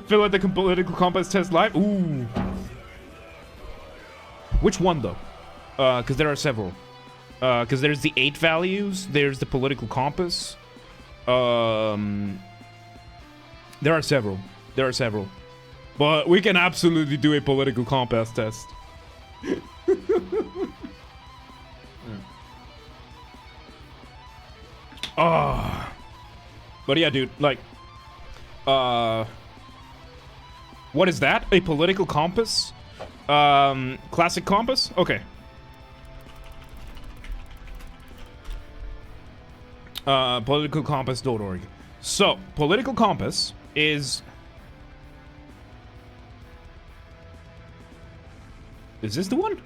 Fill out the political compass test live. Ooh. Which one though? Because there are several. Because there's the 8 values. There's the political compass. There are several. There are several. But we can absolutely do a political compass test. Oh. But yeah, dude, like, what is that? A political compass? Classic compass? Okay. Politicalcompass.org. So, political compass is... Is this the one?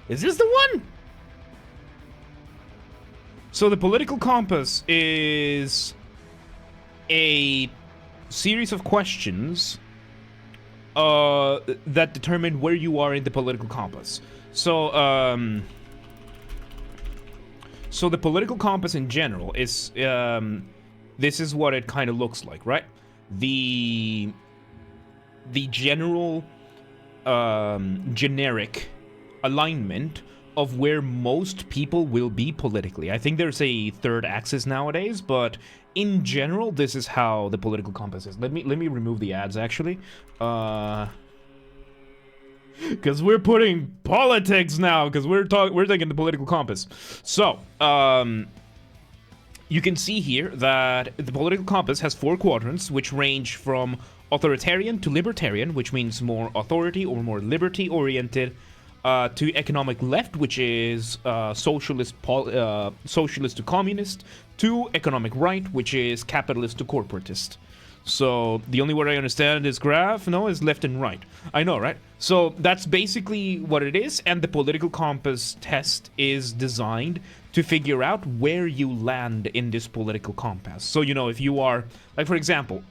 Is this the one? So the political compass is a series of questions that determine where you are in the political compass. So so the political compass in general is this is what it kind of looks like, right? The general generic alignment of where most people will be politically. I think there's a third axis nowadays, but in general, this is how the political compass is. Let me remove the ads actually, because we're putting politics now, because we're taking the political compass. So you can see here that the political compass has 4 quadrants, which range from authoritarian to libertarian, which means more authority or more liberty oriented, to economic left, which is socialist to communist, to economic right, which is capitalist to corporatist. So the only word I understand this graph, no, is left and right. I know, right? So that's basically what it is, and the political compass test is designed to figure out where you land in this political compass. So, you know, if you are, like, for example,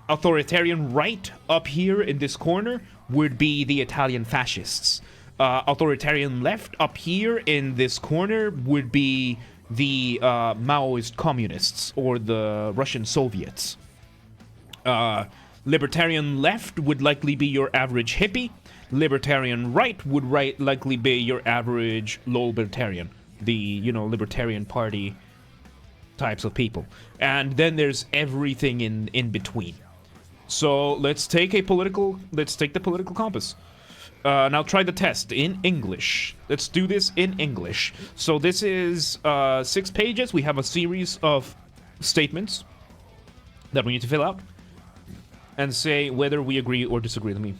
authoritarian right up here in this corner would be the Italian fascists. Authoritarian left up here in this corner would be the Maoist communists or the Russian Soviets. Libertarian left would likely be your average hippie. Libertarian right would likely be your average low libertarian, the, you know, libertarian party types of people. And then there's everything in between. So let's take the political compass. Now try the test in English. Let's do this in English. So this is 6 pages. We have a series of statements that we need to fill out and say whether we agree or disagree. Let me...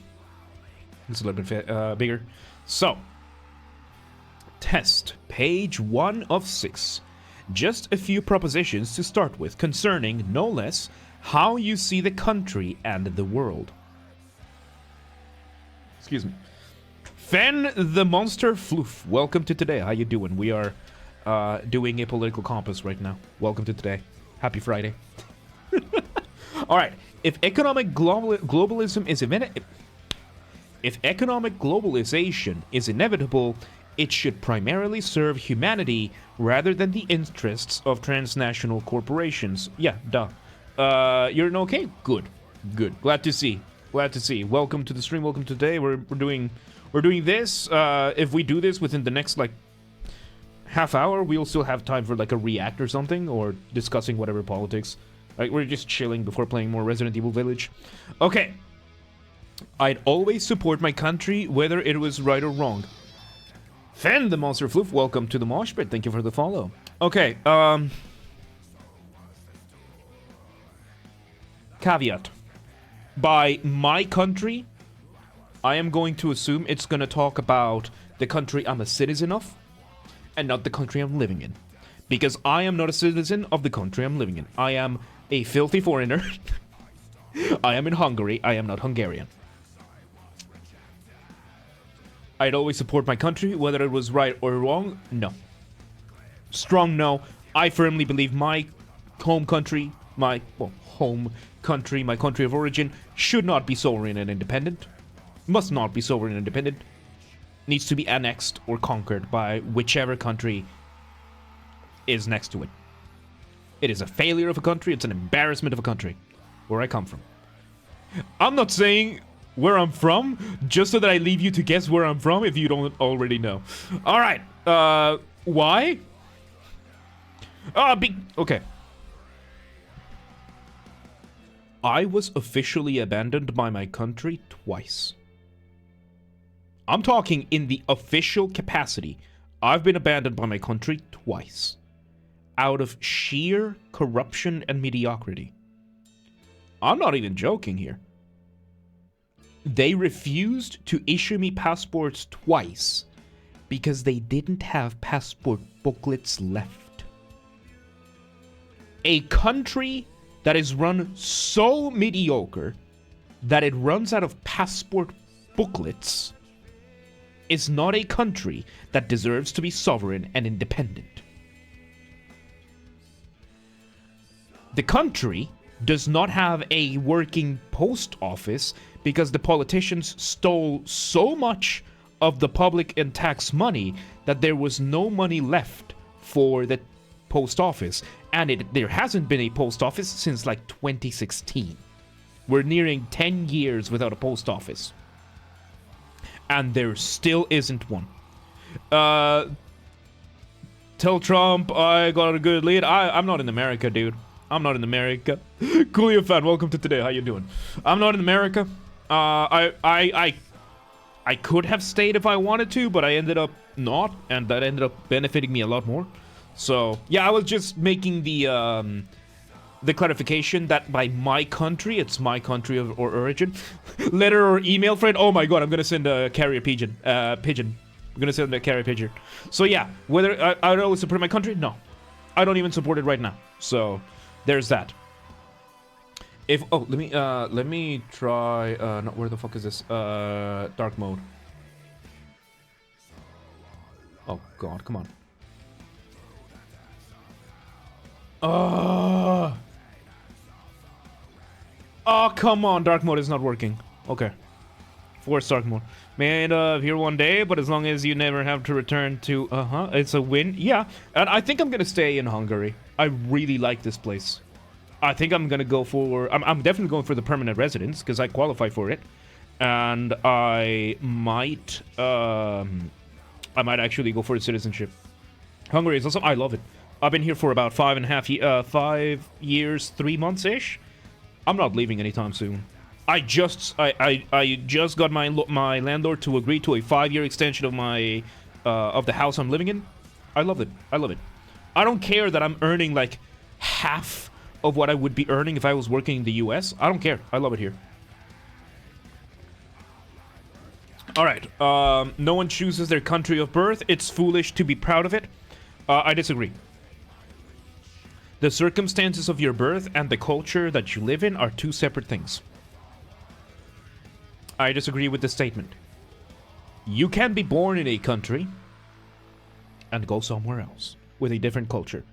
It's a little bit bigger. So, test, page 1 of 6. Just a few propositions to start with concerning, no less, how you see the country and the world. Excuse me. Fen the Monster Floof, welcome to today. How you doing? We are doing a political compass right now. Welcome to today. Happy Friday. Alright, if economic globalism is If economic globalization is inevitable, it should primarily serve humanity rather than the interests of transnational corporations. Yeah, duh. You're an okay? Good. Good. Glad to see. Glad to see. Welcome to the stream. Welcome to today. We're doing this. If we do this within the next, like, half hour, we'll still have time for, like, a react or something, or discussing whatever politics. Like, we're just chilling before playing more Resident Evil Village. Okay. I'd always support my country, whether it was right or wrong. Fen the Monster Floof, welcome to the Mosh Pit. Thank you for the follow. Okay, caveat. By my country, I am going to assume it's going to talk about the country I'm a citizen of, and not the country I'm living in. Because I am not a citizen of the country I'm living in. I am a filthy foreigner. I am in Hungary. I am not Hungarian. I'd always support my country, whether it was right or wrong. No. Strong no. I firmly believe my home country, my country of origin, should not be sovereign and independent. Must not be sovereign and independent. Needs to be annexed or conquered by whichever country is next to it. It is a failure of a country. It's an embarrassment of a country. Where I come from. I'm not saying where I'm from, just so that I leave you to guess where I'm from if you don't already know. Alright, why? Okay. I was officially abandoned by my country twice. I'm talking in the official capacity. I've been abandoned by my country twice. Out of sheer corruption and mediocrity. I'm not even joking here. They refused to issue me passports twice because they didn't have passport booklets left. A country that is run so mediocre that it runs out of passport booklets is not a country that deserves to be sovereign and independent. The country does not have a working post office because the politicians stole so much of the public and tax money that there was no money left for the post office. And there hasn't been a post office since like 2016. We're nearing 10 years without a post office. And there still isn't one. Tell Trump I got a good lead. I'm not in America, dude. I'm not in America. Coolio fan, welcome to today. How you doing? I'm not in America. I could have stayed if I wanted to, but I ended up not, and that ended up benefiting me a lot more. So yeah, I was just making the clarification that by my country, it's my country of or origin. Letter or email, friend. Oh my god, I'm gonna send a carrier pigeon. Pigeon. I'm gonna send a carrier pigeon. So yeah, whether I always support my country, no, I don't even support it right now. So. There's that. If let me try no, where the fuck is this? Dark mode. Oh god, come on. Oh, come on, dark mode is not working. Okay. Force dark mode. May end up here one day, but as long as you never have to return to it's a win. Yeah. And I think I'm gonna stay in Hungary. I really like this place. I think I'm gonna go for I'm definitely going for the permanent residence because I qualify for it. And I might actually go for the citizenship. Hungary is awesome. I love it. I've been here for about 5 years, 3 months ish. I'm not leaving anytime soon. I just got my landlord to agree to a 5-year extension of my of the house I'm living in. I love it. I love it. I don't care that I'm earning like half of what I would be earning if I was working in the US. I don't care. I love it here. All right. No one chooses their country of birth. It's foolish to be proud of it. I disagree. The circumstances of your birth and the culture that you live in are two separate things. I disagree with this statement. You can be born in a country and go somewhere else with a different culture.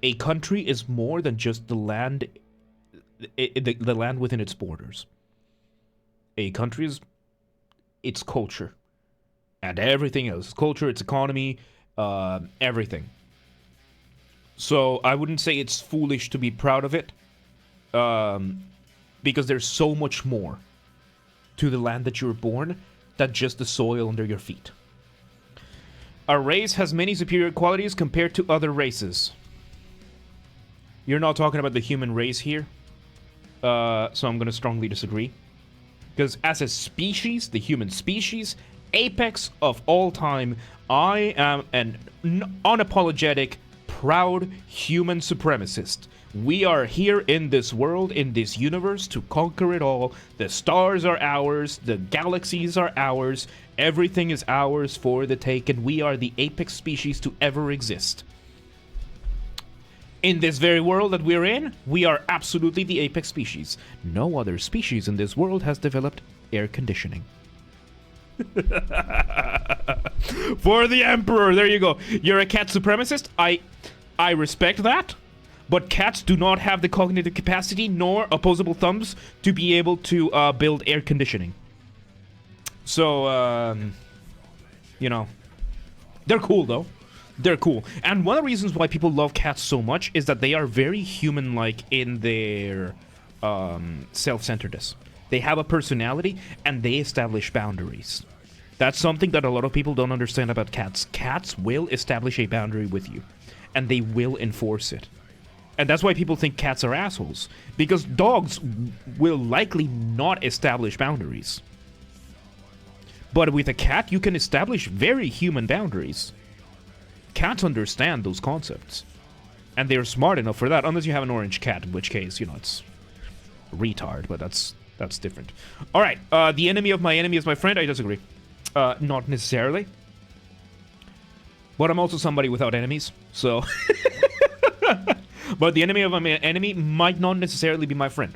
A country is more than just the land, the land within its borders. A country is its culture and everything else. Its culture, its economy, everything. So I wouldn't say it's foolish to be proud of it, because there's so much more to the land that you were born than just the soil under your feet. Our race has many superior qualities compared to other races. You're not talking about the human race here, so I'm going to strongly disagree. Because as a species, the human species, apex of all time, I am an unapologetic, proud human supremacist. We are here in this world, in this universe, to conquer it all. The stars are ours, the galaxies are ours, everything is ours for the taking. We are the apex species to ever exist. In this very world that we're in, we are absolutely the apex species. No other species in this world has developed air conditioning. For the Emperor, there you go. You're a cat supremacist? I respect that. But cats do not have the cognitive capacity nor opposable thumbs to be able to build air conditioning. So, you know, they're cool though. They're cool. And one of the reasons why people love cats so much is that they are very human-like in their self-centeredness. They have a personality, and they establish boundaries. That's something that a lot of people don't understand about cats. Cats will establish a boundary with you, and they will enforce it. And that's why people think cats are assholes. Because dogs will likely not establish boundaries. But with a cat, you can establish very human boundaries. Cats understand those concepts. And they're smart enough for that, unless you have an orange cat, in which case, you know, it's retard, but that's different. Alright, the enemy of my enemy is my friend. I disagree. Not necessarily. But I'm also somebody without enemies, so... But the enemy of my enemy might not necessarily be my friend.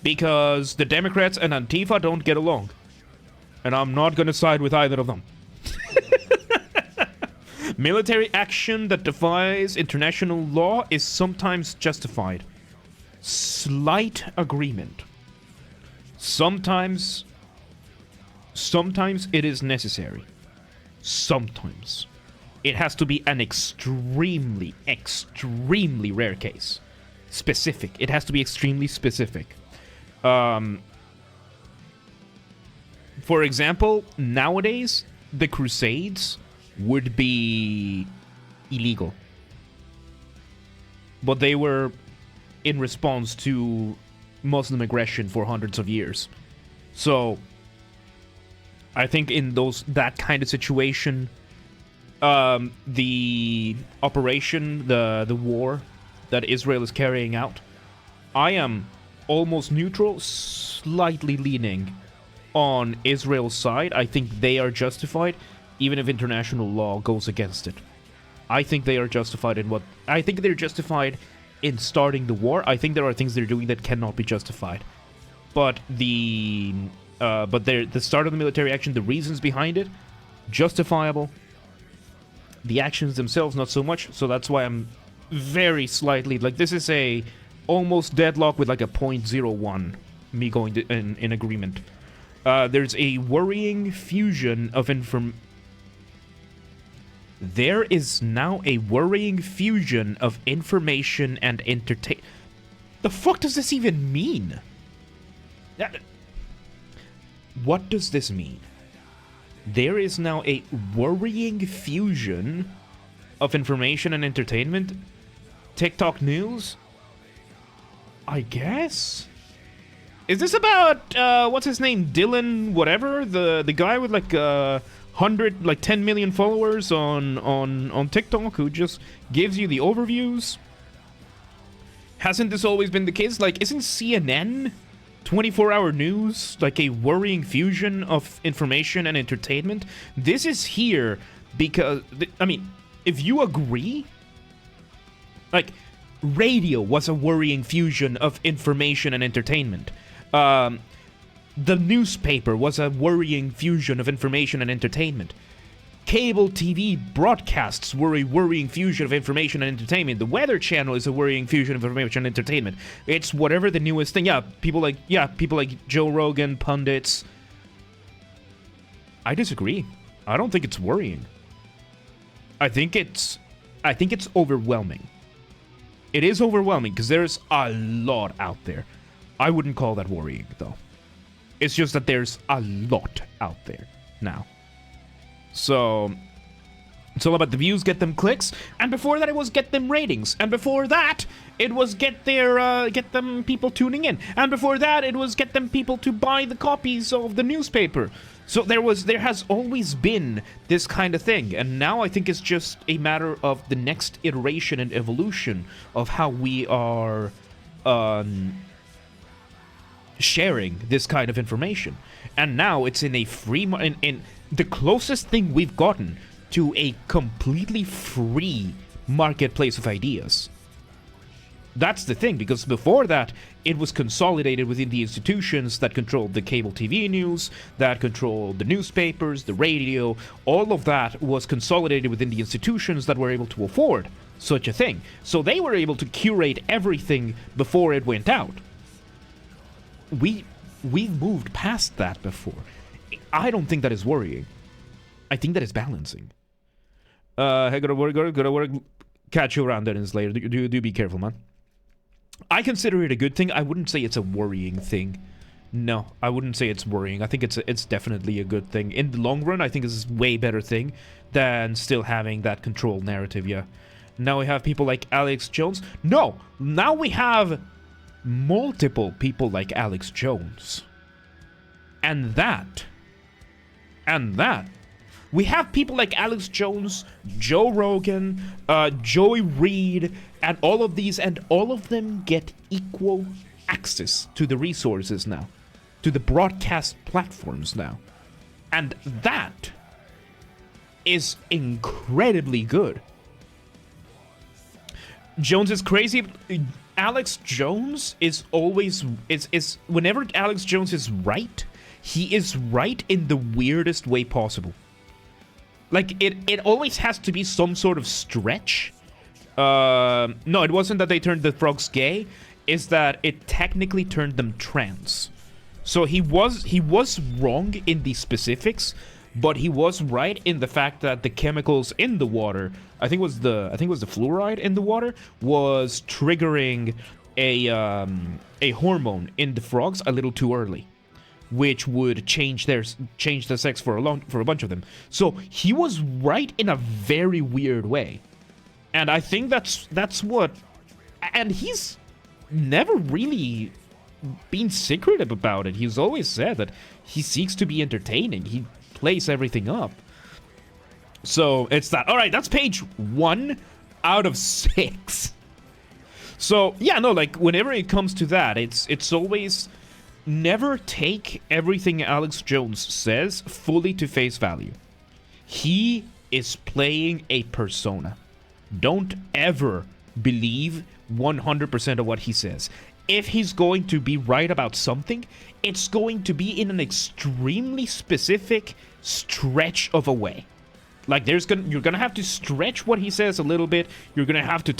Because the Democrats and Antifa don't get along. And I'm not gonna side with either of them. Military action that defies international law is sometimes justified. Slight agreement. Sometimes it is necessary. Sometimes. It has to be an extremely, extremely rare case. Specific. It has to be extremely specific. For example, nowadays, the Crusades would be illegal. But they were in response to Muslim aggression for hundreds of years. So, I think in that kind of situation, the operation, the war that Israel is carrying out, I am almost neutral, slightly leaning on Israel's side. I think they are justified, even if international law goes against it. I think they are justified in what... I think they're justified in starting the war. I think there are things they're doing that cannot be justified. But the start of the military action, the reasons behind it, justifiable. The actions themselves, not so much. So that's why I'm very slightly... Like, this is a almost deadlock with like a 0.01. Me going in agreement. There's a worrying fusion of There is now a worrying fusion of information and entertainment. The fuck does this even mean? What does this mean? There is now a worrying fusion of information and entertainment? TikTok news? I guess? Is this about, what's his name? Dylan whatever? The guy with like 10 million followers on TikTok who just gives you the overviews? Hasn't this always been the case? Like, isn't CNN 24-hour news like a worrying fusion of information and entertainment? This is here because, I mean, if you agree, like, radio was a worrying fusion of information and entertainment. The newspaper was a worrying fusion of information and entertainment. Cable TV broadcasts were a worrying fusion of information and entertainment. The Weather Channel is a worrying fusion of information and entertainment. It's whatever the newest thing. People like Joe Rogan, pundits. I disagree. I don't think it's worrying. I think it's overwhelming. It is overwhelming because there's a lot out there. I wouldn't call that worrying, though. It's just that there's a lot out there now. So, it's all about the views, get them clicks, and before that it was get them ratings, and before that it was get them people tuning in, and before that it was get them people to buy the copies of the newspaper. So there has always been this kind of thing, and now I think it's just a matter of the next iteration and evolution of how we are sharing this kind of information. And now it's in a free in the closest thing we've gotten to a completely free marketplace of ideas. That's the thing, because before that, it was consolidated within the institutions that controlled the cable TV news, that controlled the newspapers, the radio. All of that was consolidated within the institutions that were able to afford such a thing. So they were able to curate everything before it went out. We've moved past that before. I don't think that is worrying. I think that is balancing. Hey, gotta work. Catch you around then later. Do be careful, man. I consider it a good thing. I wouldn't say it's a worrying thing. No, I wouldn't say it's worrying. I think it's definitely a good thing. In the long run, I think it's a way better thing than still having that controlled narrative, yeah. Now we have people like Alex Jones. No, now we have multiple people like Alex Jones. And that. We have people like Alex Jones, Joe Rogan, Joey Reid, and all of these, and all of them get equal access to the resources now, to the broadcast platforms now. And that is incredibly good. Jones is crazy. Alex Jones is always, whenever Alex Jones is right, he is right in the weirdest way possible. Like, it always has to be some sort of stretch. No, it wasn't that they turned the frogs gay. It's that it technically turned them trans. So he was wrong in the specifics, but he was right in the fact that the chemicals in the water, I think it was the fluoride in the water, was triggering a hormone in the frogs a little too early, which would change the sex for a bunch of them. So he was right in a very weird way, and I think that's what. And he's never really been secretive about it. He's always said that he seeks to be entertaining. He plays everything up. So it's that. All right, that's page 1 out of 6. So yeah, no, like whenever it comes to that, it's always. Never take everything Alex Jones says fully to face value. He is playing a persona. Don't ever believe 100% of what he says. If he's going to be right about something, it's going to be in an extremely specific stretch of a way. Like you're gonna have to stretch what he says a little bit. You're gonna have to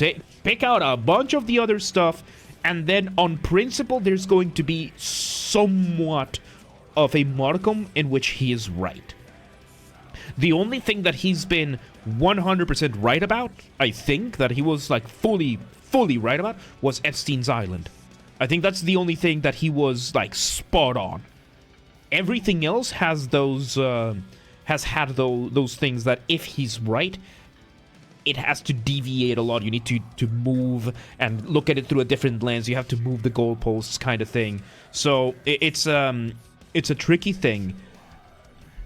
pick out a bunch of the other stuff. And then, on principle, there's going to be somewhat of a modicum in which he is right. The only thing that he's been 100% right about, I think, that he was, like, fully right about, was Epstein's Island. I think that's the only thing that he was, like, spot on. Everything else has those, has had those things that if he's right, it has to deviate a lot. You need to move and look at it through a different lens. You have to move the goalposts, kind of thing. So it's a tricky thing.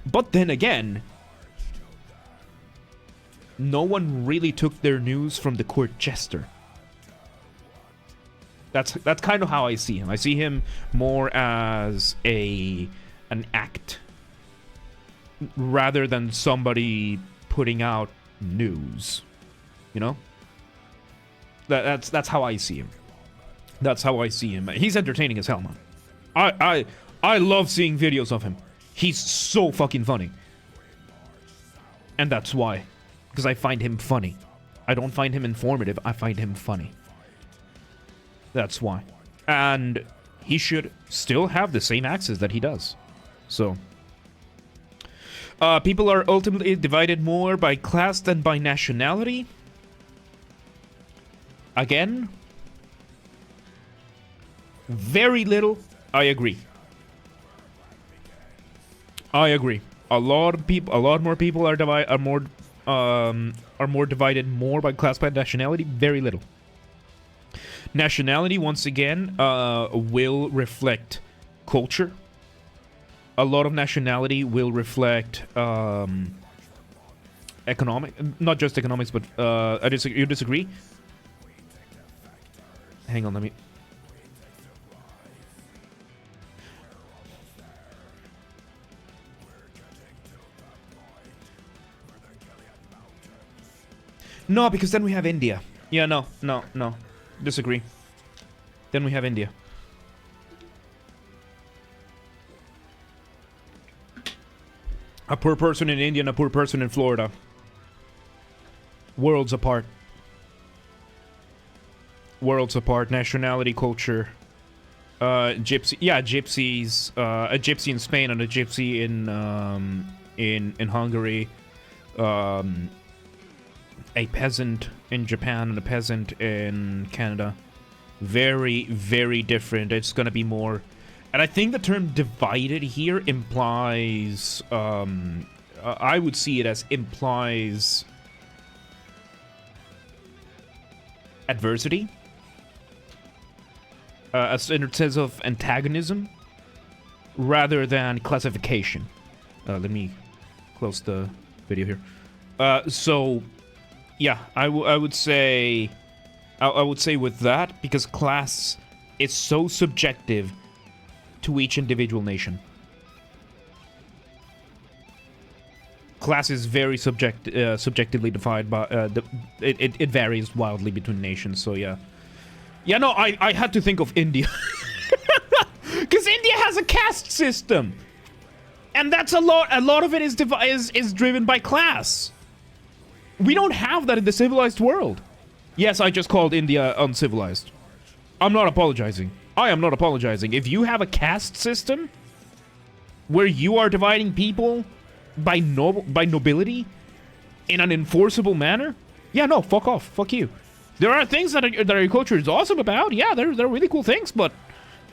But then again, no one really took their news from the court jester. That's kind of how I see him. I see him more as an act rather than somebody putting out news, you know. That's how I see him. That's how I see him. He's entertaining as hell, man. I love seeing videos of him. He's so fucking funny, and that's why, because I find him funny. I don't find him informative. I find him funny. That's why, and he should still have the same access that he does. So. People are ultimately divided more by class than by nationality. Again, very little. I agree. A lot more people are more divided more by class by nationality. Very little. Nationality, once again, will reflect culture. A lot of nationality will reflect economic, not just economics, but you disagree? Hang on, let me. No, because then we have India. Yeah, no. Disagree. Then we have India. A poor person in India and a poor person in Florida. Worlds apart. Worlds apart. Nationality, culture. Gypsy. Yeah, gypsies. A gypsy in Spain and a gypsy in Hungary. a peasant in Japan and a peasant in Canada. Very, very different. It's gonna be more... And I think the term divided here implies... I would see it as implies... adversity. As in sense of antagonism. Rather than classification. Let me close the video here. So... Yeah, I would say... I would say with that, because class is so subjective to each individual nation. Class is very subjectively defined by... it varies wildly between nations, so yeah. Yeah, no, I had to think of India. Because India has a caste system! And that's a lot of it is driven by class. We don't have that in the civilized world. Yes, I just called India uncivilized. I'm not apologizing. I am not apologizing. If you have a caste system where you are dividing people by nobility in an enforceable manner, yeah, no, fuck off. Fuck you. There are things that your culture is awesome about. Yeah, they're really cool things, but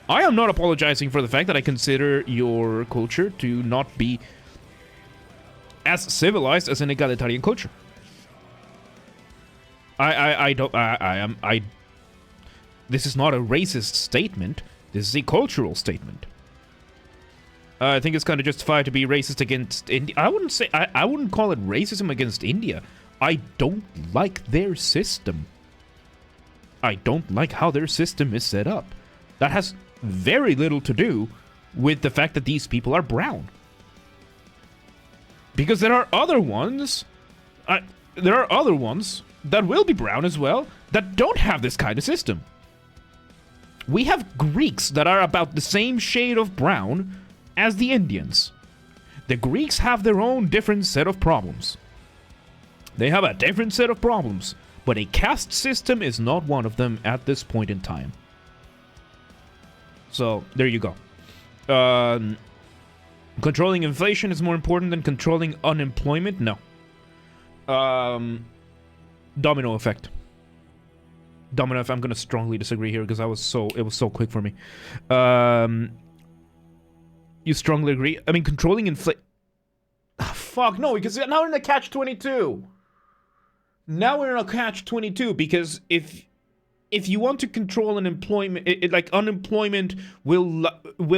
I am not apologizing for the fact that I consider your culture to not be as civilized as an egalitarian culture. This is not a racist statement. This is a cultural statement. I think it's kind of justified to be racist against India. I wouldn't call it racism against India. I don't like their system. I don't like how their system is set up. That has very little to do with the fact that these people are brown. Because there are other ones... that will be brown as well, that don't have this kind of system. We have Greeks that are about the same shade of brown as the Indians. The Greeks have their own different set of problems. They have a different set of problems, but a caste system is not one of them at this point in time. So, there you go. Controlling inflation is more important than controlling unemployment? No. Domino effect. Domino effect. I'm gonna strongly disagree here because it was so quick for me. You strongly agree? I mean, controlling inflation. Fuck no, because now we're in a catch-22. Now we're in a catch-22 because if you want to control unemployment, like unemployment will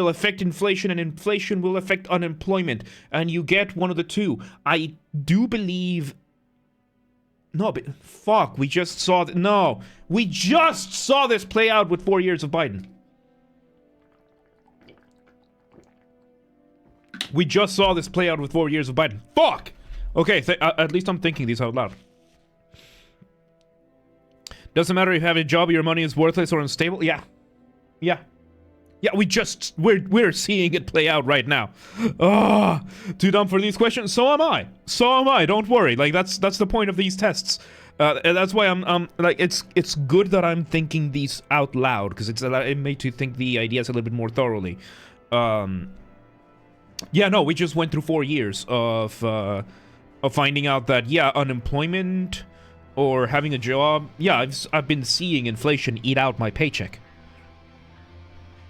affect inflation, and inflation will affect unemployment, and you get one of the two. I do believe. No, but fuck, we just saw we just saw this play out with 4 years of Biden. We just saw this play out with 4 years of Biden. Fuck! Okay, at least I'm thinking these out loud. Doesn't matter if you have a job, your money is worthless or unstable. Yeah. Yeah. Yeah, we're seeing it play out right now. Oh, too dumb for these questions. So am I. Don't worry. Like that's the point of these tests. And that's why I'm like it's good that I'm thinking these out loud because it makes you think the ideas a little bit more thoroughly. Yeah, no, we just went through 4 years of finding out that yeah, unemployment or having a job. Yeah, I've been seeing inflation eat out my paycheck.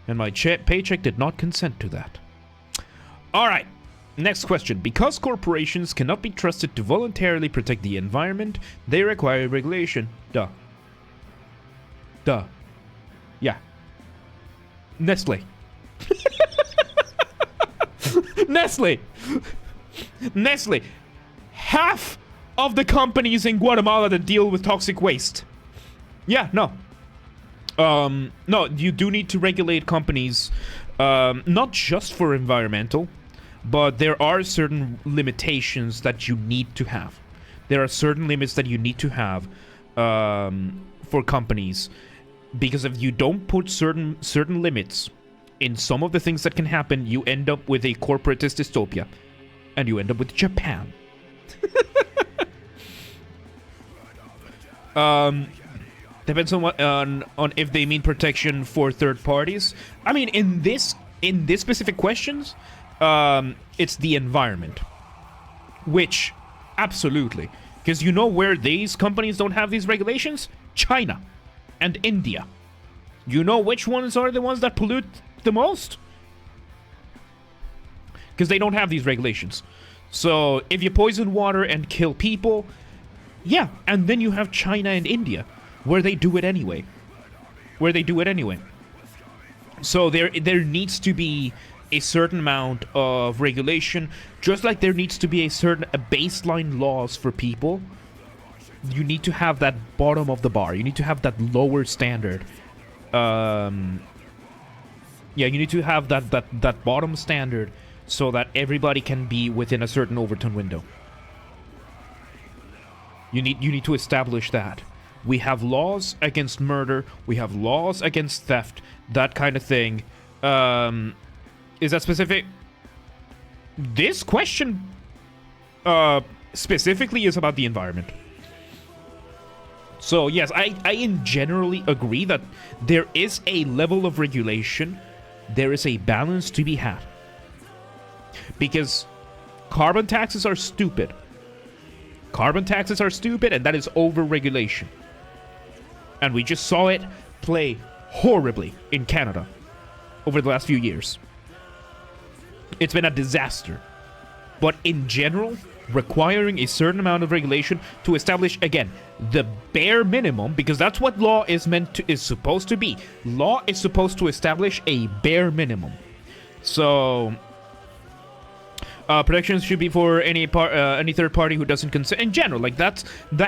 And my paycheck did not consent to that. Alright, next question. Because corporations cannot be trusted to voluntarily protect the environment, they require regulation. Duh. Yeah. Nestle. Nestle. Half of the companies in Guatemala that deal with toxic waste. Yeah, no. No, you do need to regulate companies, not just for environmental, but there are certain limitations that you need to have. There are certain limits that you need to have, for companies, because if you don't put certain limits in some of the things that can happen, you end up with a corporatist dystopia, and you end up with Japan. Depends on if they mean protection for third parties. I mean, in this specific questions, it's the environment, which absolutely Because you know where these companies don't have these regulations? China and India. You know which ones are the ones that pollute the most? Because they don't have these regulations. So if you poison water and kill people, yeah, and then you have China and India, where they do it anyway. So there needs to be a certain amount of regulation, just like there needs to be a baseline laws for people. You need to have that bottom of the bar. You need to have that lower standard. Yeah, you need to have that bottom standard so that everybody can be within a certain overtone window. You need to establish that. We have laws against murder. We have laws against theft. That kind of thing. Is that specific? This question specifically is about the environment. So yes, I in generally agree that there is a level of regulation. There is a balance to be had. Because carbon taxes are stupid. Carbon taxes are stupid, and that is over-regulation. And we just saw it play horribly in Canada over the last few years. It's been a disaster. But in general, requiring a certain amount of regulation to establish, again, the bare minimum, because that's what law is supposed to be. Law is supposed to establish a bare minimum. So protections should be for any third party who doesn't consent. In general, like that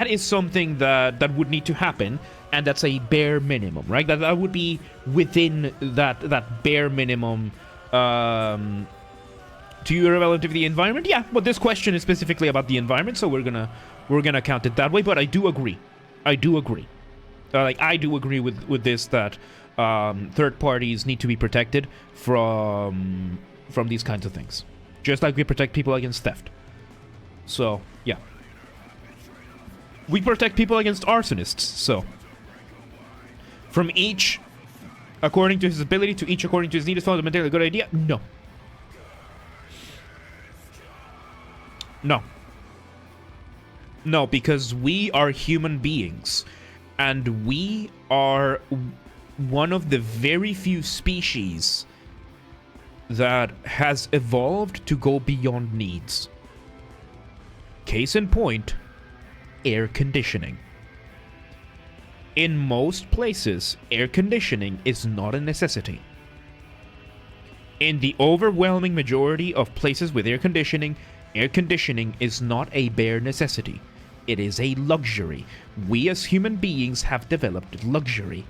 is something that would need to happen, and that's a bare minimum, right? That would be within that bare minimum. To you relevant to the environment, yeah. But this question is specifically about the environment, so we're gonna count it that way. But I do agree. I do agree with this, that third parties need to be protected from these kinds of things, just like we protect people against theft. So yeah, we protect people against arsonists. So from each according to his ability, to each according to his need, is fundamentally a good idea? No. No, because we are human beings, and we are one of the very few species that has evolved to go beyond needs. Case in point, air conditioning. In most places, air conditioning is not a necessity. In the overwhelming majority of places with air conditioning is not a bare necessity. It is a luxury. We as human beings have developed luxury.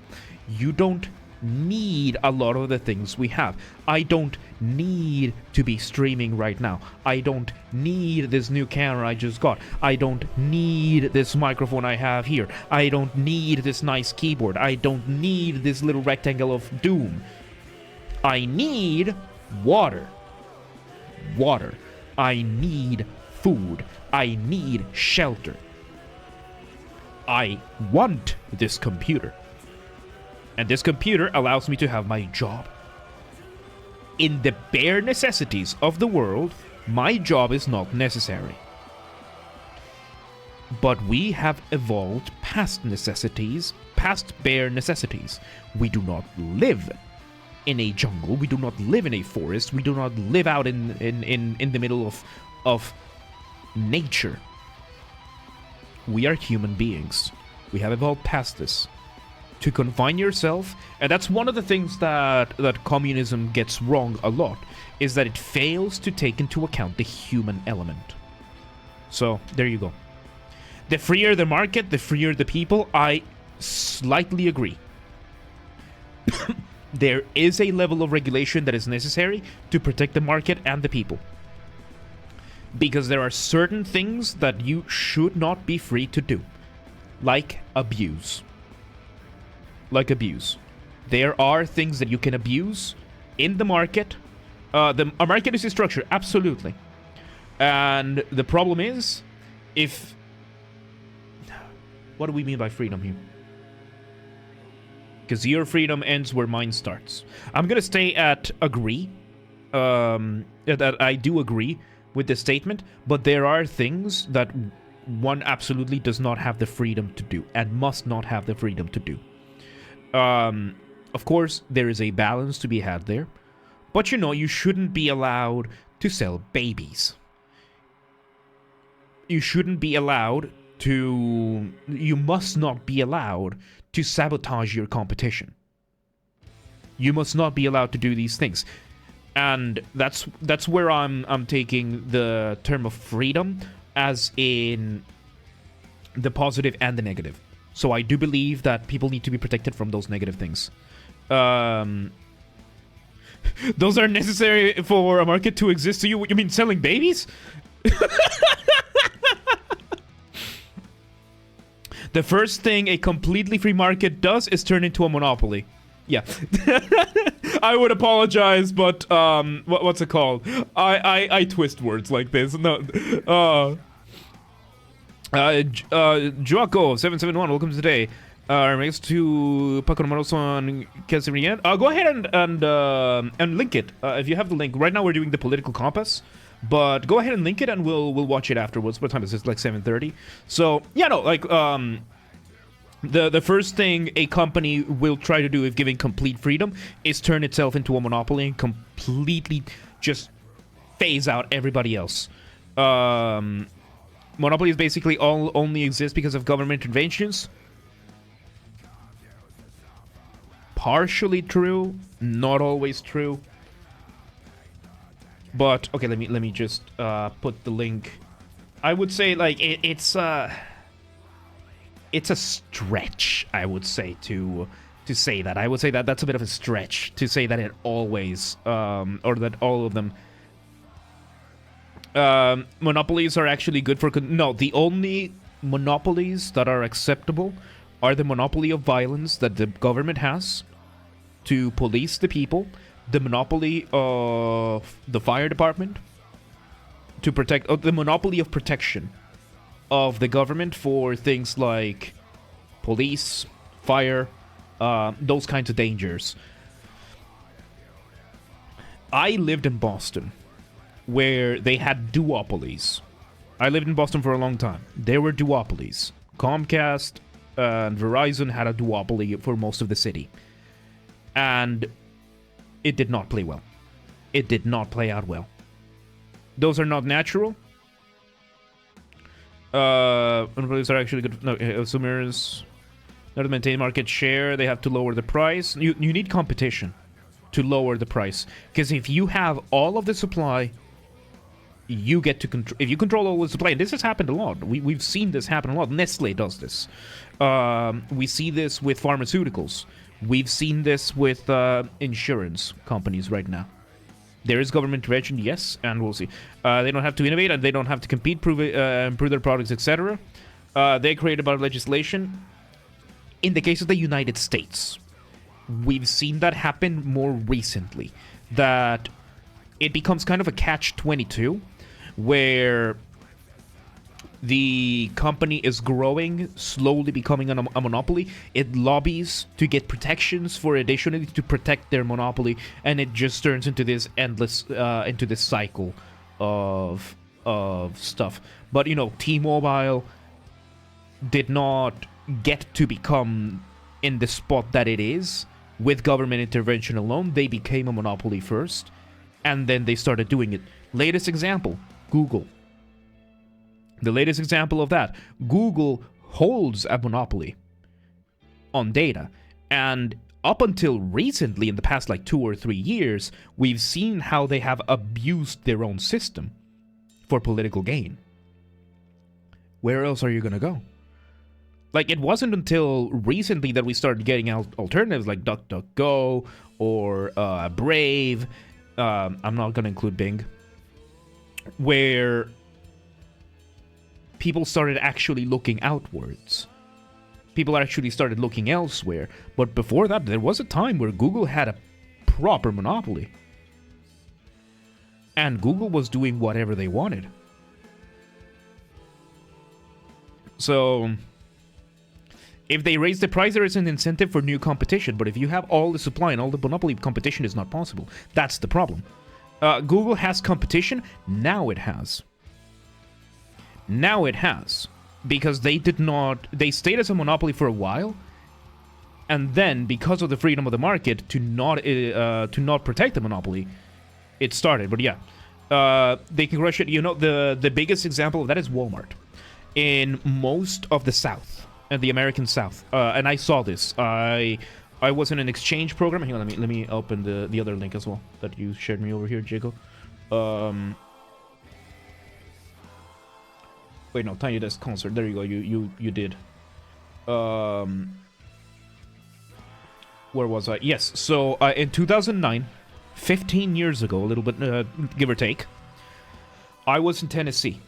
You don't need a lot of the things we have. I don't need to be streaming right now. I don't need this new camera I just got. I don't need this microphone I have here. I don't need this nice keyboard. I don't need this little rectangle of doom. I need water. I need food. I need shelter. I want this computer. And this computer allows me to have my job. In the bare necessities of the world, my job is not necessary. But we have evolved past necessities, past bare necessities. We do not live in a jungle. We do not live in a forest. We do not live out in the middle of nature. We are human beings. We have evolved past this. To confine yourself, and that's one of the things that communism gets wrong a lot, is that it fails to take into account the human element. So, there you go. The freer the market, the freer the people. I slightly agree. There is a level of regulation that is necessary to protect the market and the people. Because there are certain things that you should not be free to do. Like abuse. There are things that you can abuse in the market. A market is a structure, absolutely. And the problem is, what do we mean by freedom here? Because your freedom ends where mine starts. I'm gonna stay at agree. That I do agree with this statement, but there are things that one absolutely does not have the freedom to do, and must not have the freedom to do. Of course, there is a balance to be had there, but you know, you shouldn't be allowed to sell babies. You shouldn't be allowed to... You must not be allowed to sabotage your competition. You must not be allowed to do these things. And that's where I'm taking the term of freedom as in the positive and the negative. So I do believe that people need to be protected from those negative things. Those are necessary for a market to exist. So you mean selling babies? The first thing a completely free market does is turn into a monopoly. Yeah. I would apologize, but what's it called? I twist words like this. No. Joaco771, welcome to today. Thanks to Paco Numeros on Casimirian. Go ahead and link it if you have the link. Right now we're doing the political compass, but go ahead and link it and we'll watch it afterwards. What time is this? Like 7:30. So yeah, no, like the first thing a company will try to do if giving complete freedom is turn itself into a monopoly and completely just phase out everybody else. Monopolies basically only exist because of government interventions. Partially true, not always true. But okay, let me just put the link. I would say like it's a stretch. I would say to say that. I would say that that's a bit of a stretch to say that it always or that all of them. Monopolies are actually good for... No, the only monopolies that are acceptable are the monopoly of violence that the government has to police the people, the monopoly of the fire department to protect... the monopoly of protection of the government for things like police, fire, those kinds of dangers. I lived in Boston, where they had duopolies. I lived in Boston for a long time. There were duopolies. Comcast and Verizon had a duopoly for most of the city. And it did not play well. It did not play out well. Those are not natural. Monopolies are actually good. No, consumers not to maintain market share. They have to lower the price. You need competition to lower the price. Because if you have all of the supply... you get to control. If you control all the supply, and this has happened a lot. We've seen this happen a lot. Nestle does this. We see this with pharmaceuticals. We've seen this with insurance companies right now. There is government intervention, yes, and we'll see. They don't have to innovate, and they don't have to compete, improve their products, etc. They create about legislation. In the case of the United States, we've seen that happen more recently. That it becomes kind of a catch-22, where the company is growing, slowly becoming a monopoly. It lobbies to get protections for additionally to protect their monopoly, and it just turns into this endless, into this cycle of stuff. But, you know, T-Mobile did not get to become in the spot that it is with government intervention alone. They became a monopoly first, and then they started doing it. Latest example, Google. The latest example of that. Google holds a monopoly on data. And up until recently, in the past like 2 or 3 years, we've seen how they have abused their own system for political gain. Where else are you going to go? Like, it wasn't until recently that we started getting alternatives like DuckDuckGo or Brave. I'm not going to include Bing. Where people started actually looking outwards. People actually started looking elsewhere. But before that, there was a time where Google had a proper monopoly. And Google was doing whatever they wanted. So, if they raise the price, there is an incentive for new competition. But if you have all the supply and all the monopoly, competition is not possible. That's the problem. Google has competition. Now it has. Now it has. because they stayed as a monopoly for a while, and then because of the freedom of the market to not protect the monopoly, it started. But yeah, they can crush it. You know, the biggest example of that is Walmart in most of the South and the American South. And I saw this. I was in an exchange program. Hang on, let me open the other link as well that you shared me over here, Jago. Wait, no, Tiny Desk concert. There you go. You did. Where was I? Yes. So in 2009, 15 years ago, a little bit, give or take, I was in Tennessee,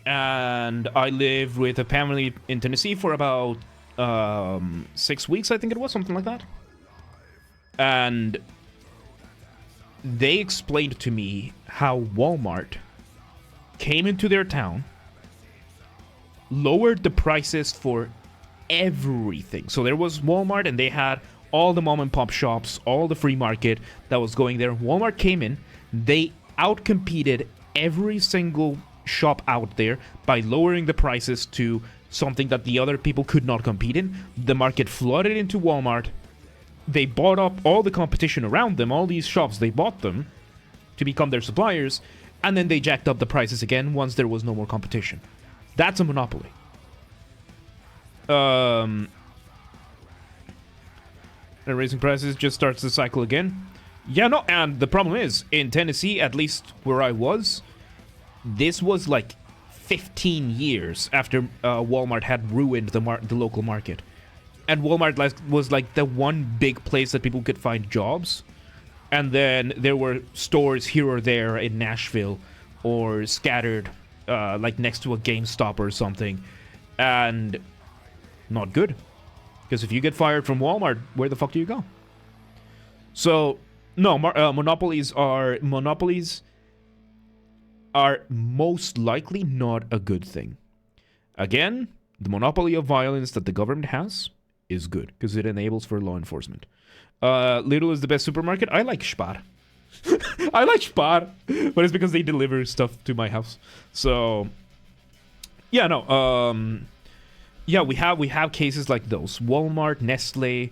and I lived with a family in Tennessee for about 6 weeks, I think it was, something like that. And they explained to me how Walmart came into their town, lowered the prices for everything. So there was Walmart, and they had all the mom and pop shops, all the free market that was going there. Walmart came in, they outcompeted every single shop out there by lowering the prices to something that the other people could not compete in. The market flooded into Walmart. They bought up all the competition around them, all these shops, they bought them to become their suppliers, and then they jacked up the prices again once there was no more competition. That's a monopoly. And raising prices just starts the cycle again. Yeah, no, and the problem is, in Tennessee, at least where I was, this was like 15 years after Walmart had ruined the local market. And Walmart was like the one big place that people could find jobs. And then there were stores here or there in Nashville or scattered like next to a GameStop or something. And not good. Because if you get fired from Walmart, where the fuck do you go? So, no, monopolies are most likely not a good thing. Again, the monopoly of violence that the government has is good, because it enables for law enforcement. Lidl is the best supermarket. I like Spar. I like Spar, but it's because they deliver stuff to my house. So, yeah, no, yeah, we have cases like those. Walmart, Nestle,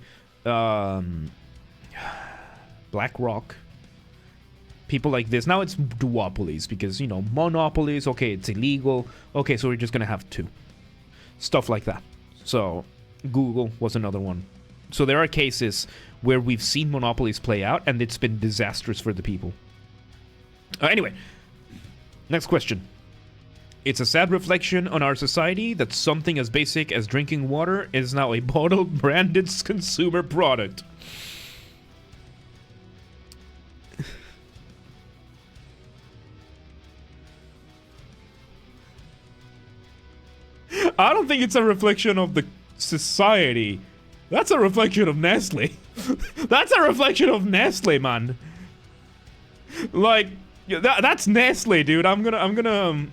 BlackRock, people like this. Now it's duopolies because, you know, monopolies, okay, it's illegal. Okay, so we're just going to have two. Stuff like that. So Google was another one. So there are cases where we've seen monopolies play out and it's been disastrous for the people. Anyway, next question. It's a sad reflection on our society that something as basic as drinking water is now a bottled branded consumer product. I don't think it's a reflection of the society. That's a reflection of Nestle. That's a reflection of Nestle, man. Like, that's Nestle, dude. I'm gonna.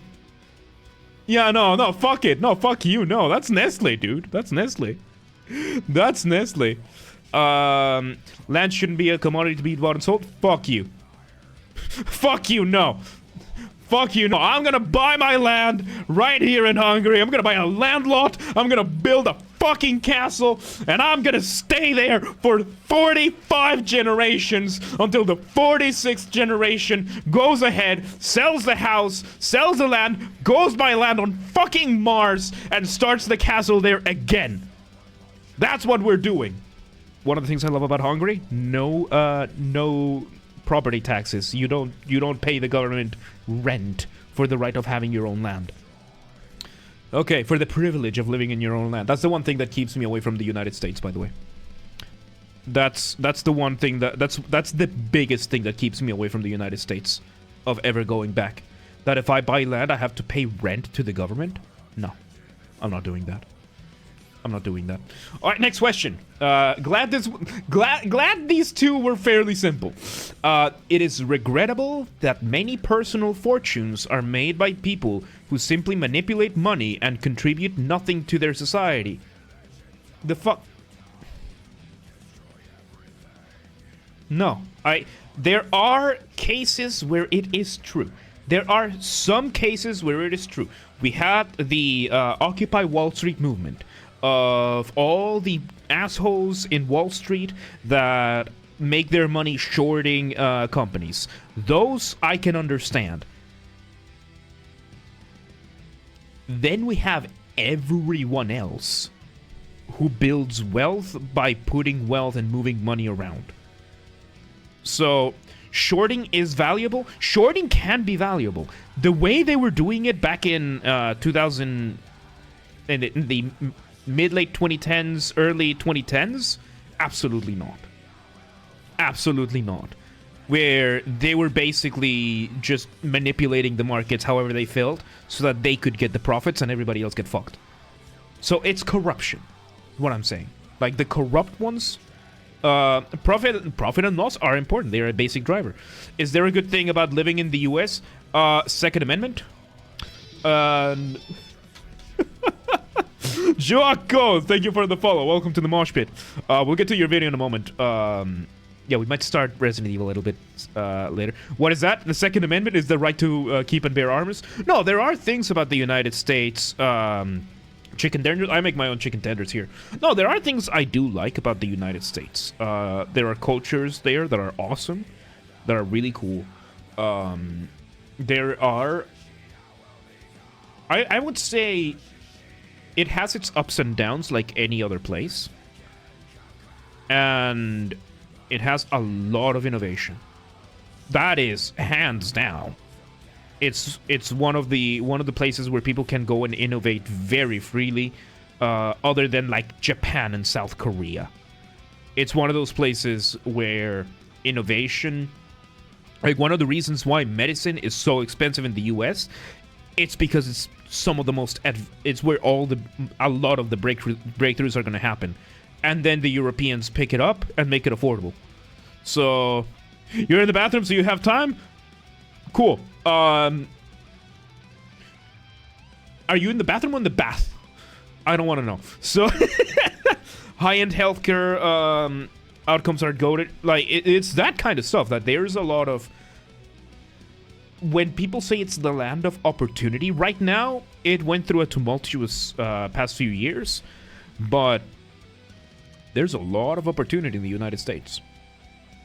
Yeah, no, fuck it. No, fuck you. No, that's Nestle, dude. That's Nestle. That's Nestle. Land shouldn't be a commodity to be bought and sold. Fuck you. Fuck you, no. Fuck you, no. I'm gonna buy my land right here in Hungary. I'm gonna buy a land lot. I'm gonna build a fucking castle. And I'm gonna stay there for 45 generations until the 46th generation goes ahead, sells the house, sells the land, goes buy land on fucking Mars, and starts the castle there again. That's what we're doing. One of the things I love about Hungary, no property taxes. You don't pay the government rent for the right of having your own land. Okay, for the privilege of living in your own land. That's the one thing that keeps me away from the United States, by the way. That's the one thing that's the biggest thing that keeps me away from the United States of ever going back. That if I buy land, I have to pay rent to the government? No. I'm not doing that. I'm not doing that. All right, next question. Glad these two were fairly simple. It is regrettable that many personal fortunes are made by people who simply manipulate money and contribute nothing to their society. The fuck? No. There are cases where it is true. There are some cases where it is true. We had the Occupy Wall Street movement of all the assholes in Wall Street that make their money shorting companies. Those I can understand. Then we have everyone else who builds wealth by putting wealth and moving money around. So, shorting is valuable. Shorting can be valuable. The way they were doing it back in 2000, in the mid-late 2010s, early 2010s, absolutely not. Absolutely not. Where they were basically just manipulating the markets however they felt so that they could get the profits and everybody else get fucked. So it's corruption, what I'm saying. Like, the corrupt ones, profit and loss are important. They're a basic driver. Is there a good thing about living in the US? Second Amendment. Joaco, thank you for the follow. Welcome to the mosh pit. We'll get to your video in a moment. Yeah, we might start Resident Evil a little bit later. What is that? The Second Amendment is the right to keep and bear arms? No, there are things about the United States. Chicken tenders. I make my own chicken tenders here. No, there are things I do like about the United States. There are cultures there that are awesome, that are really cool. There are... I would say it has its ups and downs like any other place. And it has a lot of innovation. That is hands down. It's one of the places where people can go and innovate very freely, other than like Japan and South Korea. It's one of those places where innovation, like one of the reasons why medicine is so expensive in the US, it's because it's some of the most it's where a lot of the breakthroughs are going to happen. And then the Europeans pick it up and make it affordable. So, you're in the bathroom, so you have time? Cool. Are you in the bathroom or in the bath? I don't want to know. So, high-end healthcare outcomes are goated. Like, it's that kind of stuff that there's a lot of... When people say it's the land of opportunity, right now, it went through a tumultuous past few years, but there's a lot of opportunity in the United States.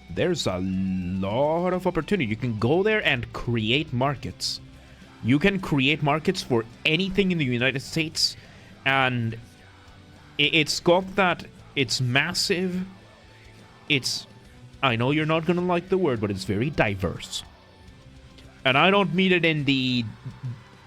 There's a lot of opportunity. You can go there and create markets. You can create markets for anything in the United States, and it's got that, it's massive, it's, I know you're not gonna like the word, but it's very diverse. And I don't mean it in the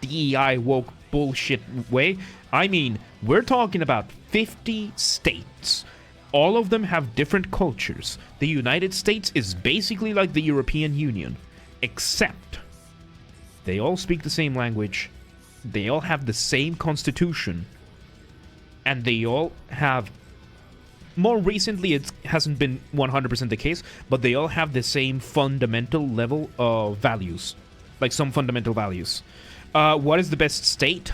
DEI woke bullshit way. I mean, we're talking about 50 states. All of them have different cultures. The United States is basically like the European Union, except they all speak the same language, they all have the same constitution, and they all have... More recently, it hasn't been 100% the case, but they all have the same fundamental level of values. Like some fundamental values. What is the best state?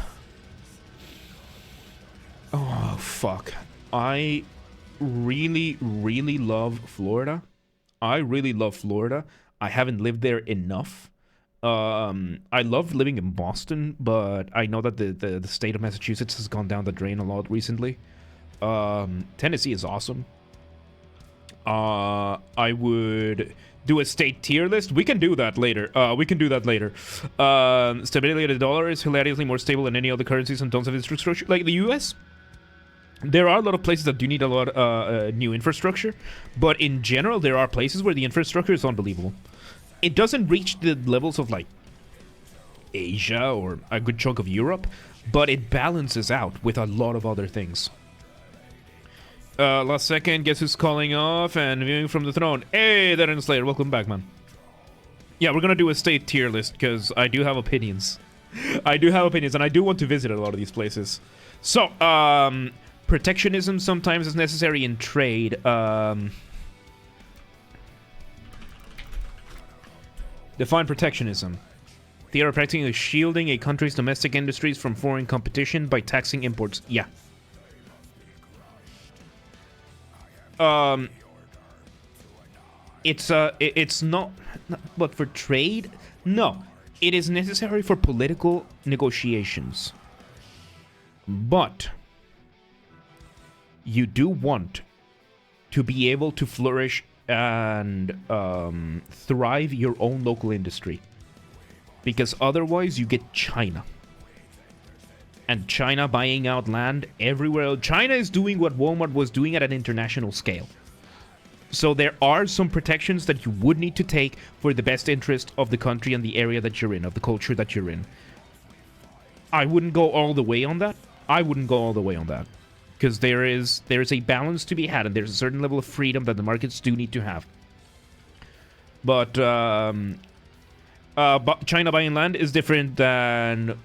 Oh, fuck. I really, really love Florida. I really love Florida. I haven't lived there enough. I love living in Boston, but I know that the state of Massachusetts has gone down the drain a lot recently. Tennessee is awesome. I would do a state tier list. We can do that later. Stability of the dollar is hilariously more stable than any other currencies in terms of infrastructure. Like the US, there are a lot of places that do need a lot of new infrastructure, but in general, there are places where the infrastructure is unbelievable. It doesn't reach the levels of like Asia or a good chunk of Europe, but it balances out with a lot of other things. Last second, guess who's calling off and viewing from the throne? Hey, that and Slayer, welcome back, man. Yeah, we're gonna do a state tier list because I do have opinions. I do have opinions, and I do want to visit a lot of these places. So, protectionism sometimes is necessary in trade. Define protectionism. They are practically shielding a country's domestic industries from foreign competition by taxing imports. Yeah. It's not, but for trade, no. It is necessary for political negotiations. But you do want to be able to flourish and thrive your own local industry. Because otherwise you get China. And China buying out land everywhere. China is doing what Walmart was doing at an international scale. So there are some protections that you would need to take for the best interest of the country and the area that you're in, of the culture that you're in. I wouldn't go all the way on that. Because there is a balance to be had, and there's a certain level of freedom that the markets do need to have. But China buying land is different than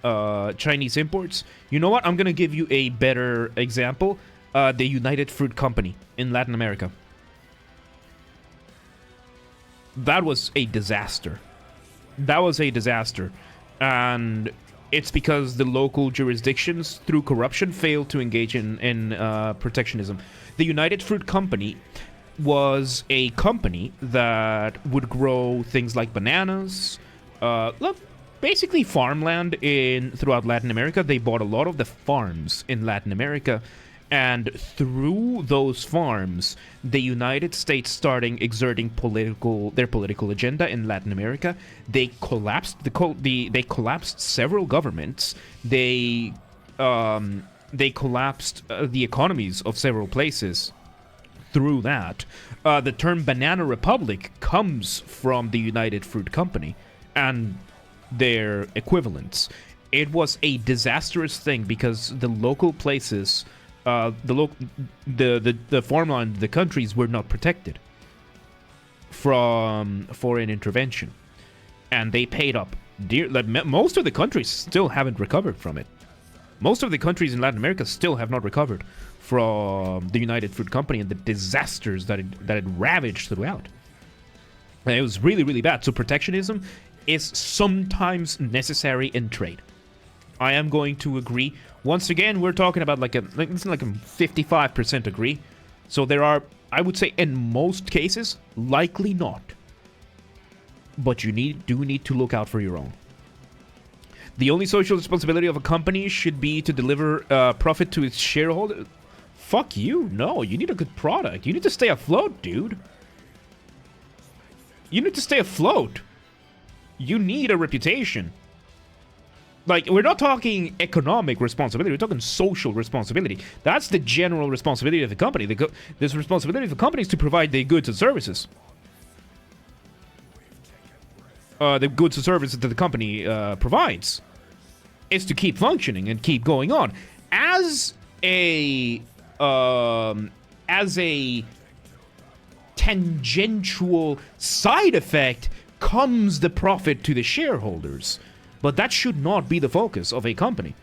Chinese imports. You know what? I'm going to give you a better example. The United Fruit Company in Latin America. That was a disaster. And it's because the local jurisdictions, through corruption, failed to engage in protectionism. The United Fruit Company was a company that would grow things like bananas, basically farmland throughout Latin America. They bought a lot of the farms in Latin America, and through those farms, the United States starting exerting their political agenda in Latin America. They collapsed they collapsed several governments. They collapsed the economies of several places. Through that, the term Banana Republic comes from the United Fruit Company and their equivalents. It was a disastrous thing because the local places, the farmland, the countries were not protected from foreign intervention, and they paid up dear. Like, most of the countries still haven't recovered from it. Most of the countries in Latin America still have not recovered from the United Fruit Company and the disasters that it ravaged throughout. And it was really, really bad. So protectionism is sometimes necessary in trade. I am going to agree. Once again, we're talking about like a 55% agree. So there are, I would say, in most cases, likely not. But you do need to look out for your own. The only social responsibility of a company should be to deliver profit to its shareholders. Fuck you. No, you need a good product. You need to stay afloat, dude. You need to stay afloat. You need a reputation. Like, we're not talking economic responsibility. We're talking social responsibility. That's the general responsibility of the company. This responsibility of the company is to provide the goods and services. The goods and services that the company provides is to keep functioning and keep going on. As a tangential side effect comes the profit to the shareholders. But that should not be the focus of a company.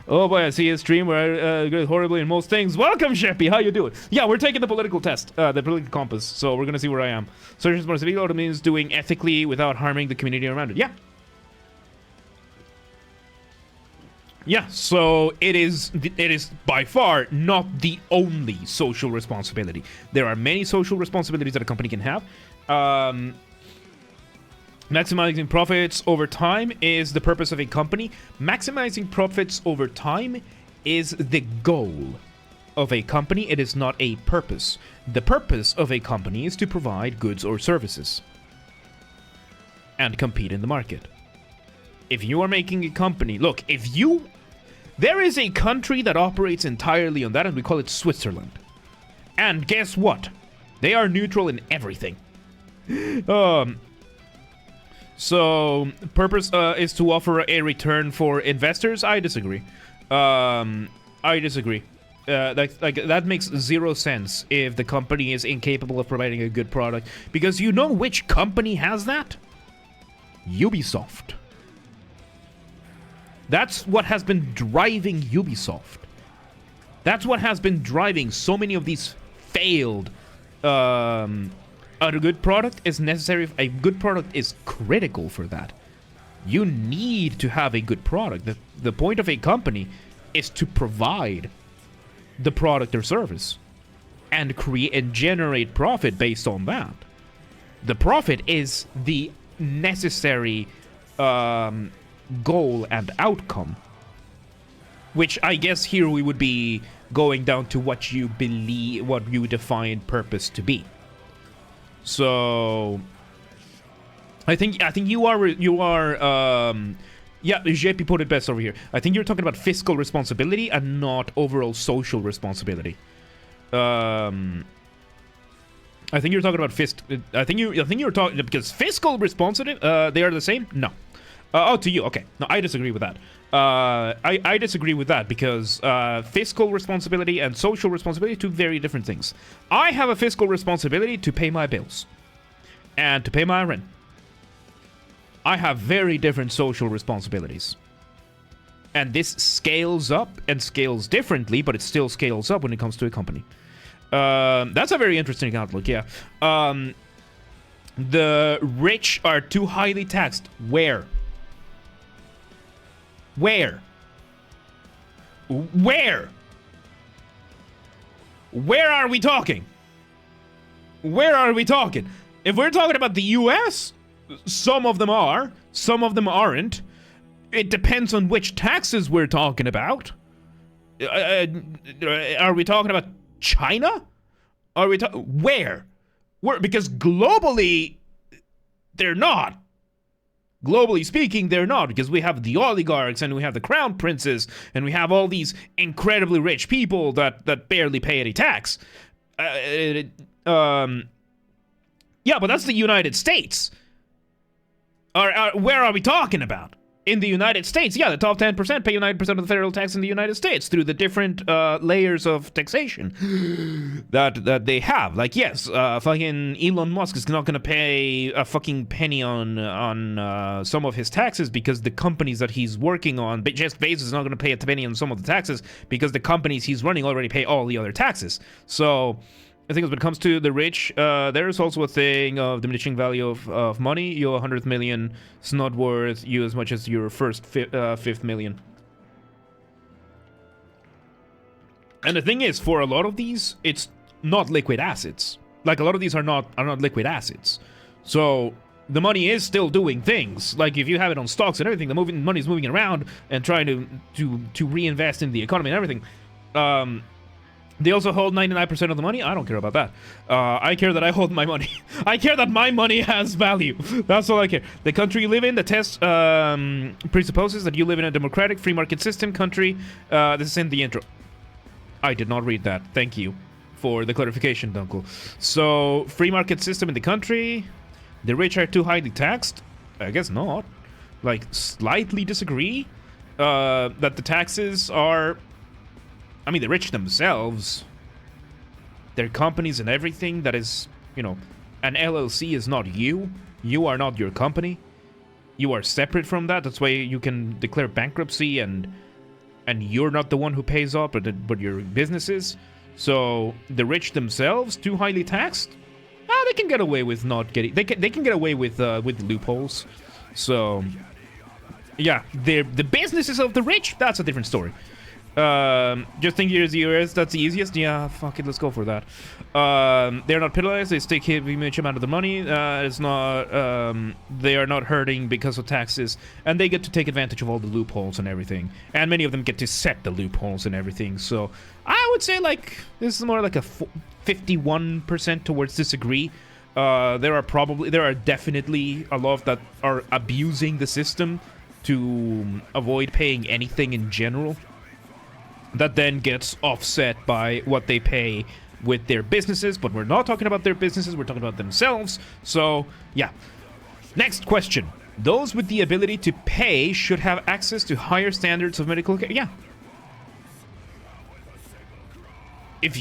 Oh boy, I see a stream where I good horribly in most things. Welcome, Sheppy. How you doing? Yeah, we're taking the political test, the political compass. So we're gonna see where I am. Social responsibility means doing ethically without harming the community around it. Yeah. Yeah. So it is by far not the only social responsibility. There are many social responsibilities that a company can have. Maximizing profits over time is the purpose of a company. Maximizing profits over time is the goal of a company. It is not a purpose. The purpose of a company is to provide goods or services and compete in the market. If you are making a company, look, there is a country that operates entirely on that, and we call it Switzerland. And guess what? They are neutral in everything. So, purpose is to offer a return for investors? I disagree. That makes zero sense if the company is incapable of providing a good product. Because you know which company has that? Ubisoft. That's what has been driving Ubisoft. That's what has been driving so many of these failed a good product is necessary. A good product is critical for that. You need to have a good product. The point of a company is to provide the product or service and create and generate profit based on that. The profit is the necessary goal and outcome. Which I guess here we would be going down to what you believe, what you define purpose to be. So I think you are yeah, JP put it best over here. I think you're talking about fiscal responsibility and not overall social responsibility. I think you're talking about I think you're talking because fiscal responsibility. They are the same. No. Oh, to you. Okay. No, I disagree with that. I disagree with that because fiscal responsibility and social responsibility are two very different things. I have a fiscal responsibility to pay my bills and to pay my rent. I have very different social responsibilities. And this scales up and scales differently, but it still scales up when it comes to a company. That's a very interesting outlook, yeah. The rich are too highly taxed. Where? Where? Where? Where are we talking? Where are we talking? If we're talking about the US, some of them are, some of them aren't. It depends on which taxes we're talking about. Are we talking about China? Are we where? Where? Because globally, they're not. Globally speaking, they're not, because we have the oligarchs and we have the crown princes and we have all these incredibly rich people that barely pay any tax. Yeah, but that's the United States. Where are we talking about? In the United States, yeah, the top 10% pay 90% of the federal tax in the United States through the different layers of taxation that they have. Like, yes, fucking Elon Musk is not going to pay a fucking penny on some of his taxes because the companies that he's working on, Jeff Bezos is not going to pay a penny on some of the taxes because the companies he's running already pay all the other taxes. So I think when it comes to the rich, there's also a thing of diminishing value of money. Your 100th million is not worth you as much as your first fifth million. And the thing is, for a lot of these, it's not liquid assets. Like, a lot of these are not liquid assets. So the money is still doing things. Like, if you have it on stocks and everything, the money's moving around and trying to reinvest in the economy and everything. They also hold 99% of the money. I don't care about that. I care that I hold my money. I care that my money has value. That's all I care. The country you live in, the test presupposes that you live in a democratic free market system country. This is in the intro. I did not read that. Thank you for the clarification, Dunkel. So, free market system in the country. The rich are too highly taxed? I guess not. Like, slightly disagree that the taxes are... I mean, the rich themselves, their companies and everything, that is, you know, an LLC is not you. You are not your company. You are separate from that. That's why you can declare bankruptcy and you're not the one who pays off, but your business is. So the rich themselves, too highly taxed? They can get away with not getting... They can get away with loopholes. So, yeah, the businesses of the rich, that's a different story. Just think here's the US, that's the easiest. Yeah, fuck it, let's go for that. They're not penalized, they take a huge amount of the money. It's not, they are not hurting because of taxes, and they get to take advantage of all the loopholes and everything. And many of them get to set the loopholes and everything. So I would say, like, this is more like a 51% towards disagree. There are definitely a lot that are abusing the system to avoid paying anything in general. That then gets offset by what they pay with their businesses, but we're not talking about their businesses, we're talking about themselves. So, yeah. Next question. Those with the ability to pay should have access to higher standards of medical care. Yeah. If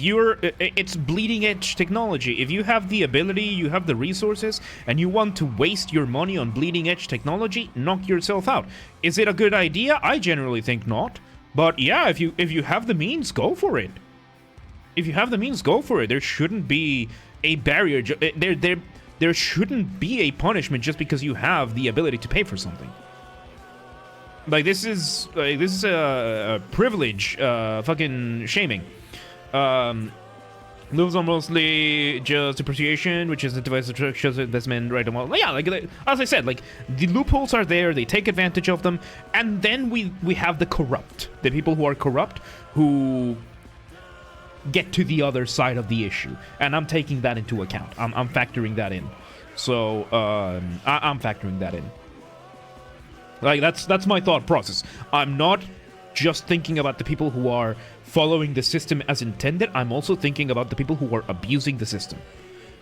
it's bleeding edge technology. If you have the ability, you have the resources, and you want to waste your money on bleeding edge technology, knock yourself out. Is it a good idea? I generally think not. But yeah, if you have the means, go for it. If you have the means, go for it. There shouldn't be a barrier. There shouldn't be a punishment just because you have the ability to pay for something. Like, this is a privilege, fucking shaming. Those are mostly just depreciation, which is the device structures investment, right? Yeah, like as I said, like the loopholes are there. They take advantage of them, and then we have the corrupt, the people who are corrupt, who get to the other side of the issue, and I'm taking that into account. I'm factoring that in. So I'm factoring that in. Like that's my thought process. I'm not just thinking about the people who are following the system as intended. I'm also thinking about the people who are abusing the system.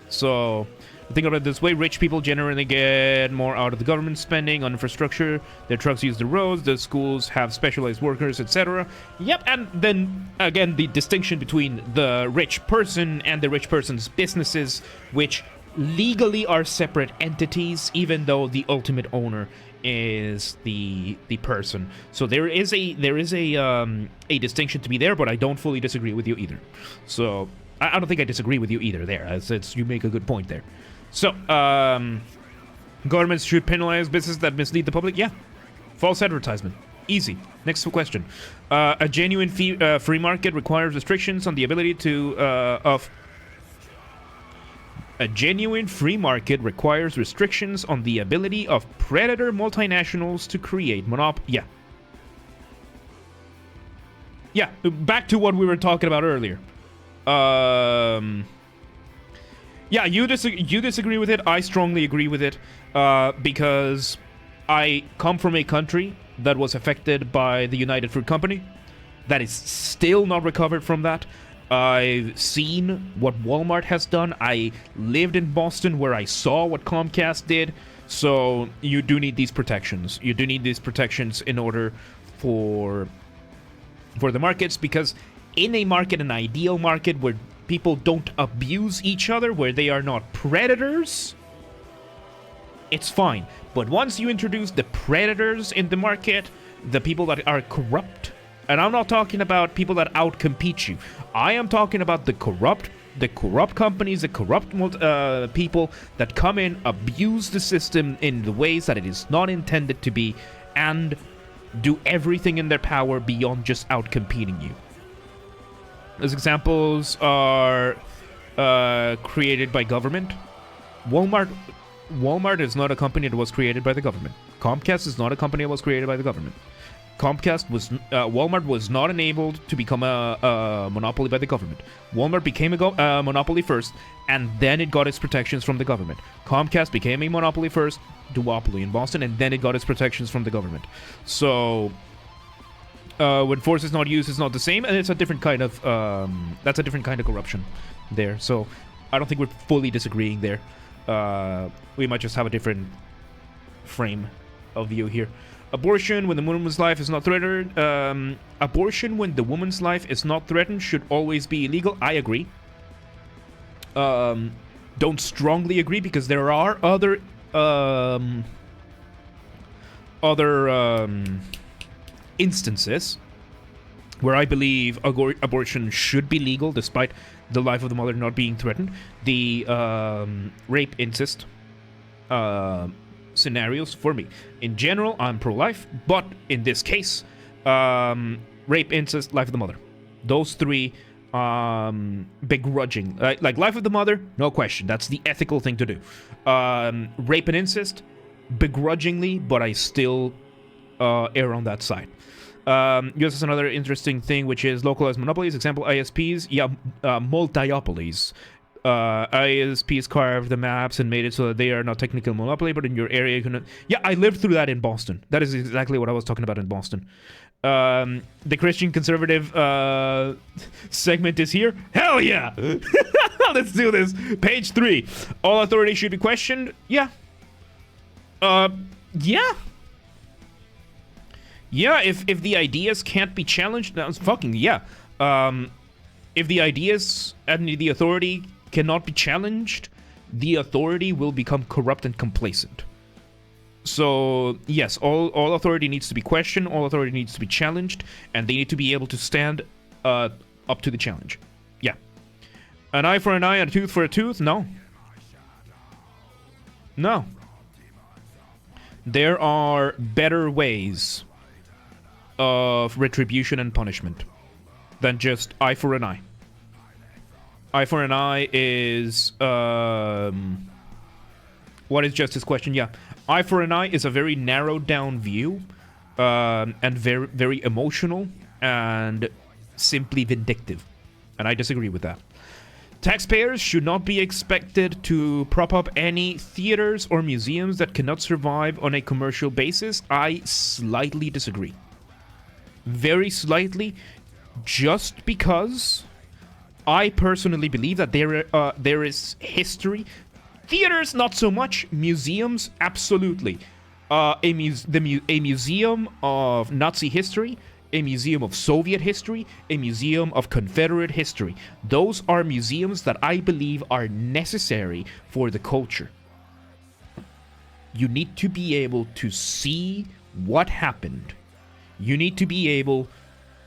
So think about it this way: rich people generally get more out of the government spending on infrastructure. Their trucks use the roads, the schools have specialized workers, etc. Yep, and then again the distinction between the rich person and the rich person's businesses, which legally are separate entities, even though the ultimate owner is the person. So there is a distinction to be there, but I don't fully disagree with you either. So I don't think I disagree with you either there. It's you make a good point there. So governments should penalize businesses that mislead the public. Yeah, false advertisement, easy. Next question. A genuine free market requires restrictions on the ability to A genuine free market requires restrictions on the ability of predator multinationals to create Yeah. Yeah, back to what we were talking about earlier. Yeah, you disagree with it. I strongly agree with it, because I come from a country that was affected by the United Fruit Company, that is still not recovered from that. I've seen what Walmart has done. I lived in Boston where I saw what Comcast did. So you do need these protections. You do need these protections in order for the markets, because in a market, an ideal market where people don't abuse each other, where they are not predators, it's fine. But once you introduce the predators in the market, the people that are corrupt, and I'm not talking about people that outcompete you. I am talking about the corrupt companies, the corrupt people that come in, abuse the system in the ways that it is not intended to be, and do everything in their power beyond just outcompeting you. As examples are created by government. Walmart is not a company that was created by the government. Comcast is not a company that was created by the government. Walmart was not enabled to become a monopoly by the government. Walmart became a monopoly first, and then it got its protections from the government. Comcast became a monopoly first, duopoly in Boston, and then it got its protections from the government. So when force is not used, it's not the same, and it's a different kind of that's a different kind of corruption there. So I don't think we're fully disagreeing there. We might just have a different frame of view here. Abortion when the woman's life is not threatened. Abortion when the woman's life is not threatened should always be illegal. I agree. Don't strongly agree, because there are other instances where I believe abortion should be legal despite the life of the mother not being threatened. The rape, incest scenarios for me. In general, I'm pro-life, but in this case, rape, incest, life of the mother. Those three, begrudging. Like life of the mother, no question. That's the ethical thing to do. Rape and incest, begrudgingly, but I still err on that side. Yes, there's another interesting thing, which is localized monopolies. Example, ISPs. Yeah, multiopolies. ISPs carved the maps and made it so that they are not technical monopoly, but in your area you can... Yeah, I lived through that in Boston. That is exactly what I was talking about in Boston. The Christian conservative segment is here. Hell yeah! Let's do this. Page 3. All authority should be questioned. Yeah. Yeah. Yeah, if the ideas can't be challenged, that's fucking yeah. If the ideas and the authority cannot be challenged, the authority will become corrupt and complacent. So yes, all authority needs to be questioned, all authority needs to be challenged, and they need to be able to stand up to the challenge. Yeah. An eye for an eye and a tooth for a tooth? No. No. There are better ways of retribution and punishment than just eye for an eye. Eye for an eye is what is justice question? Yeah, eye for an eye is a very narrowed down view, and very, very emotional and simply vindictive, and I disagree with that. Taxpayers should not be expected to prop up any theaters or museums that cannot survive on a commercial basis. I slightly disagree. Very slightly, just because I personally believe that there is history. Theaters, not so much. Museums, absolutely. A museum of Nazi history, a museum of Soviet history, a museum of Confederate history. Those are museums that I believe are necessary for the culture. You need to be able to see what happened. You need to be able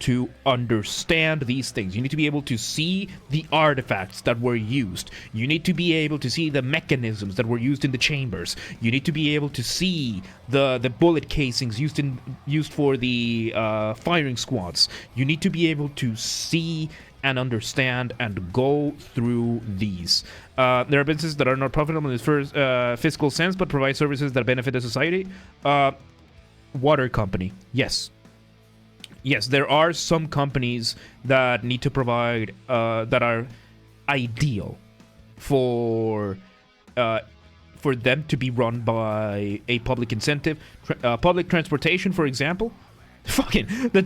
to understand these things. You need to be able to see the artifacts that were used. You need to be able to see the mechanisms that were used in the chambers. You need to be able to see the bullet casings used for the firing squads. You need to be able to see and understand and go through these. There are businesses that are not profitable in this first fiscal sense, but provide services that benefit the society. Water company, yes. Yes, there are some companies that need to provide, that are ideal for them to be run by a public incentive. Public transportation, for example. Fucking, the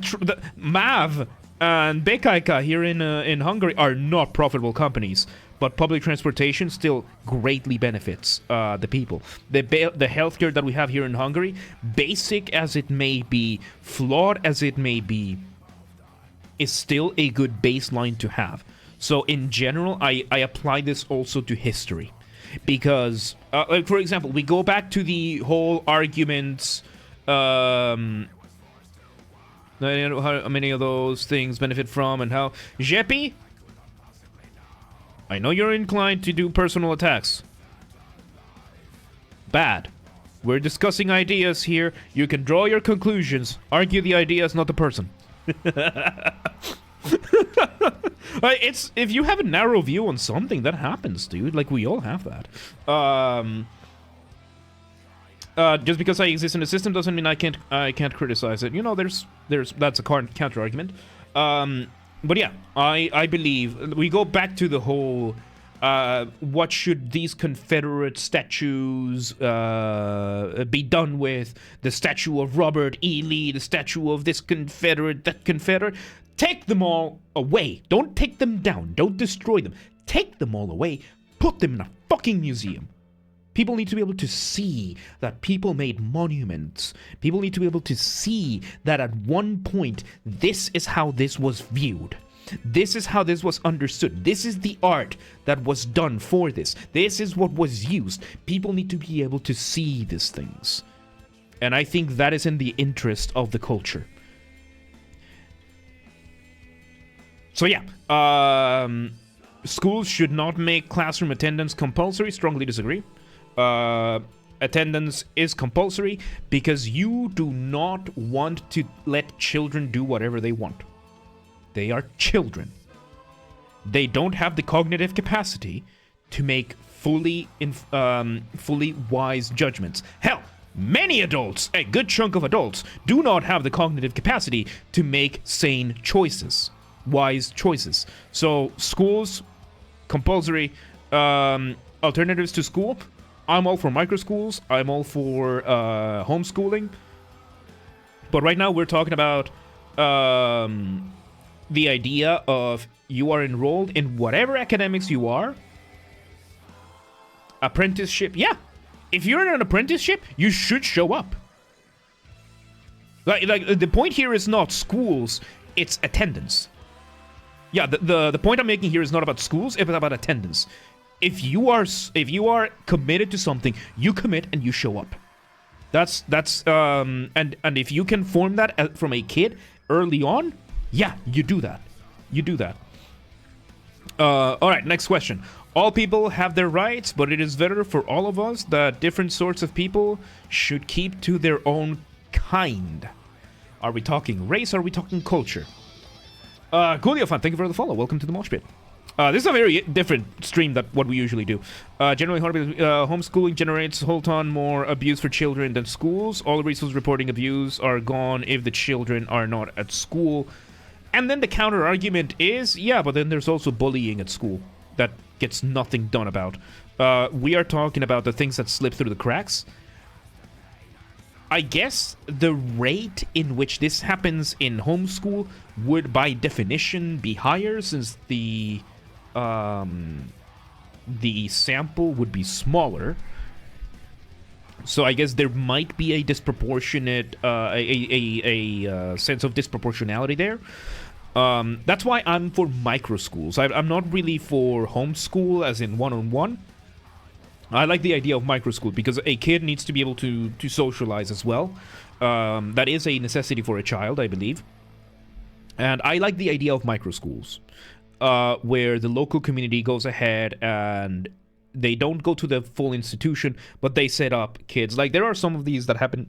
MÁV and BKK here in Hungary are not profitable companies. But public transportation still greatly benefits the people. The healthcare that we have here in Hungary, basic as it may be, flawed as it may be, is still a good baseline to have. So in general, I apply this also to history. Because, like for example, we go back to the whole arguments, how many of those things benefit from and how... Jeppy? I know you're inclined to do personal attacks. Bad. We're discussing ideas here. You can draw your conclusions. Argue the ideas, not the person. It's if you have a narrow view on something, that happens, dude. Like, we all have that. Just because I exist in the system doesn't mean I can't criticize it. You know, that's a counter argument. But yeah, I believe we go back to the whole what should these Confederate statues be done with? The statue of Robert E. Lee, the statue of this Confederate, that Confederate. Take them all away. Don't take them down. Don't destroy them. Take them all away. Put them in a fucking museum. People need to be able to see that people made monuments. People need to be able to see that at one point, this is how this was viewed. This is how this was understood. This is the art that was done for this. This is what was used. People need to be able to see these things. And I think that is in the interest of the culture. So yeah, schools should not make classroom attendance compulsory. Strongly disagree. Attendance is compulsory because you do not want to let children do whatever they want. They are children. They don't have the cognitive capacity to make fully wise judgments. Hell, many adults, a good chunk of adults, do not have the cognitive capacity to make sane choices, wise choices. So schools, compulsory. Alternatives to school, I'm all for micro schools. I'm all for homeschooling. But right now we're talking about the idea of you are enrolled in whatever academics you are. Apprenticeship, yeah. If you're in an apprenticeship, you should show up. Like the point here is not schools, it's attendance. Yeah, the point I'm making here is not about schools, it's about attendance. If you are committed to something, you commit and you show up. That's and if you can form that from a kid early on, yeah, you do that. You do that. All right, next question. All people have their rights, but it is better for all of us that different sorts of people should keep to their own kind. Are we talking race? Or are we talking culture? Coolio fan, thank you for the follow. Welcome to the Mosh Pit. This is a very different stream than what we usually do. Generally, homeschooling generates a whole ton more abuse for children than schools. All the resources reporting abuse are gone if the children are not at school. And then the counter argument is, yeah, but then there's also bullying at school that gets nothing done about. We are talking about the things that slip through the cracks. I guess the rate in which this happens in homeschool would, by definition, be higher, since the sample would be smaller. So I guess there might be a disproportionate, a sense of disproportionality there. That's why I'm for micro schools. I'm not really for homeschool, as in one-on-one. I like the idea of micro school because a kid needs to be able to socialize as well. That is a necessity for a child, I believe. And I like the idea of micro schools, where the local community goes ahead and they don't go to the full institution, but they set up kids. Like, there are some of these that happen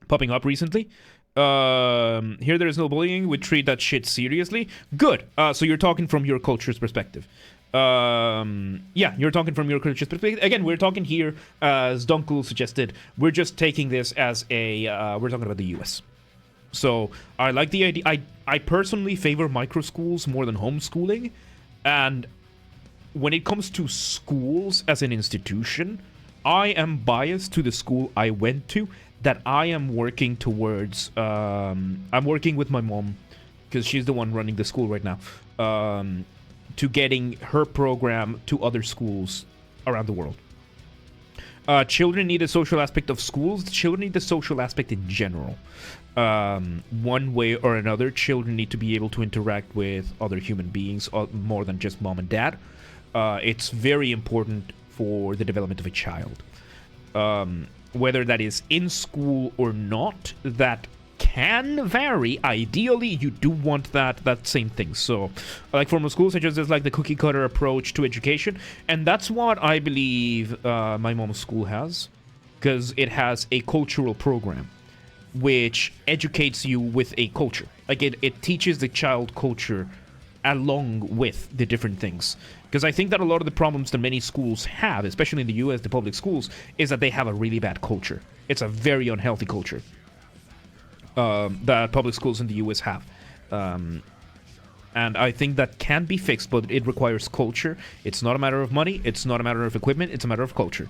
popping up recently. Here there is no bullying. We treat that shit seriously. Good. So you're talking from your culture's perspective. Yeah, you're talking from your culture's perspective. Again, we're talking here, as Dunkel suggested, we're just taking this as a, we're talking about the US. So I like the idea. I personally favor micro schools more than homeschooling. And when it comes to schools as an institution, I am biased to the school I went to that I am working towards. I'm working with my mom, because she's the one running the school right now, to getting her program to other schools around the world. Children need a social aspect of schools. Children need the social aspect in general. One way or another, children need to be able to interact with other human beings more than just mom and dad. It's very important for the development of a child. Whether that is in school or not, that can vary. Ideally, you do want that same thing. So, like formal schools, such as there's like the cookie cutter approach to education, and that's what I believe my mom's school has, because it has a cultural program which educates you with a culture. Like it teaches the child culture along with the different things. Because I think that a lot of the problems that many schools have, especially in the US, the public schools, is that they have a really bad culture. It's a very unhealthy culture that public schools in the US have. And I think that can be fixed, but it requires culture. It's not a matter of money. It's not a matter of equipment. It's a matter of culture.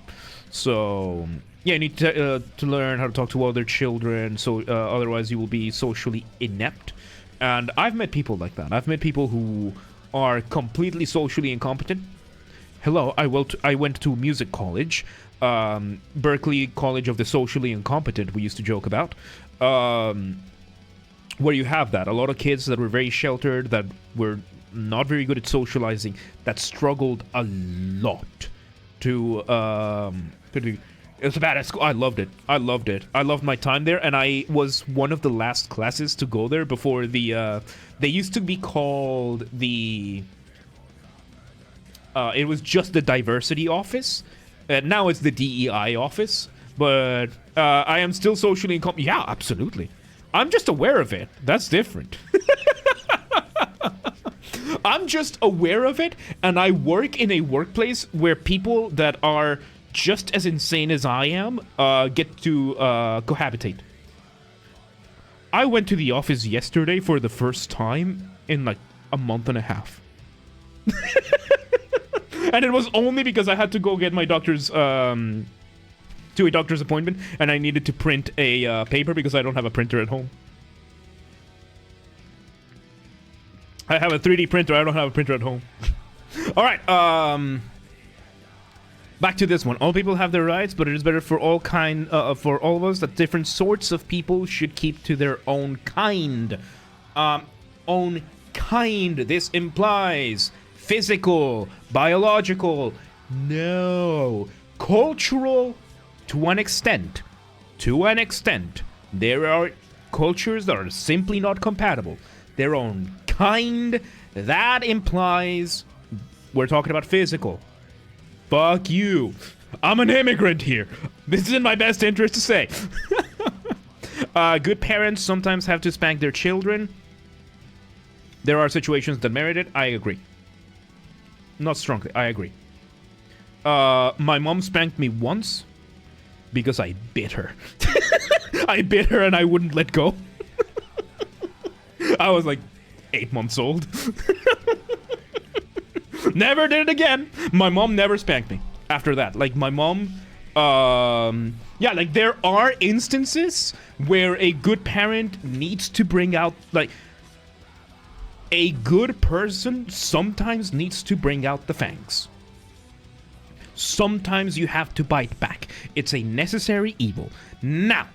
So, yeah, you need to learn how to talk to other children, so otherwise you will be socially inept. And I've met people like that. I've met people who are completely socially incompetent. Hello, I went to music college, Berkeley College of the Socially Incompetent, we used to joke about, where you have that. A lot of kids that were very sheltered, that were not very good at socializing, that struggled a lot to it was bad at school. I loved it. I loved my time there, and I was one of the last classes to go there before the they used to be called the it was just the diversity office, and now it's the DEI office, but I am still socially incompetent. Yeah, absolutely. I'm just aware of it. That's different. I'm just aware of it, and I work in a workplace where people that are just as insane as I am get to cohabitate. I went to the office yesterday for the first time in like a month and a half. And it was only because I had to go get my doctor's to a doctor's appointment, and I needed to print a paper because I don't have a printer at home. I have a 3D printer, I don't have a printer at home. Alright, back to this one. All people have their rights, but it is better for all for all of us that different sorts of people should keep to their own kind. Own kind. This implies physical, biological, no, cultural. To an extent. There are cultures that are simply not compatible. Their own kind. That implies we're talking about physical. Fuck you. I'm an immigrant here. This is in my best interest to say. Good parents sometimes have to spank their children. There are situations that merit it. I agree. Not strongly. I agree. My mom spanked me once because I bit her. I bit her and I wouldn't let go. I was like 8 months old. Never did it again. My mom never spanked me after that. Like, my mom... yeah, like, there are instances where a good parent needs to bring out, like... A good person sometimes needs to bring out the fangs. Sometimes you have to bite back. It's a necessary evil. Now,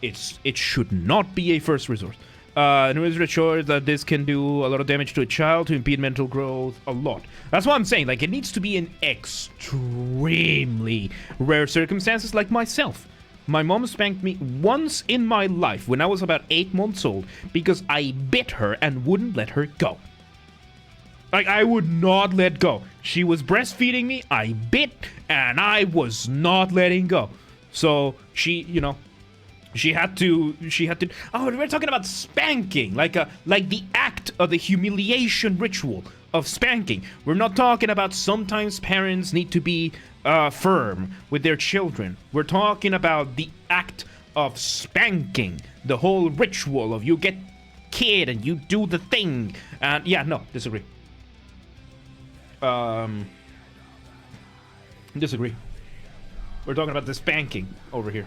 it should not be a first resort. News reassured that this can do a lot of damage to a child, to impede mental growth, a lot. That's what I'm saying. Like, it needs to be in extremely rare circumstances, like myself. My mom spanked me once in my life when I was about 8 months old because I bit her and wouldn't let her go. Like, I would not let go. She was breastfeeding me, I bit, and I was not letting go. So, she, you know... She had to. Oh, we're talking about spanking, like the act of the humiliation ritual of spanking. We're not talking about sometimes parents need to be firm with their children. We're talking about the act of spanking, the whole ritual of you get kid and you do the thing. And yeah, no, disagree. Disagree. We're talking about the spanking over here.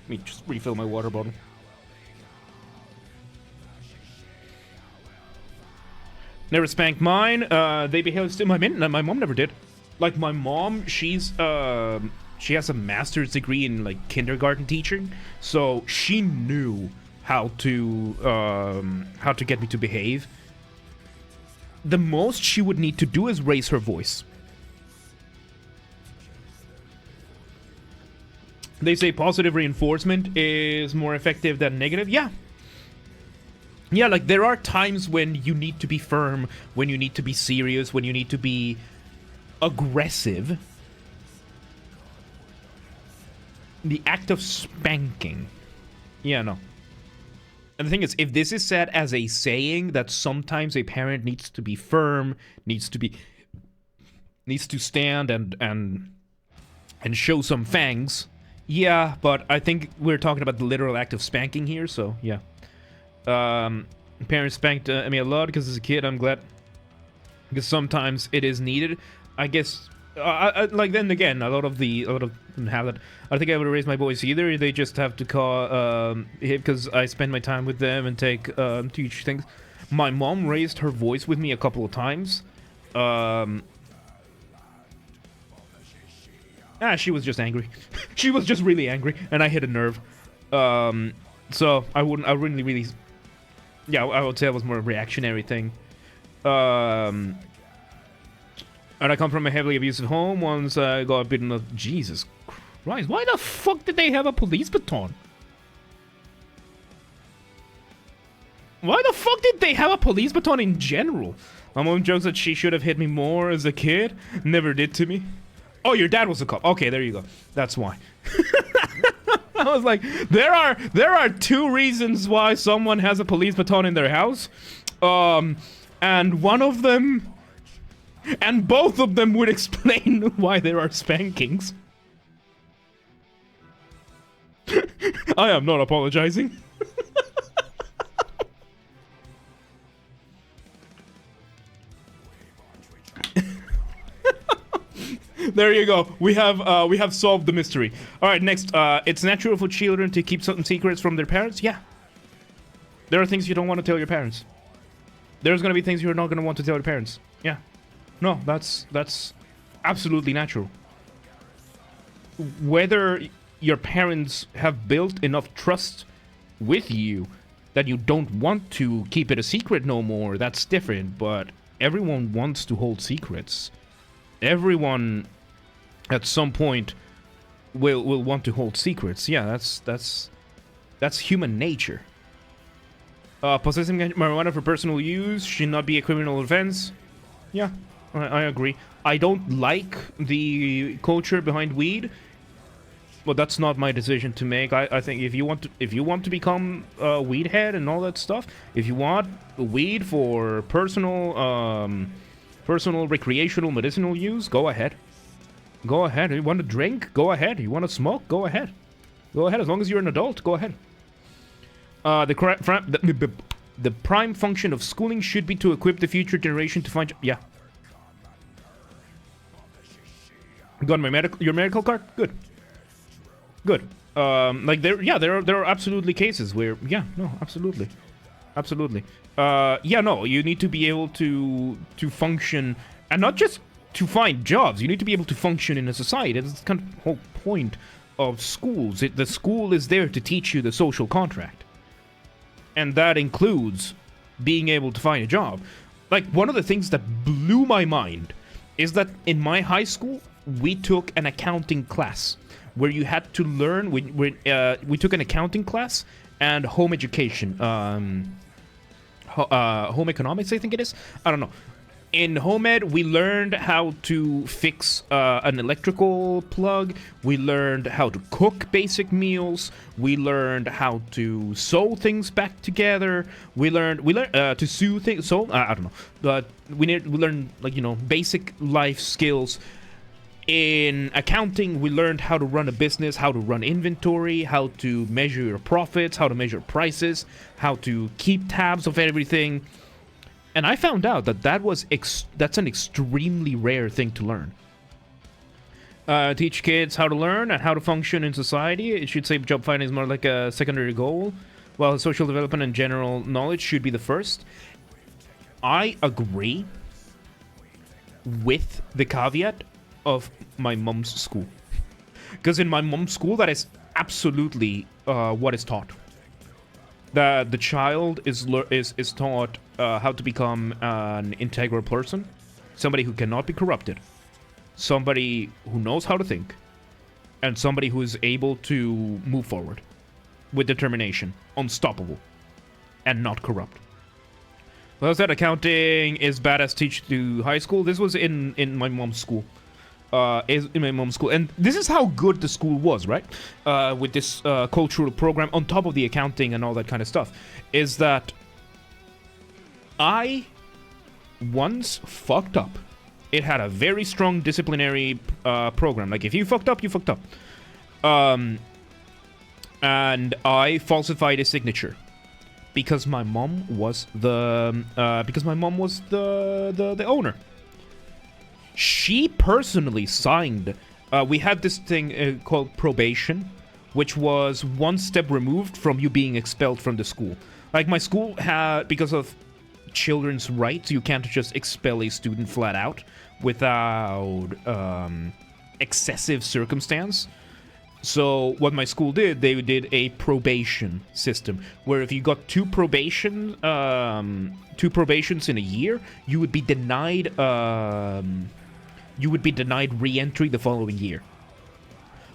Let me just refill my water bottle. Never spanked mine. They behaved to my mom never did. Like, my mom, she has a master's degree in, like, kindergarten teaching, so she knew how to get me to behave. The most she would need to do is raise her voice. They say positive reinforcement is more effective than negative. Yeah. Yeah, like, there are times when you need to be firm, when you need to be serious, when you need to be aggressive. The act of spanking. Yeah, no. And the thing is, if this is said as a saying that sometimes a parent needs to be firm, needs to stand and show some fangs. Yeah, but I think we're talking about the literal act of spanking here, so yeah. Parents spanked me a lot because as a kid, I'm glad. Because sometimes it is needed. I guess, like, then again, a lot of them have that. I don't think I would raise my boys either. They just have to call because I spend my time with them and teach things. My mom raised her voice with me a couple of times. She was just angry. She was just really angry, and I hit a nerve. So I wouldn't really... Yeah, I would say it was more a reactionary thing. And I come from a heavily abusive home. Once I got bitten of... Jesus Christ, why the fuck did they have a police baton? Why the fuck did they have a police baton in general? My mom jokes that she should have hit me more as a kid. Never did to me. Oh, your dad was a cop. Okay, there you go. That's why. I was like, there are 2 reasons why someone has a police baton in their house. And one of them... And both of them would explain why there are spankings. I am not apologizing. There you go. We have solved the mystery. All right, next. It's natural for children to keep certain secrets from their parents. Yeah. There are things you don't want to tell your parents. There's gonna be things you're not gonna want to tell your parents. Yeah. No, that's absolutely natural. Whether your parents have built enough trust with you that you don't want to keep it a secret no more, that's different. But everyone wants to hold secrets. Everyone at some point will want to hold secrets. Yeah, that's human nature. Possessing marijuana for personal use should not be a criminal offense. Yeah, I agree. I don't like the culture behind weed, but that's not my decision to make. I think if you want to become a weed head and all that stuff, if you want weed for personal Personal, recreational, medicinal use, go ahead. Go ahead. You want to drink? Go ahead. You want to smoke? Go ahead. Go ahead. As long as you're an adult, go ahead. The prime function of schooling should be to equip the future generation to find... Yeah. Got your medical card? Good. Good. Like there are absolutely cases where... Yeah, no, absolutely. Absolutely. Yeah, no, you need to be able to function, and not just to find jobs. You need to be able to function in a society. That's kind of the whole point of schools. The school is there to teach you the social contract. And that includes being able to find a job. Like, one of the things that blew my mind is that in my high school, we took an accounting class where you had to learn... We took an accounting class and home education. Home economics, I think it is. I don't know. In home ed, we learned how to fix an electrical plug. We learned how to cook basic meals. We learned how to sew things back together. We learned to sew things. So I don't know, but we learned, like, you know, basic life skills. In accounting, we learned how to run a business, how to run inventory, how to measure your profits, how to measure prices, how to keep tabs of everything. And I found out that that's an extremely rare thing to learn. Teach kids how to learn and how to function in society. It should say job finding is more like a secondary goal, while social development and general knowledge should be the first. I agree with the caveat of my mom's school. Because in my mom's school, that is absolutely what is taught. The child is taught how to become an integral person, somebody who cannot be corrupted, somebody who knows how to think, and somebody who is able to move forward with determination, unstoppable, and not corrupt. Well, I said accounting is badass teach to high school. This was in my mom's school. And this is how good the school was, right? With this cultural program on top of the accounting and all that kind of stuff, is that I once fucked up. It had a very strong disciplinary program. Like, if you fucked up, you fucked up. And I falsified a signature because my mom was the owner. She personally signed. We had this thing called probation, which was one step removed from you being expelled from the school. Like, my school had, because of children's rights, you can't just expel a student flat out without excessive circumstance. So what my school did, they did a probation system where if you got two probations in a year, you would be denied re-entry the following year.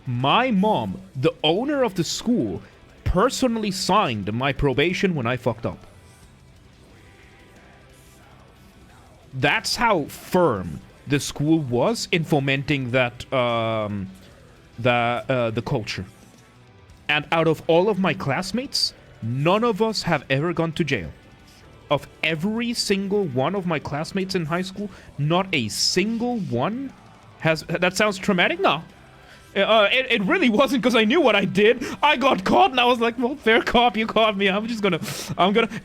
My mom, the owner of the school, personally signed my probation when I fucked up. That's how firm the school was in fomenting that the culture. And out of all of my classmates, none of us have ever gone to jail. Of every single one of my classmates in high school, not a single one has... That sounds traumatic? No. It really wasn't, because I knew what I did. I got caught and I was like, well, fair cop, you caught me. I'm gonna...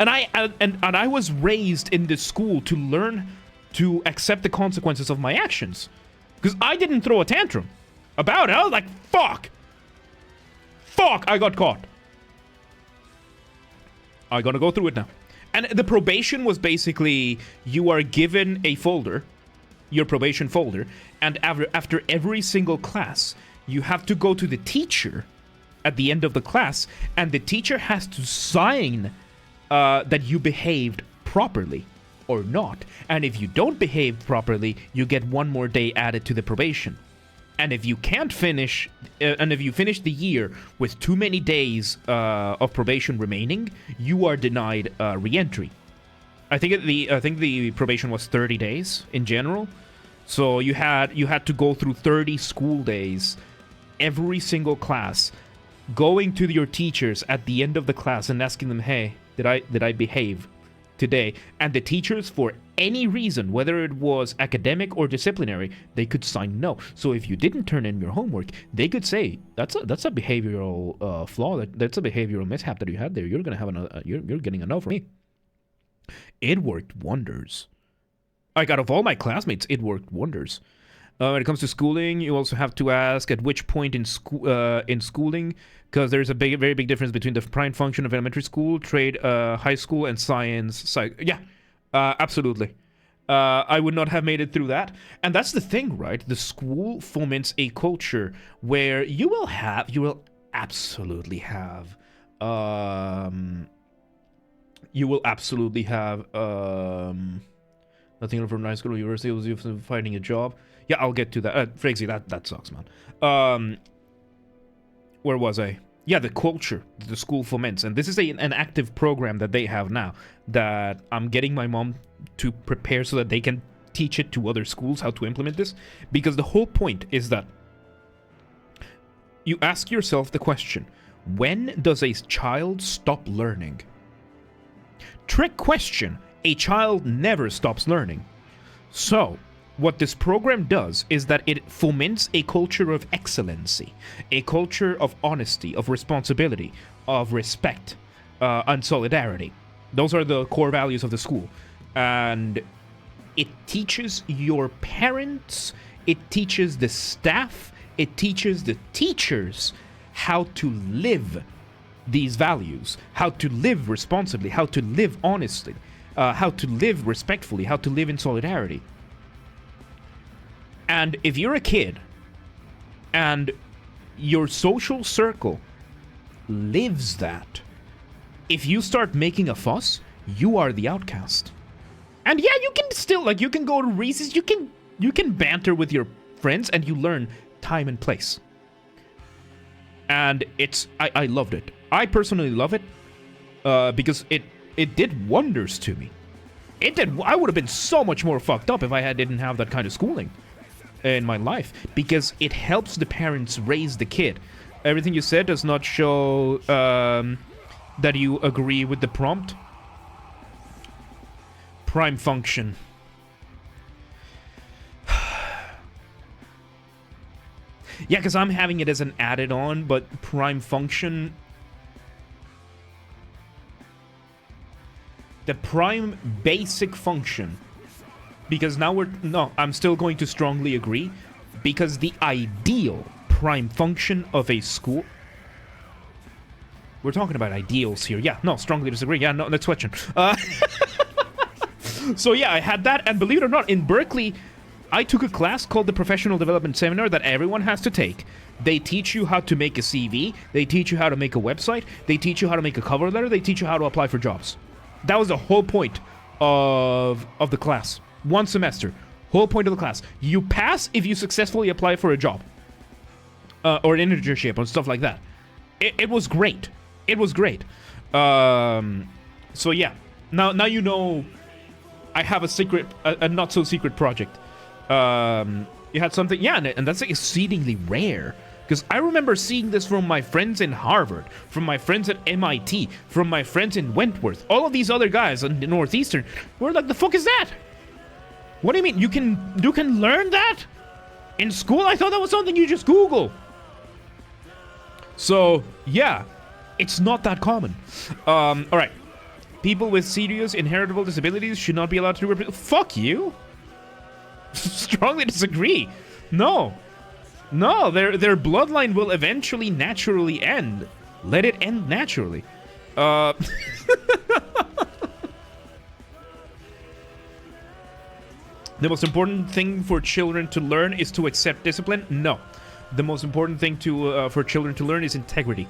And I was raised in this school to learn to accept the consequences of my actions. Because I didn't throw a tantrum about it. I was like, fuck, I got caught. I'm gonna go through it now. And the probation was basically, you are given a folder, your probation folder, and after every single class, you have to go to the teacher at the end of the class, and the teacher has to sign that you behaved properly or not. And if you don't behave properly, you get one more day added to the probation. And if you can't finish, and if you finish the year with too many days of probation remaining, you are denied re-entry. I think the probation was 30 days in general. So you had to go through 30 school days, every single class, going to your teachers at the end of the class and asking them, hey, did I behave today, and the teachers, for any reason, whether it was academic or disciplinary, they could sign no. So if you didn't turn in your homework, they could say that's a behavioral flaw. That's a behavioral mishap that you had there. You're gonna have you're getting a no from me. It worked wonders. Like, out of all my classmates, it worked wonders. When it comes to schooling, you also have to ask at which point in schooling, because there's a very big difference between the prime function of elementary school, trade, high school, and science. Yeah, absolutely. I would not have made it through that. And that's the thing, right? The school foments a culture where you will absolutely have nothing from high school or university was finding a job. Yeah, I'll get to that. Frakesy, that sucks, man. Where was I? Yeah, the culture the school foments. And this is an active program that they have now that I'm getting my mom to prepare so that they can teach it to other schools how to implement this. Because the whole point is that you ask yourself the question, when does a child stop learning? Trick question. A child never stops learning. So, what this program does is that it foments a culture of excellency, a culture of honesty, of responsibility, of respect, and solidarity. Those are the core values of the school. And it teaches your parents, it teaches the staff, it teaches the teachers how to live these values, how to live responsibly, how to live honestly, how to live respectfully, how to live in solidarity. And if you're a kid and your social circle lives that, if you start making a fuss, you are the outcast. And yeah, you can still, like, you can go to recess, you can banter with your friends, and you learn time and place. And I loved it. I personally love it because it did wonders to me. I would have been so much more fucked up if I didn't have that kind of schooling in my life, because it helps the parents raise the kid. Everything you said does not show that you agree with the prompt. Prime function. Yeah, because I'm having it as an added on, but prime function... The prime basic function, because now I'm still going to strongly agree, because the ideal prime function of a school... We're talking about ideals here. Yeah, no, strongly disagree. Yeah, no, next question. So yeah, I had that, and believe it or not, in Berkeley, I took a class called the Professional Development Seminar that everyone has to take. They teach you how to make a CV, they teach you how to make a website, they teach you how to make a cover letter, they teach you how to apply for jobs. That was the whole point of the class. One semester. Whole point of the class. You pass if you successfully apply for a job. Or an internship or stuff like that. It was great. It was great. So yeah. Now you know I have a not so secret project. You had something, yeah, and that's exceedingly rare. Because I remember seeing this from my friends in Harvard, from my friends at MIT, from my friends in Wentworth. All of these other guys in the Northeastern were like, the fuck is that? What do you mean? You can learn that? In school? I thought that was something you just Google. So, yeah, it's not that common. Alright. People with serious inheritable disabilities should not be allowed to represent... Fuck you! Strongly disagree. No, their bloodline will eventually naturally end. Let it end naturally. The most important thing for children to learn is to accept discipline? No. The most important thing for children to learn is integrity.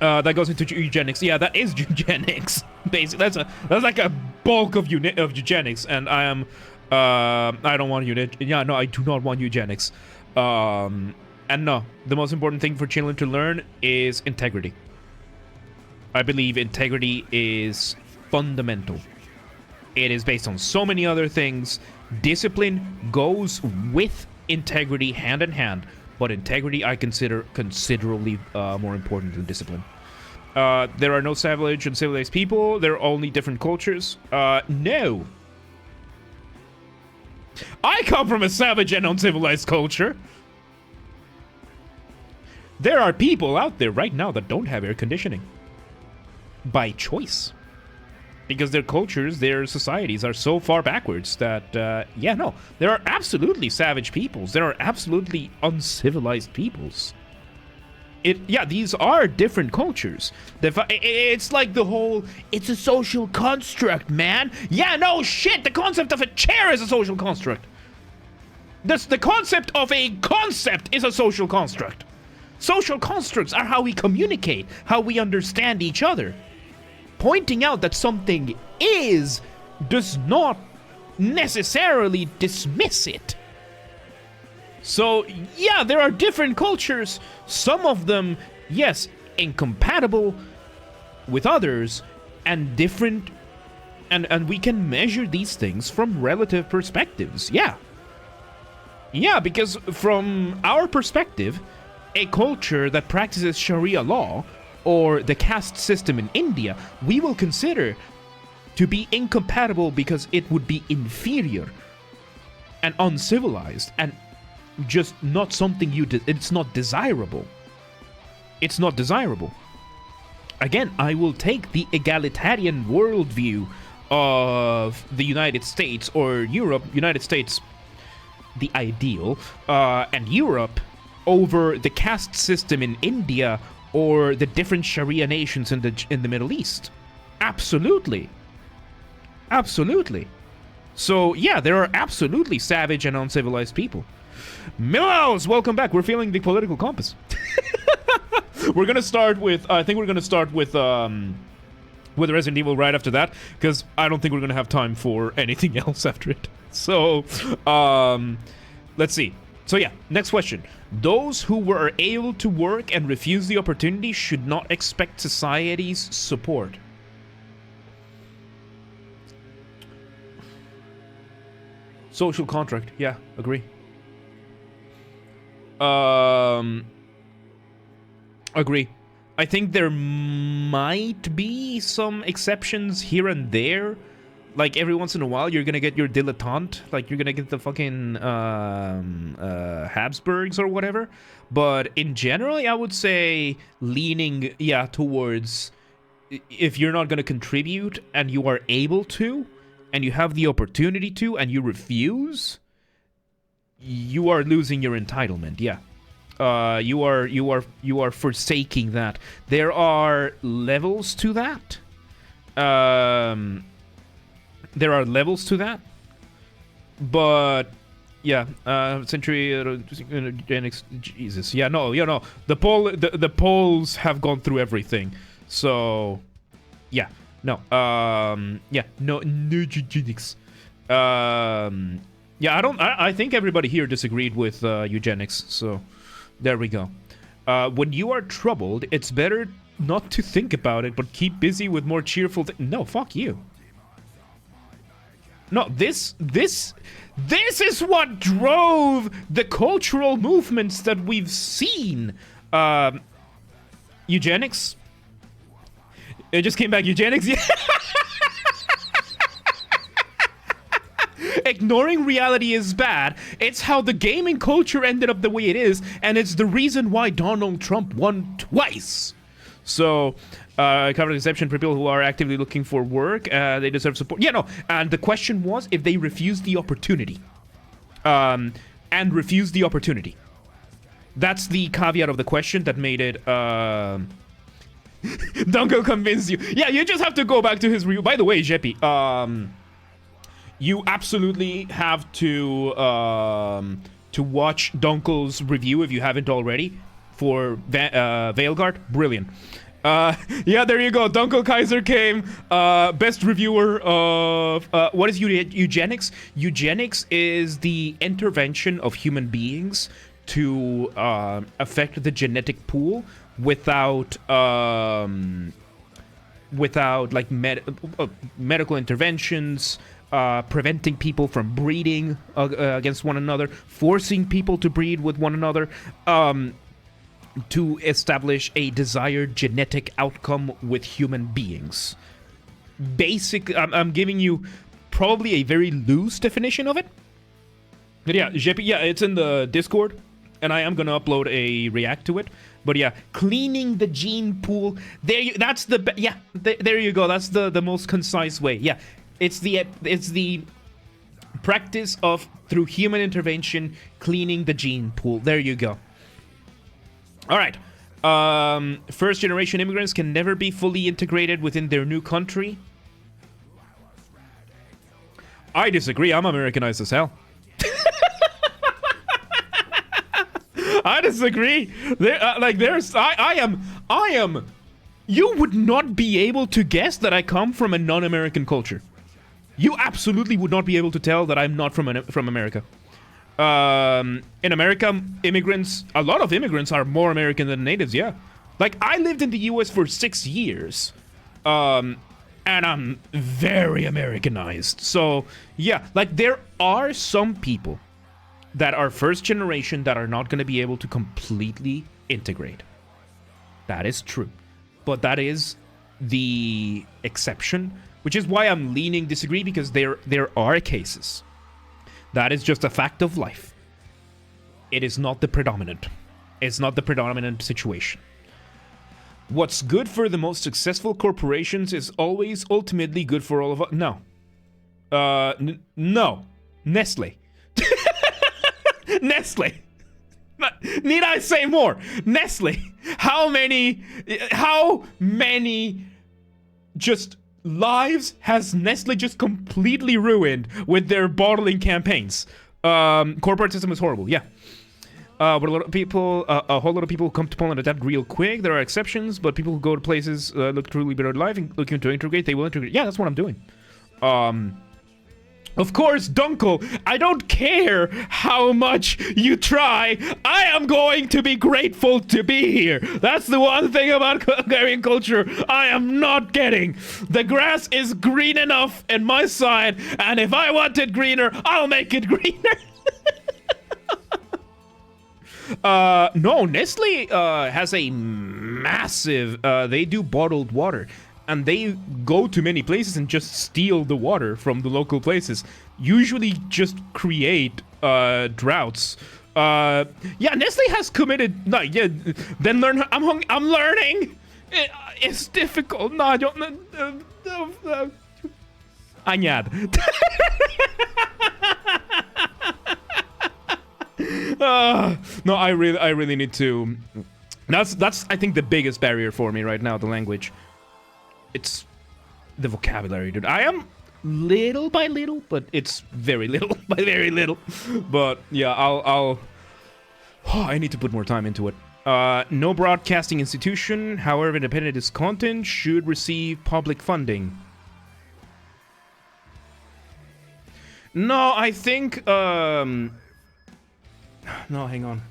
That goes into eugenics. Yeah, that is eugenics. Basically, that's like a bulk of eugenics, and I am... I don't want yeah, no, I do not want eugenics. And no, the most important thing for children to learn is integrity. I believe integrity is fundamental. It is based on so many other things. Discipline goes with integrity hand in hand, but integrity I consider considerably more important than discipline. There are no savage and civilized people. There are only different cultures. No. I come from a savage and uncivilized culture. There are people out there right now that don't have air conditioning. By choice. Because their cultures, their societies are so far backwards that, yeah, no. There are absolutely savage peoples. There are absolutely uncivilized peoples. Yeah, these are different cultures. It's like the whole, it's a social construct, man. Yeah, no shit, the concept of a chair is a social construct. The concept of a concept is a social construct. Social constructs are how we communicate, how we understand each other. Pointing out that something is does not necessarily dismiss it. So, yeah, there are different cultures. Some of them, yes, incompatible with others, and different, and we can measure these things from relative perspectives. Yeah. Yeah, because from our perspective, a culture that practices Sharia law or the caste system in India, we will consider to be incompatible because it would be inferior and uncivilized and just not something it's not desirable. It's not desirable. Again, I will take the egalitarian worldview of the United States or Europe, United States, the ideal, and Europe over the caste system in India or the different Sharia nations in the Middle East. Absolutely. Absolutely. So, yeah, there are absolutely savage and uncivilized people. Millows, welcome back. We're feeling the political compass. We're gonna start with, I think we're gonna start with Resident Evil right after that, because I don't think we're gonna have time for anything else after it. So, let's see. So yeah, next question. Those who were able to work and refuse the opportunity should not expect society's support. Social contract, yeah, agree. Agree. I think there might be some exceptions here and there. Like, every once in a while, you're gonna get your dilettante. Like, you're gonna get the fucking, Habsburgs or whatever. But in general, I would say leaning, yeah, towards if you're not gonna contribute and you are able to, and you have the opportunity to, and you refuse, you are losing your entitlement, yeah. You are forsaking that. There are levels to that. There are levels to that, but yeah, century Jesus, yeah, no, you know, the polls have gone through everything, so yeah, no, yeah, no eugenics, yeah, I think everybody here disagreed with eugenics, so there we go. When you are troubled, it's better not to think about it, but keep busy with more cheerful no, fuck you. No, this is what drove the cultural movements that we've seen. Eugenics? It just came back, eugenics? Yeah. Ignoring reality is bad. It's how the gaming culture ended up the way it is, and it's the reason why Donald Trump won twice. So, covered exception for people who are actively looking for work. They deserve support. Yeah, no. And the question was if they refuse the opportunity. And refuse the opportunity. That's the caveat of the question that made it, Dunkel convince you. Yeah, you just have to go back to his review. By the way, Jeppy, you absolutely have to watch Dunkel's review if you haven't already. For Veilguard, brilliant. Yeah, there you go. Dunkel Kaiser came. Best reviewer of what is eugenics? Eugenics is the intervention of human beings to affect the genetic pool without like medical interventions. Preventing people from breeding against one another, forcing people to breed with one another. to establish a desired genetic outcome with human beings. I'm giving you probably a very loose definition of it. But yeah, it's in the Discord, and I am gonna upload a react to it. But yeah, cleaning the gene pool. There you go. That's the most concise way. Yeah, it's the practice of, through human intervention, cleaning the gene pool. There you go. All right. First generation immigrants can never be fully integrated within their new country. I disagree. I'm Americanized as hell. I disagree. I am. You would not be able to guess that I come from a non-American culture. You absolutely would not be able to tell that I'm not from America. In America, a lot of immigrants are more American than natives, yeah. Like, I lived in the US for 6 years, and I'm very Americanized. So, yeah, like, there are some people that are first generation that are not going to be able to completely integrate. That is true. But that is the exception, which is why I'm leaning disagree, because there are cases. That is just a fact of life. It is not the predominant. It's not the predominant situation. What's good for the most successful corporations is always ultimately good for all of us. No. No. Nestle. Nestle. Need I say more? Nestle. How many just lives has Nestle just completely ruined with their bottling campaigns? Corporate system is horrible, yeah. But a whole lot of people come to Poland and adapt real quick. There are exceptions, but people who go to places look truly better life and looking to integrate, they will integrate. Yeah, that's what I'm doing. Of course, Dunkel, I don't care how much you try. I am going to be grateful to be here. That's the one thing about Hungarian culture I am not getting. The grass is green enough in my side, and if I want it greener, I'll make it greener. No, Nestle has a massive, they do bottled water. And they go to many places and just steal the water from the local places. Usually just create droughts. Yeah, Nestle has committed. No, yeah. Then learn. I'm learning. It's difficult. No, I don't. Anyad. No, I really need to. That's I think the biggest barrier for me right now. The language. It's the vocabulary, dude. I am little by little, but it's very little by very little. But yeah, I need to put more time into it. No broadcasting institution, however independent its content, should receive public funding. No, I think, no, hang on.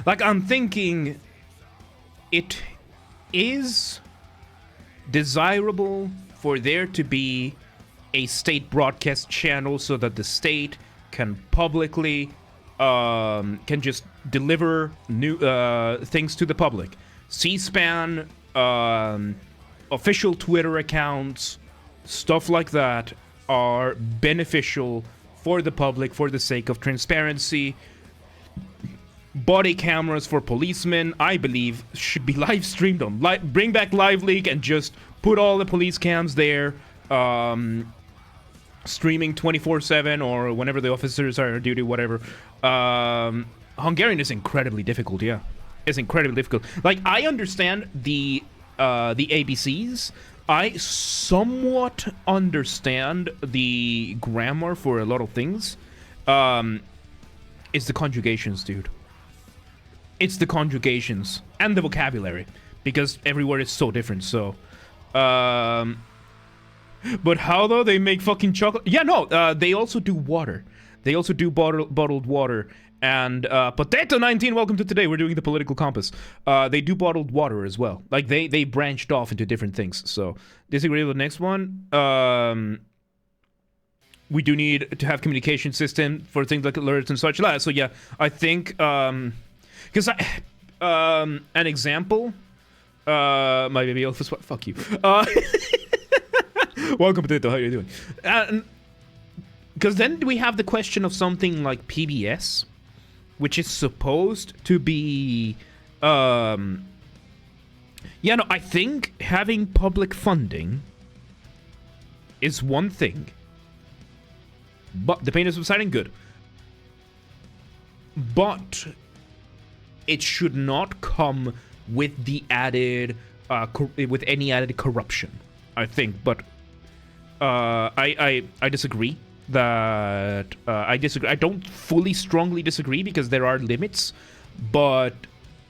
Like, I'm thinking it is desirable for there to be a state broadcast channel so that the state can publicly can just deliver new things to the public. C-SPAN, official Twitter accounts, stuff like that are beneficial for the public for the sake of transparency. Body cameras for policemen, I believe, should be live streamed on. Bring back Live Leak and just put all the police cams there, streaming 24/7 or whenever the officers are on duty, whatever. Hungarian is incredibly difficult, yeah. It's incredibly difficult. Like, I understand the ABCs. I somewhat understand the grammar for a lot of things. It's the conjugations, dude. It's the conjugations and the vocabulary, because every word is so different. So, but how though they make fucking chocolate? Yeah, no. They also do water. They also do bottled water. And Potato 19, welcome to today. We're doing the political compass. They do bottled water as well. Like they branched off into different things. So disagree with the next one. we do need to have communication system for things like alerts and such. So yeah, I think because an example, my baby Alpha Swat, fuck you. Welcome, Potato. How are you doing? Because then we have the question of something like PBS, which is supposed to be, I think having public funding is one thing. But the pain is subsiding, good. But it should not come with the added, with any added corruption, I think. But I disagree. I disagree. I don't fully strongly disagree because there are limits. But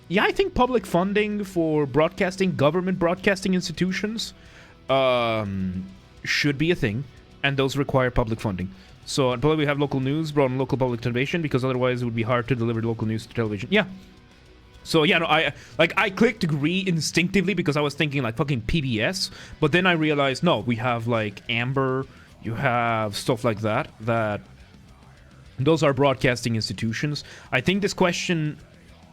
yeah, I think public funding for broadcasting, government broadcasting institutions, should be a thing, and those require public funding. So until we have local news brought on local public television, because otherwise it would be hard to deliver local news to television. Yeah. So yeah, no, I clicked agree instinctively because I was thinking like fucking PBS, but then I realized no, we have like Amber, you have stuff like that. That those are broadcasting institutions. I think this question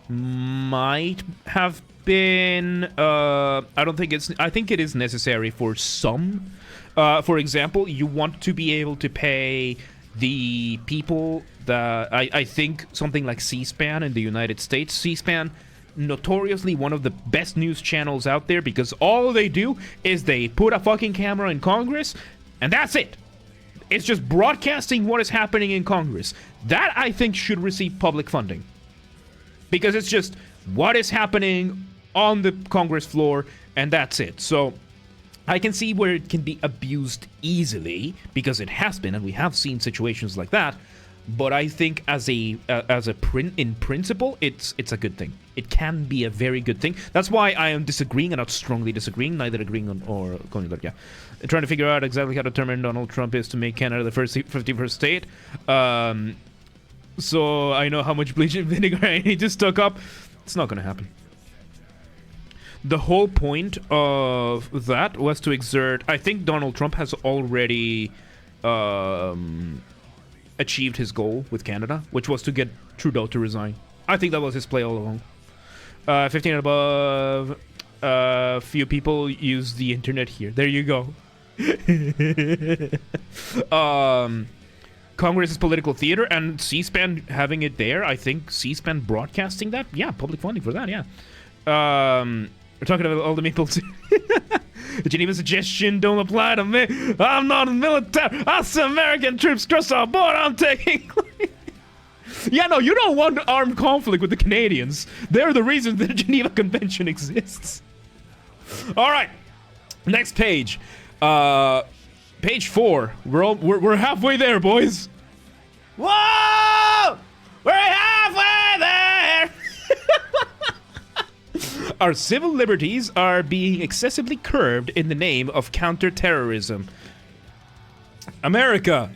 might have been. I think it is necessary for some. For example, you want to be able to pay the people that I think something like C-SPAN in the United States. C-SPAN, notoriously one of the best news channels out there because all they do is they put a fucking camera in Congress and that's it. It's just broadcasting what is happening in Congress. That I think should receive public funding because it's just what is happening on the Congress floor and that's it. So I can see where it can be abused easily because it has been, and we have seen situations like that. But I think in principle, it's a good thing. It can be a very good thing. That's why I am disagreeing and not strongly disagreeing, neither agreeing or going like yeah. Trying to figure out exactly how determined Donald Trump is to make Canada the 51st state. So I know how much bleach and vinegar I need to stock up. It's not going to happen. The whole point of that was to exert... I think Donald Trump has already achieved his goal with Canada, which was to get Trudeau to resign. I think that was his play all along. 15 and above, few people use the internet here. There you go. Congress is political theater, and C-SPAN having it there, I think C-SPAN broadcasting that, yeah, public funding for that, yeah. We're talking about all the people. The Geneva suggestion don't apply to me. I'm not a military. I see American troops cross our border. I'm taking. Yeah, no, you don't want armed conflict with the Canadians. They're the reason the Geneva Convention exists. All right, next page. Page 4. We're halfway there, boys. Whoa! We're halfway there. Our civil liberties are being excessively curbed in the name of counterterrorism. America,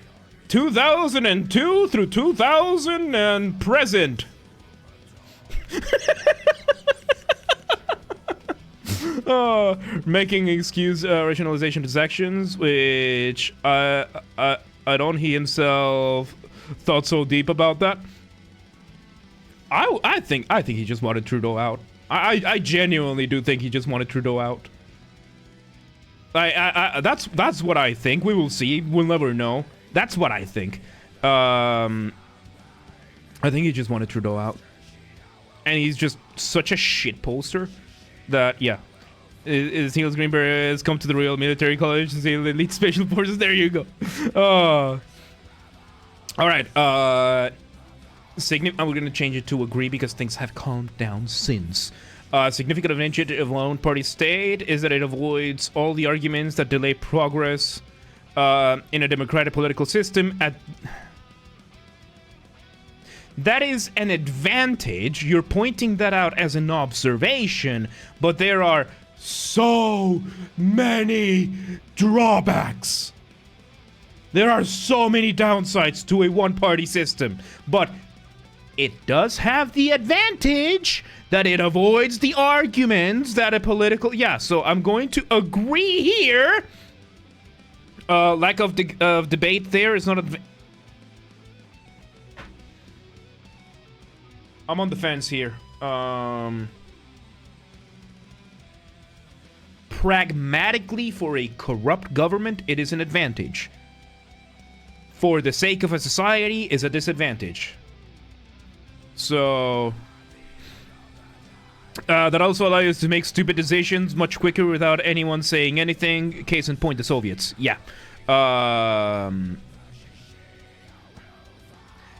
2002 through 2000 and present. Making excuse rationalization transactions, which I don't he himself thought so deep about that. I think he just wanted Trudeau out. I genuinely do think he just wanted Trudeau out. That's what I think. We will see. We'll never know. That's what I think. I think he just wanted Trudeau out. And he's just such a shit poster that, yeah. Niels Greenberg has come to the Royal Military College and say elite special forces. There you go. All right. I'm going to change it to agree because things have calmed down since. Significant advantage of lone party state is that it avoids all the arguments that delay progress in a democratic political system. That is an advantage. You're pointing that out as an observation, but there are so many drawbacks. There are so many downsides to a one-party system, but it does have the advantage that it avoids the arguments that a political... Yeah, so I'm going to agree here. Lack of debate there is not a... I'm on the fence here. Pragmatically, for a corrupt government, it is an advantage. For the sake of a society, is a disadvantage. So... that also allows us to make stupid decisions much quicker without anyone saying anything. Case in point, the Soviets. Yeah.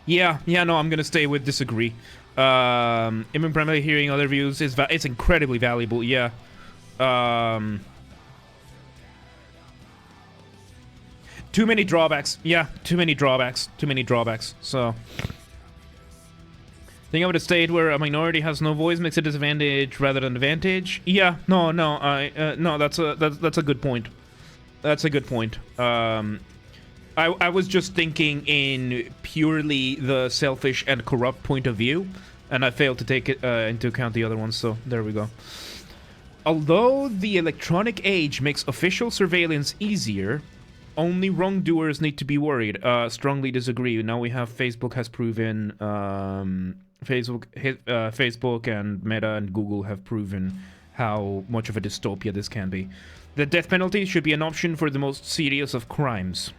Yeah, no, I'm gonna stay with disagree. Even primarily hearing other views is it's incredibly valuable, yeah. Too many drawbacks. Yeah, too many drawbacks. Too many drawbacks. So... Think of a state where a minority has no voice makes it a disadvantage rather than advantage. Yeah, no, that's a good point. That's a good point. I was just thinking in purely the selfish and corrupt point of view, and I failed to take it into account the other ones. So there we go. Although the electronic age makes official surveillance easier, only wrongdoers need to be worried. Strongly disagree. Now we have Facebook has proven. Facebook and Meta and Google have proven how much of a dystopia this can be. The death penalty should be an option for the most serious of crimes.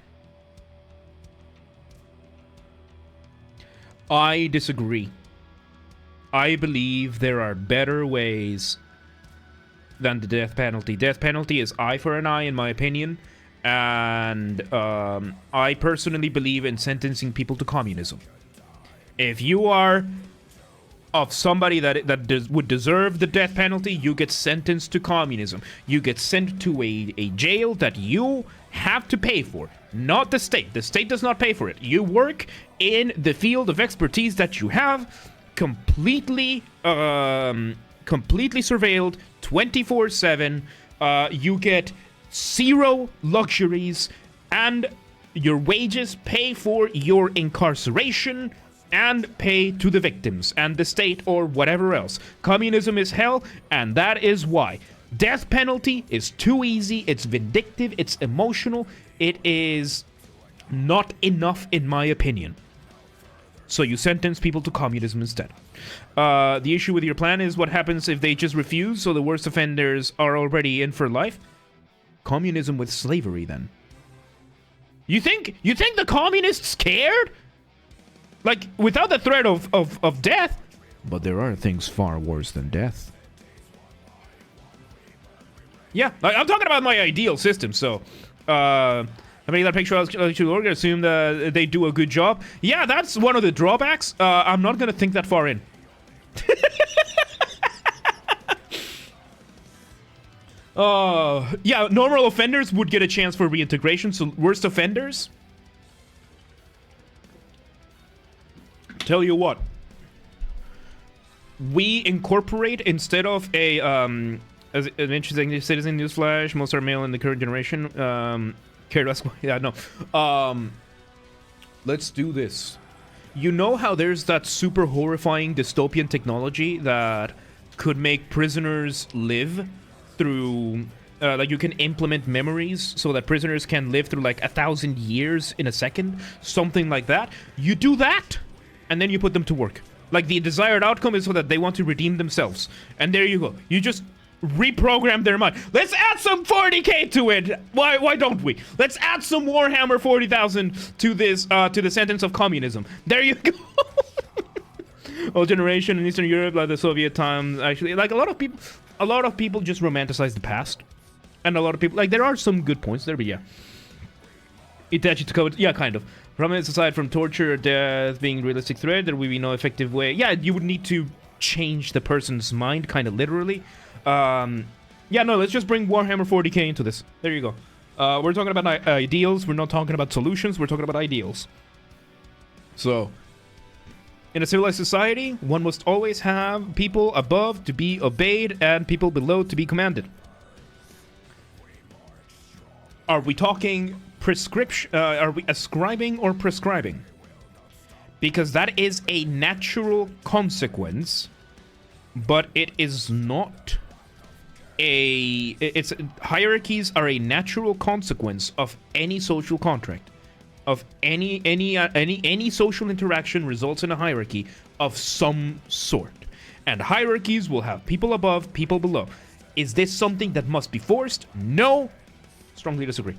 I disagree. I believe there are better ways than the death penalty. Death penalty is eye for an eye, in my opinion, and I personally believe in sentencing people to communism. If you are of somebody that would deserve the death penalty, you get sentenced to communism. You get sent to a jail that you have to pay for, not the state. The state does not pay for it. You work in the field of expertise that you have, completely surveilled, 24/7. You get zero luxuries, and your wages pay for your incarceration and pay to the victims and the state or whatever else. Communism is hell, and that is why. Death penalty is too easy, it's vindictive, it's emotional, it is not enough in my opinion. So you sentence people to communism instead. The issue with your plan is what happens if they just refuse, so the worst offenders are already in for life? Communism with slavery, then. You think the communists cared? Like, without the threat of death? But there are things far worse than death. Yeah, I'm talking about my ideal system, so... I mean, that picture I should assume that they do a good job. Yeah, that's one of the drawbacks. I'm not gonna think that far in. Yeah, normal offenders would get a chance for reintegration, so worst offenders... Tell you what, we incorporate, instead of a as an interesting citizen newsflash, most are male in the current generation. Yeah, no. Let's do this. You know how there's that super horrifying dystopian technology that could make prisoners live through, like you can implement memories so that prisoners can live through like 1,000 years in a second, something like that. You do that, and then you put them to work. Like, the desired outcome is so that they want to redeem themselves. And there you go. You just reprogram their mind. Let's add some 40k to it. Why don't we? Let's add some Warhammer 40,000 to this, to the sentence of communism. There you go. Old generation in Eastern Europe, like the Soviet times, actually, like a lot of people just romanticize the past. And a lot of people, like, there are some good points there, but yeah. Attach it to code, yeah, kind of. Problems aside from torture or death being a realistic threat, there would be no effective way. Yeah, you would need to change the person's mind, kind of literally. Yeah, no, let's just bring Warhammer 40k into this. There you go. We're talking about ideals. We're not talking about solutions. We're talking about ideals. So, in a civilized society, one must always have people above to be obeyed and people below to be commanded. Are we talking prescription? Are we ascribing or prescribing? Because that is a natural consequence, but it is not hierarchies are a natural consequence of any social contract. Of any social interaction results in a hierarchy of some sort. And hierarchies will have people above, people below. Is this something that must be forced? No. Strongly disagree.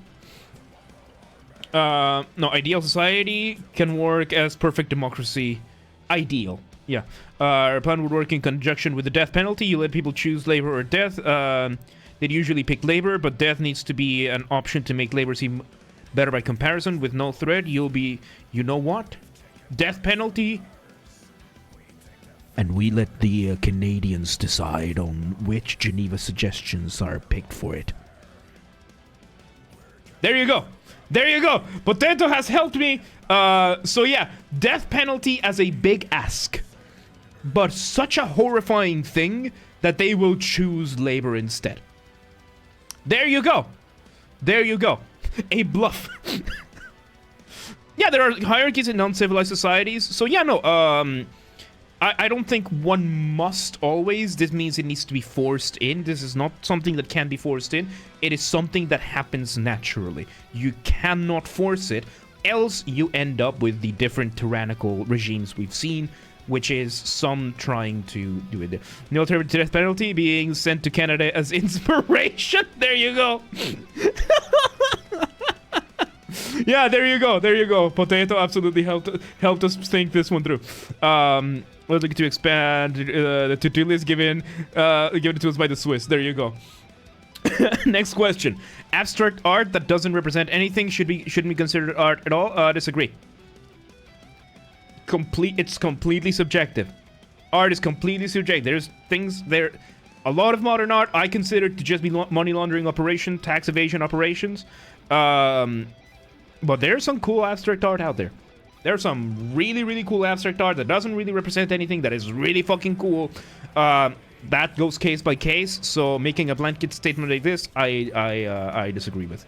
No, ideal society can work as perfect democracy. Ideal. Yeah. Our plan would work in conjunction with the death penalty. You let people choose labor or death. They'd usually pick labor, but death needs to be an option to make labor seem better by comparison. With no threat, you'll be... You know what? Death penalty. And we let the Canadians decide on which Geneva suggestions are picked for it. There you go. There you go. Potato has helped me. So yeah, death penalty as a big ask. But such a horrifying thing that they will choose labor instead. There you go. There you go. A bluff. Yeah, there are hierarchies in non-civilized societies. So yeah, no, I don't think one must always. This means it needs to be forced in. This is not something that can be forced in. It is something that happens naturally. You cannot force it, else you end up with the different tyrannical regimes we've seen, which is some trying to do it. Military death penalty being sent to Canada as inspiration. There you go. Yeah, there you go. There you go. Potato absolutely helped us think this one through. We're looking to expand the to-do list given to us by the Swiss. There you go. Next question. Abstract art that doesn't represent anything shouldn't be considered art at all. Disagree. It's completely subjective. Art is completely subjective. There's things there. A lot of modern art I consider to just be money laundering operation, tax evasion operations. But there's some cool abstract art out there. There's some really, really cool abstract art that doesn't really represent anything, that is really fucking cool. That goes case by case. So making a blanket statement like this, I disagree with.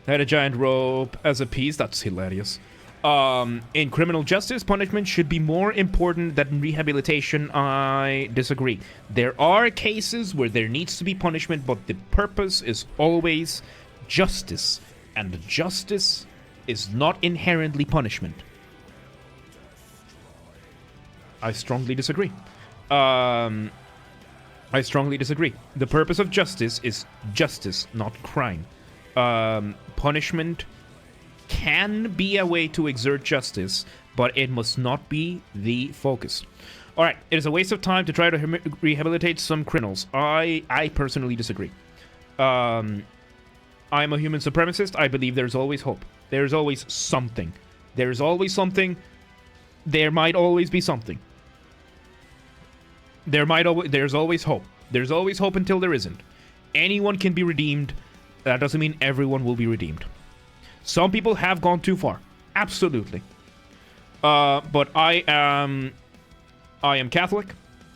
I had a giant rope as a piece. That's hilarious. In criminal justice, punishment should be more important than rehabilitation. I disagree. There are cases where there needs to be punishment, but the purpose is always justice. And justice is not inherently punishment. I strongly disagree. I strongly disagree. The purpose of justice is justice, not crime. Punishment can be a way to exert justice, but it must not be the focus. Alright, it is a waste of time to try to rehabilitate some criminals. I personally disagree. I'm a human supremacist. I believe there's always hope. There's always something. There's always something. There might always be something. There's always hope. There's always hope until there isn't. Anyone can be redeemed. That doesn't mean everyone will be redeemed. Some people have gone too far. Absolutely. But I am Catholic,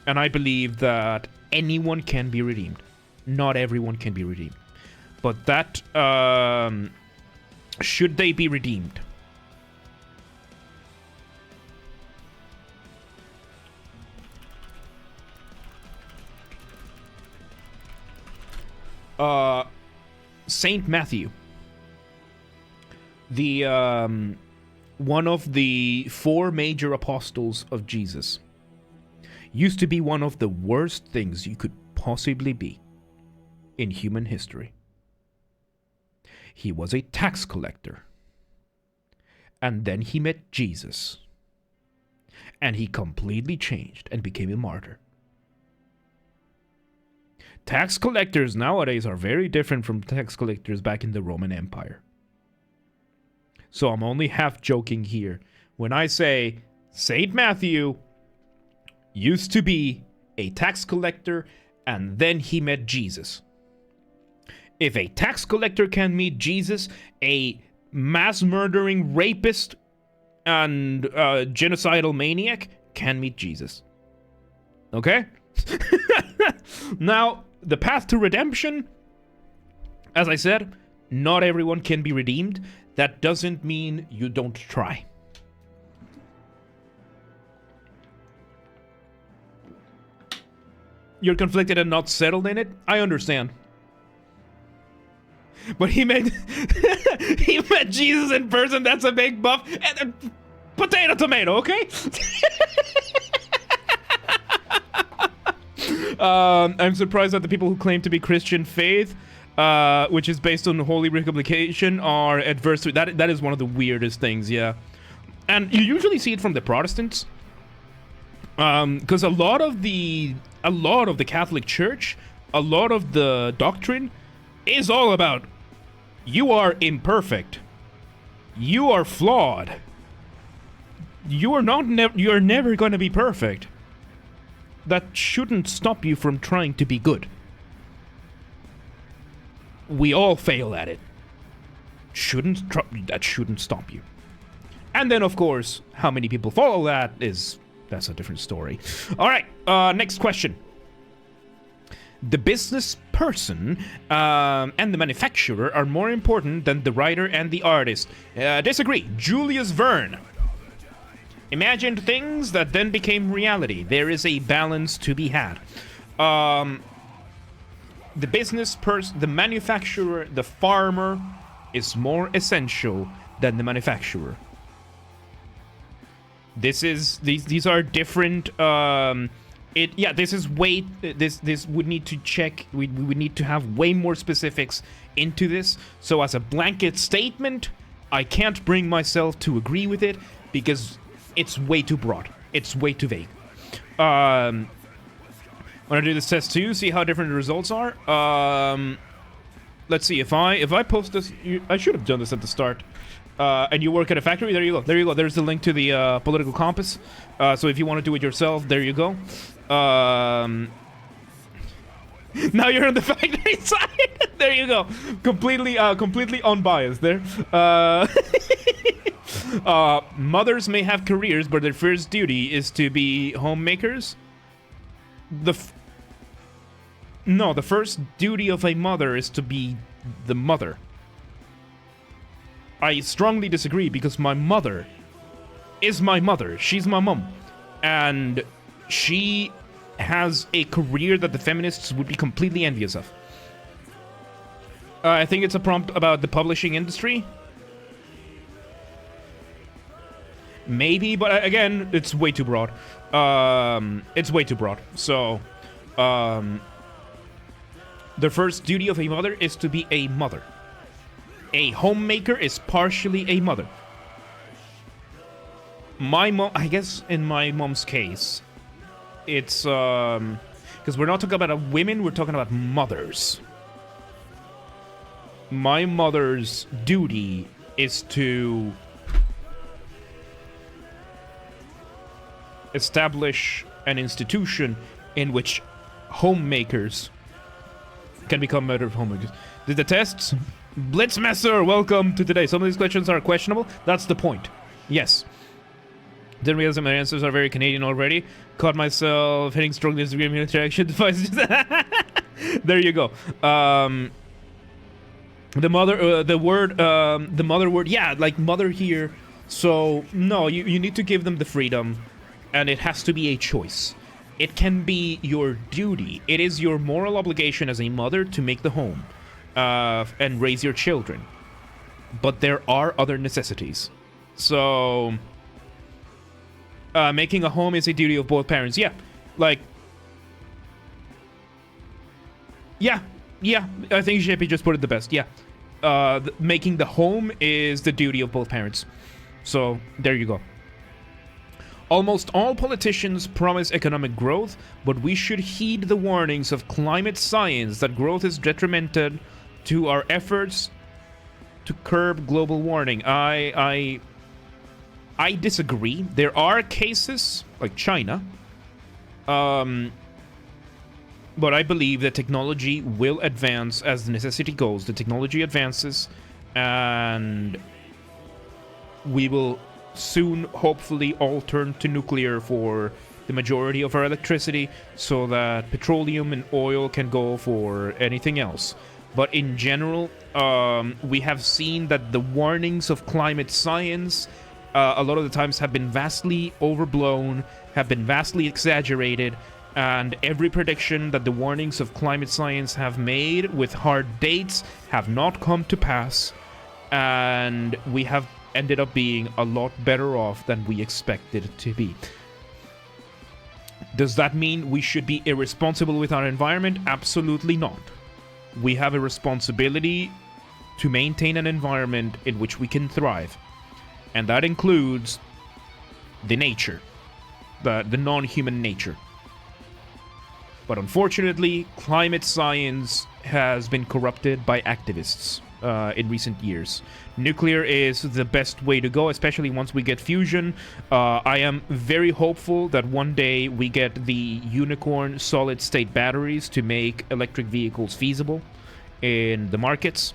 and I believe that anyone can be redeemed. Not everyone can be redeemed. But that, should they be redeemed? Saint Matthew. The, one of the 4 major apostles of Jesus. Used to be one of the worst things you could possibly be in human history. He was a tax collector. And then he met Jesus. And he completely changed and became a martyr. Tax collectors nowadays are very different from tax collectors back in the Roman Empire. So I'm only half joking here when I say Saint Matthew used to be a tax collector and then he met Jesus. If a tax collector can meet Jesus, a mass murdering rapist and genocidal maniac can meet Jesus. Okay? Now, the path to redemption, as I said, not everyone can be redeemed. That doesn't mean you don't try. you're conflicted and not settled in it. I understand. But he met he met Jesus in person. That's a big buff. And, potato, tomato. Okay. I'm surprised that the people who claim to be Christian faith, which is based on Holy Republication, are adverse to that. That is one of the weirdest things. Yeah, and you usually see it from the Protestants, because a lot of the Catholic Church, a lot of the doctrine is all about you are imperfect, you are flawed, you are never going to be perfect. That shouldn't stop you from trying to be good. We all fail at it. That shouldn't stop you. And then, of course, how many people follow that's a different story. All right, next question. The business person and the manufacturer are more important than the writer and the artist. Disagree. Julius Verne. Imagined things that then became reality. There is a balance to be had. The business person, the manufacturer, the farmer is more essential than the manufacturer. These are different. This would need to check. We would need to have way more specifics into this. So as a blanket statement, I can't bring myself to agree with it because it's way too broad. It's way too vague. Want to do this test too? See how different the results are. Let's see. If I post this, I should have done this at the start. And you work at a factory. There you go. There you go. There's the link to the political compass. So if you want to do it yourself, there you go. Now you're on the factory side. There you go. Completely unbiased there. Mothers may have careers, but their first duty is to be homemakers. The first duty of a mother is to be the mother. I strongly disagree because my mother is my mother. She's my mom. And she has a career that the feminists would be completely envious of. I think it's a prompt about the publishing industry. Maybe, but again, it's way too broad. It's way too broad. So, the first duty of a mother is to be a mother. A homemaker is partially a mother. My mom, I guess in my mom's case, it's, because we're not talking about women, we're talking about mothers. My mother's duty is to establish an institution in which homemakers can become better homemakers. Did the tests? Blitzmesser, welcome to today. Some of these questions are questionable. That's the point. Yes. Didn't realize that my answers are very Canadian already. Caught myself hitting strong disagreement interaction devices. There you go. The mother word. Yeah, like mother here. So, no, you need to give them the freedom. And it has to be a choice. It can be your duty. It is your moral obligation as a mother to make the home and raise your children. But there are other necessities. So, making a home is a duty of both parents. Yeah, like, yeah. I think JP just put it the best. Yeah, making the home is the duty of both parents. So there you go. Almost all politicians promise economic growth, but we should heed the warnings of climate science that growth is detrimental to our efforts to curb global warming. I disagree. There are cases like China, but I believe that technology will advance as the necessity goes. The technology advances, and we will soon, hopefully, all turn to nuclear for the majority of our electricity so that petroleum and oil can go for anything else. But in general, we have seen that the warnings of climate science a lot of the times have been vastly overblown, have been vastly exaggerated, And every prediction that the warnings of climate science have made with hard dates have not come to pass. And we have ended up being a lot better off than we expected to be. Does that mean we should be irresponsible with our environment? Absolutely not. We have a responsibility to maintain an environment in which we can thrive. And that includes the nature, the non-human nature. But unfortunately, climate science has been corrupted by activists in recent years. Nuclear is the best way to go, especially once we get fusion. I am very hopeful that one day we get the unicorn solid-state batteries to make electric vehicles feasible in the markets.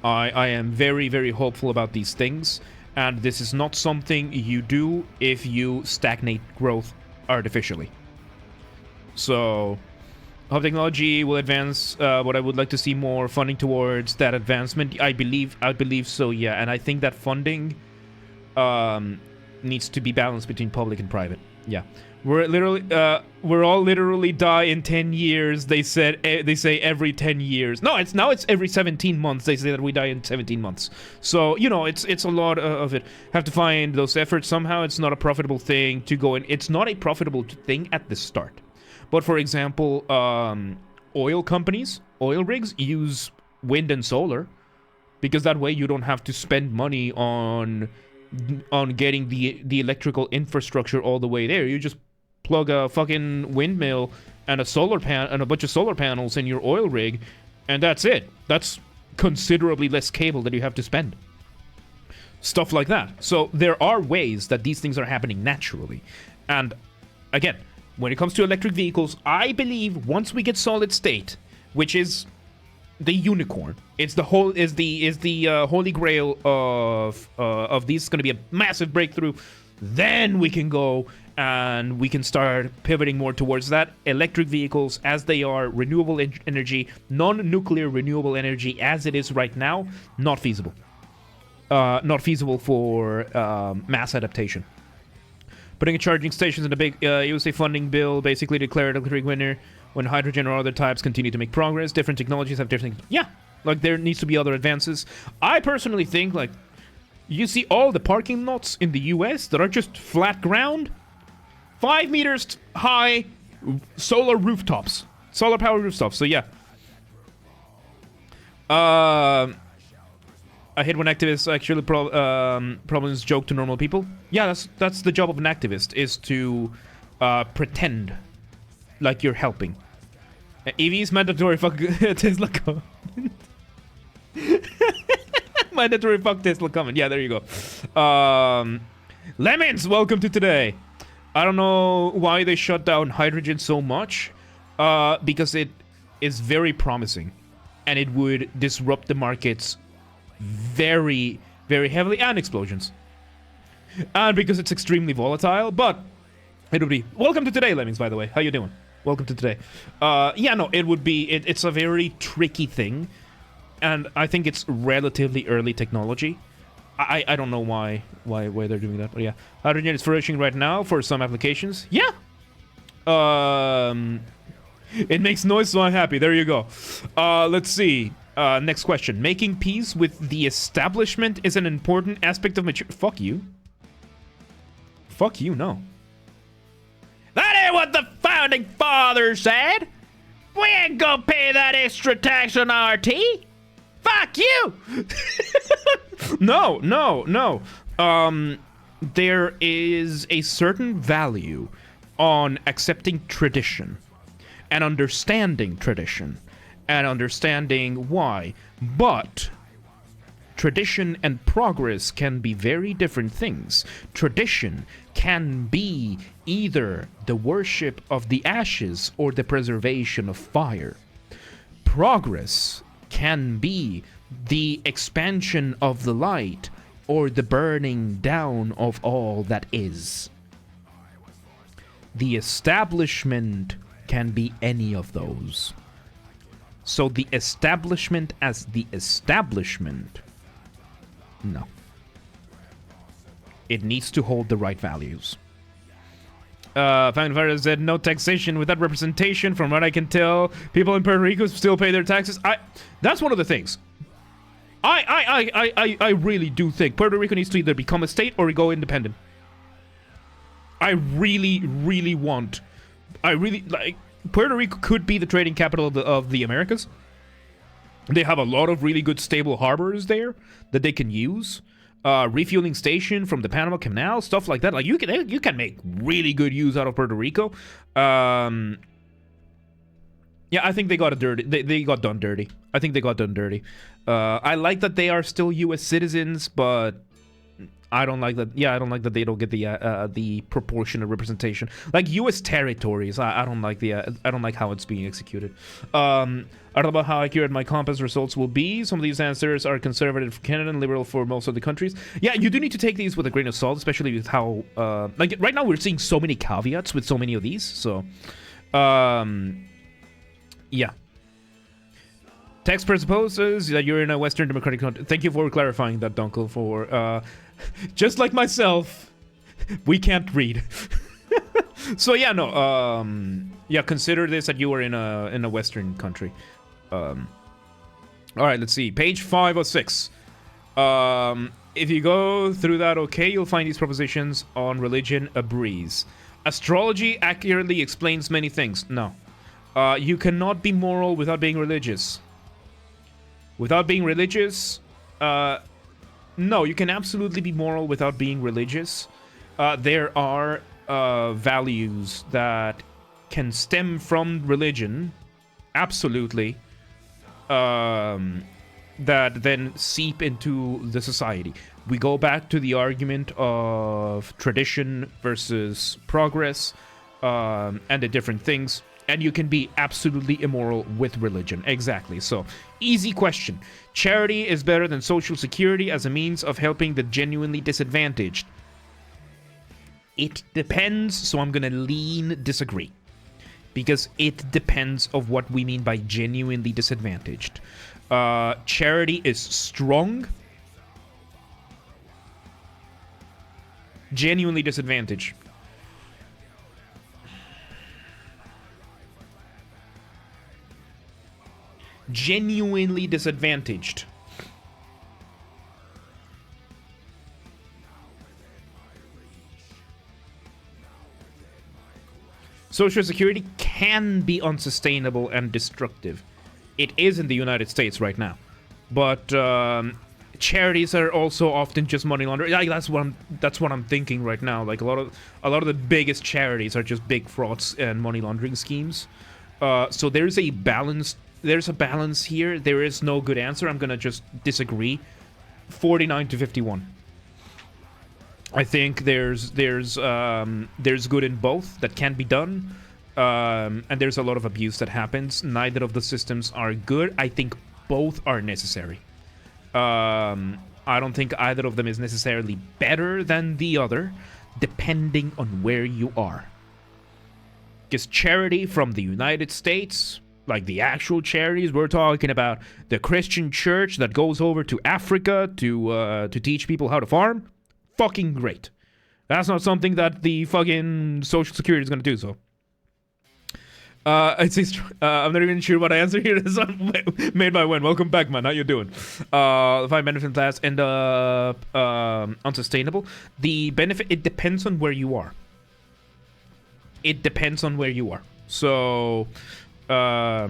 I am very, very hopeful about these things. And this is not something you do if you stagnate growth artificially. So, how technology will advance, what I would like to see more funding towards that advancement. I believe so, yeah. And I think that funding needs to be balanced between public and private. Yeah. We're all literally die in 10 years. They say every 10 years. No, it's every 17 months. They say that we die in 17 months. So, you know, it's a lot of it. Have to find those efforts somehow. It's not a profitable thing to go in. It's not a profitable thing at the start. But for example, oil companies, oil rigs use wind and solar because that way you don't have to spend money on getting the electrical infrastructure all the way there. You just plug a fucking windmill and a bunch of solar panels in your oil rig, and that's it. That's considerably less cable that you have to spend. Stuff like that. So there are ways that these things are happening naturally. And again, when it comes to electric vehicles, I believe once we get solid state, which is the unicorn, it's the holy grail of these. It's going to be a massive breakthrough. Then we can go and we can start pivoting more towards that. Electric vehicles, as they are, renewable energy, non-nuclear renewable energy, as it is right now, not feasible. Not feasible for mass adaptation. Putting charging stations in a big USA funding bill basically declared electric winner when hydrogen or other types continue to make progress. Different technologies have different... Yeah, like there needs to be other advances. I personally think, like, you see all the parking lots in the US that are just flat ground, 5 meters high solar rooftops. Solar power rooftops, so yeah. I hate when activists actually problems joke to normal people. Yeah, that's the job of an activist, is to pretend like you're helping. EVs mandatory, fuck Tesla comment. Mandatory, fuck Tesla comment. Yeah, there you go. Lemons, welcome to today. I don't know why they shut down hydrogen so much, because it is very promising, and it would disrupt the markets very, very heavily, and explosions. And because it's extremely volatile, but it would be... Welcome to today, Lemmings, by the way. How you doing? Welcome to today. Yeah, no, it would be... It's a very tricky thing, and I think it's relatively early technology. I don't know why they're doing that, but yeah. Hydrogen is flourishing right now for some applications. Yeah! It makes noise, so I'm happy. There you go. Let's see. Next question. Making peace with the establishment is an important aspect of mature... Fuck you. Fuck you, no. That ain't what the founding fathers said! We ain't gonna pay that extra tax on our tea! Fuck you! No. There is a certain value on accepting tradition and understanding tradition and understanding why. But tradition and progress can be very different things. Tradition can be either the worship of the ashes or the preservation of fire. Progress can be the expansion of the light or the burning down of all that is. The establishment can be any of those. So the establishment as the establishment, no. It needs to hold the right values. Family Fire said no taxation without representation. From what I can tell, people in Puerto Rico still pay their taxes. That's one of the things. I really do think Puerto Rico needs to either become a state or go independent. I really like Puerto Rico could be the trading capital of the Americas. They have a lot of really good stable harbors there that they can use. Refueling station from the Panama Canal, stuff like that. Like you can make really good use out of Puerto Rico. Yeah, I think they got it dirty. They got done dirty. I think they got done dirty. I like that they are still U.S. citizens, but I don't like that. Yeah, I don't like that they don't get the proportionate representation. Like U.S. territories, I don't like I don't like how it's being executed. I don't know how accurate my compass results will be. Some of these answers are conservative for Canada and liberal for most of the countries. Yeah, you do need to take these with a grain of salt, especially with how like right now we're seeing so many caveats with so many of these. So, yeah. Text presupposes that you're in a Western democratic country. Thank you for clarifying that, Dunkel. For just like myself, we can't read. So yeah, no. Yeah, consider this that you are in a Western country. All right, let's see. Page 506. If you go through that, okay, you'll find these propositions on religion a breeze. Astrology accurately explains many things. No. You cannot be moral without being religious. Without being religious, no, you can absolutely be moral without being religious. There are values that can stem from religion, absolutely, that then seep into the society. We go back to the argument of tradition versus progress, and the different things. And you can be absolutely immoral with religion. Exactly. So, easy question. Charity is better than social security as a means of helping the genuinely disadvantaged. It depends, so I'm gonna lean disagree. Because it depends of what we mean by genuinely disadvantaged. Charity is strong. Genuinely disadvantaged. Genuinely disadvantaged. Social Security can be unsustainable and destructive. It is in the United States right now. But charities are also often just money laundering. Like that's what I'm thinking right now. Like a lot of the biggest charities are just big frauds and money laundering schemes. So there's a balance here. There is no good answer. I'm gonna just disagree. 49 to 51. I think there's good in both that can be done, and there's a lot of abuse that happens. Neither of the systems are good. I think both are necessary. I don't think either of them is necessarily better than the other, depending on where you are. Because charity from the United States, like the actual charities, we're talking about the Christian church that goes over to Africa to teach people how to farm. Fucking great. That's not something that the fucking Social Security is gonna do, so. I'm not even sure what answer here is made by when. Welcome back, man. How you doing? The 5 benefit class end up unsustainable. The benefit, it depends on where you are. It depends on where you are. So, yeah,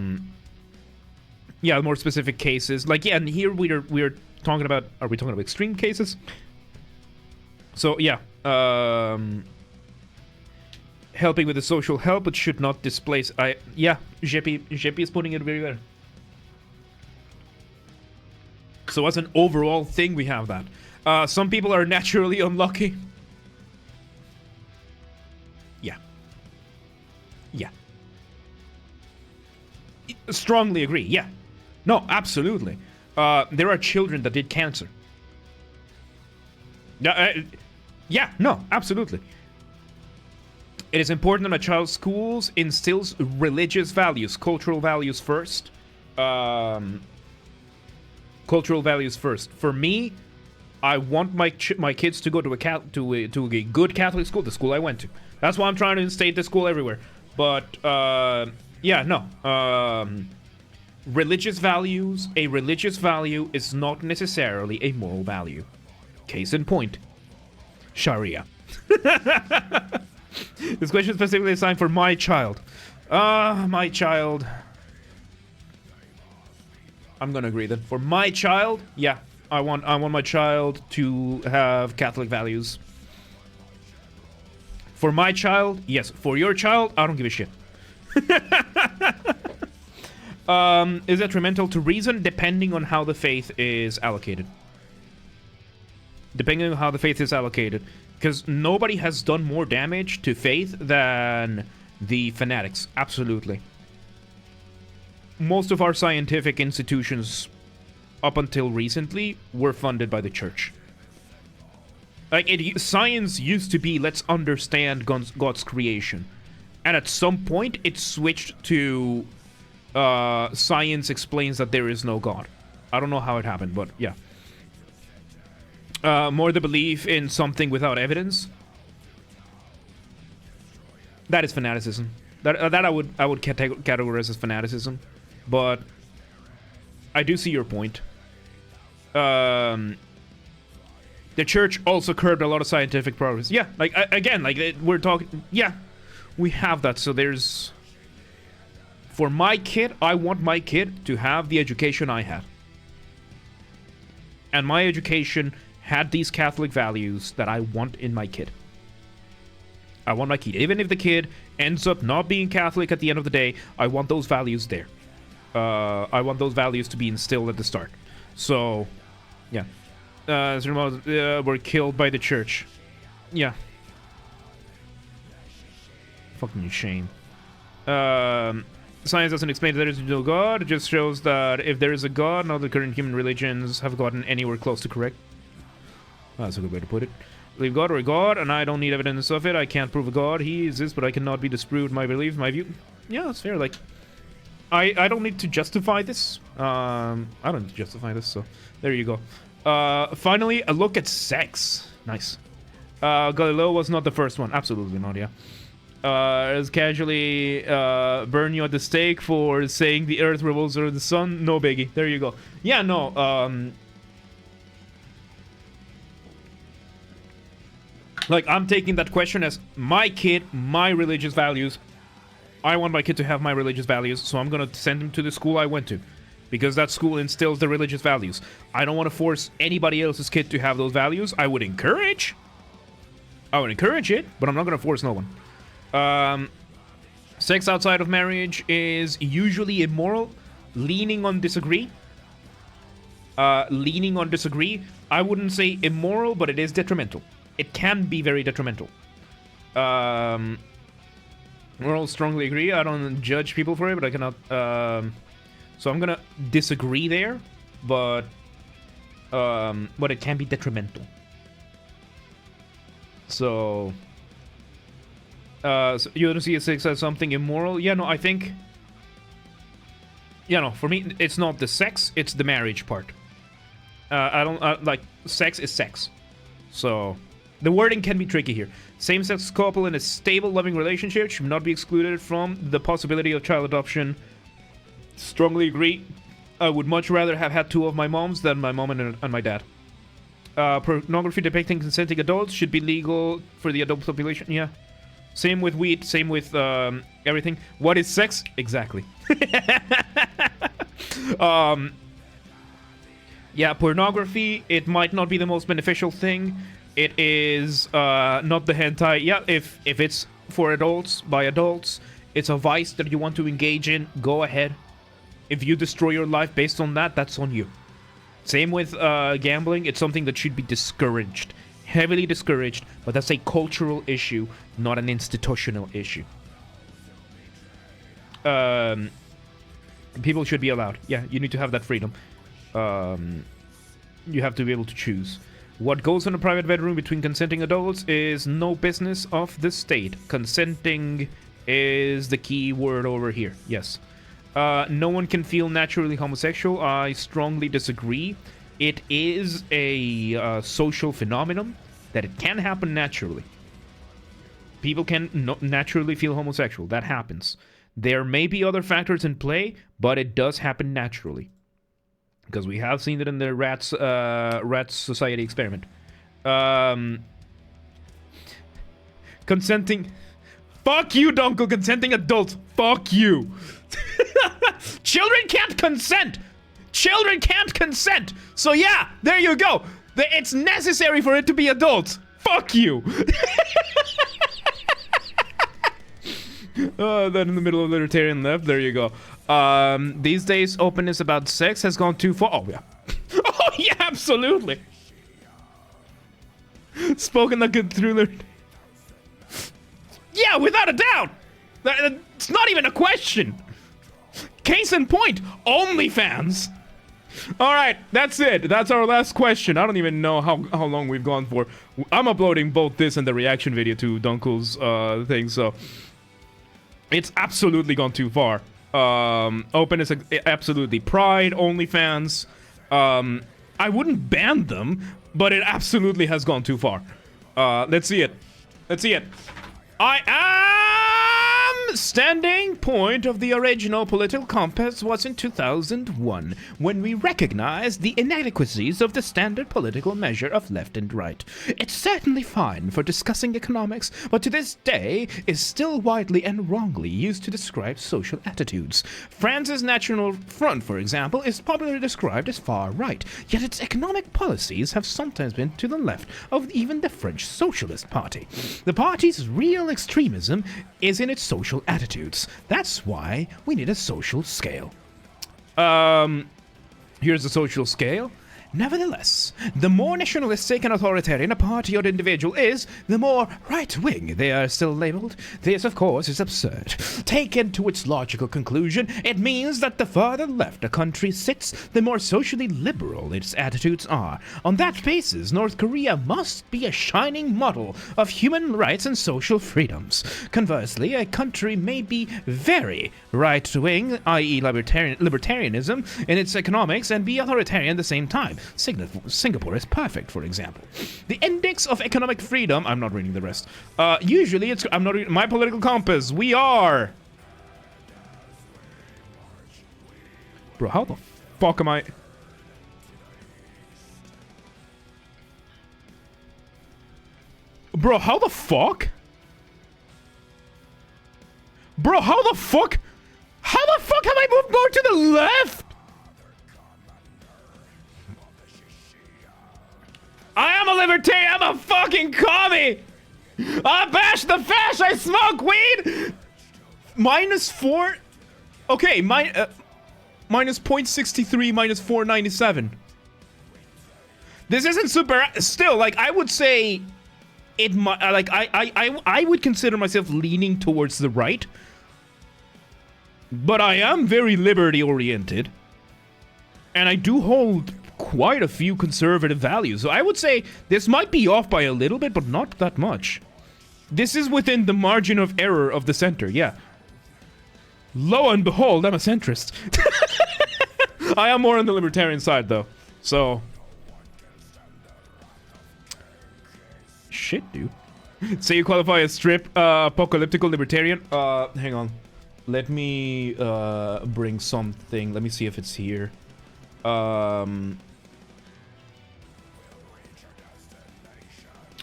more specific cases. Like, yeah, and here we're talking about, are we talking about extreme cases? So, yeah, helping with the social help, it should not displace, yeah, Jeppy is putting it very well. So as an overall thing, we have that. Some people are naturally unlucky. Yeah. Yeah. Strongly agree, yeah. No, absolutely. There are children that did cancer. Yeah, no, absolutely. It is important that a child's schools instills religious values, cultural values first. Cultural values first. For me, I want my kids to go to a good Catholic school, the school I went to. That's why I'm trying to instate the school everywhere. But yeah, no. Religious values, a religious value is not necessarily a moral value. Case in point, Sharia. This question is specifically assigned for my child. My child. I'm gonna agree then. For my child, yeah, I want my child to have Catholic values. For my child, yes. For your child, I don't give a shit. Is detrimental to reason depending on how the faith is allocated. Depending on how the faith is allocated. Because nobody has done more damage to faith than the fanatics. Absolutely. Most of our scientific institutions, up until recently, were funded by the church. Like, science used to be, let's understand God's creation. And at some point, it switched to... science explains that there is no God. I don't know how it happened, but yeah. More the belief in something without evidence. That is fanaticism. That I would categorize as fanaticism, but I do see your point. The church also curbed a lot of scientific progress. Yeah, like again, like we're talking. Yeah, we have that. So there's. For my kid, I want my kid to have the education I had. And my education had these Catholic values that I want in my kid. I want my kid, even if the kid ends up not being Catholic at the end of the day, I want those values there. I want those values to be instilled at the start. So, yeah. Were killed by the church. Yeah. Fucking shame. Science doesn't explain that there is no God. It just shows that if there is a God, none of the current human religions have gotten anywhere close to correct. That's a good way to put it. Believe God or a God, and I don't need evidence of it. I can't prove a God. He exists, but I cannot be disproved my belief, my view. Yeah, that's fair. Like, I don't need to justify this. I don't need to justify this, so there you go. Finally, a look at sex. Nice. Galileo was not the first one. Absolutely not, yeah. As casually burn you at the stake for saying the earth revolves around the sun. No biggie. There you go. Yeah, no. Like, I'm taking that question as my kid, my religious values. I want my kid to have my religious values, so I'm gonna send him to the school I went to. Because that school instills the religious values. I don't want to force anybody else's kid to have those values. I would encourage it, but I'm not gonna force no one. Sex outside of marriage is usually immoral. Leaning on disagree. I wouldn't say immoral, but it is detrimental. It can be very detrimental. Moral, strongly agree. I don't judge people for it, but I cannot... so I'm gonna disagree there, but it can be detrimental. So you don't see sex as something immoral? Yeah, no, I think... Yeah, no, for me, it's not the sex, it's the marriage part. I don't... like, sex is sex. So... The wording can be tricky here. Same-sex couple in a stable, loving relationship should not be excluded from the possibility of child adoption. Strongly agree. I would much rather have had two of my moms than my mom and my dad. Pornography depicting consenting adults should be legal for the adult population. Yeah. Same with weed. Same with everything. What is sex? Exactly. Yeah, pornography, it might not be the most beneficial thing. It is not the hentai. Yeah, if it's for adults, by adults, it's a vice that you want to engage in, go ahead. If you destroy your life based on that, that's on you. Same with gambling. It's something that should be discouraged. Heavily discouraged, but that's a cultural issue, not an institutional issue. People should be allowed. Yeah, you need to have that freedom. You have to be able to choose. What goes in a private bedroom between consenting adults is no business of the state. Consenting is the key word over here. Yes. No one can feel naturally homosexual. I strongly disagree. It is a social phenomenon that it can happen naturally. People can naturally feel homosexual. That happens. There may be other factors in play, but it does happen naturally. Because we have seen it in the Rats Society experiment. Consenting... Fuck you, Dunkel, consenting adults. Fuck you. Children can't consent. Children can't consent. So yeah, there you go. It's necessary for it to be adults. Fuck you. Then in the middle of libertarian left, there you go. These days, openness about sex has gone too far. Oh, yeah. Oh, yeah, absolutely. Spoken like a true. Yeah, without a doubt. It's not even a question. Case in point, OnlyFans. All right, that's it. That's our last question. I don't even know how long we've gone for. I'm uploading both this and the reaction video to Dunkel's thing, so it's absolutely gone too far. Openness, absolutely. Pride, OnlyFans. I wouldn't ban them, but it absolutely has gone too far. Let's see it. Let's see it. I am standing point of the original political compass was in 2001, when we recognized the inadequacies of the standard political measure of left and right. It's certainly fine for discussing economics, but to this day is still widely and wrongly used to describe social attitudes. France's National Front, for example, is popularly described as far right, yet its economic policies have sometimes been to the left of even the French Socialist Party. The party's real extremism is in its social attitudes. That's why we need a social scale. Here's the social scale. Nevertheless, the more nationalistic and authoritarian a party or individual is, the more right-wing they are still labeled. This, of course, is absurd. Taken to its logical conclusion, it means that the further left a country sits, the more socially liberal its attitudes are. On that basis, North Korea must be a shining model of human rights and social freedoms. Conversely, a country may be very right-wing, i.e. libertarianism, in its economics and be authoritarian at the same time. Singapore is perfect, for example. The index of economic freedom... I'm not reading the rest. Usually, it's... I'm not reading... My political compass. We are... Bro, how the fuck am I... Bro, how the fuck? Bro, how the fuck? How the fuck have I moved more to the left? I am a libertarian. I'm a fucking commie. I bash the fash. I smoke weed. -4. Okay, minus 0.63, minus 497. This isn't super. Still, like, I would say, it. Like, I would consider myself leaning towards the right, but I am very liberty oriented, and I do hold quite a few conservative values. So I would say this might be off by a little bit, but not that much. This is within the margin of error of the center, yeah. Lo and behold, I'm a centrist. I am more on the libertarian side, though. So... Shit, dude. Say you qualify as strip apocalyptical libertarian? Hang on. Let me bring something. Let me see if it's here.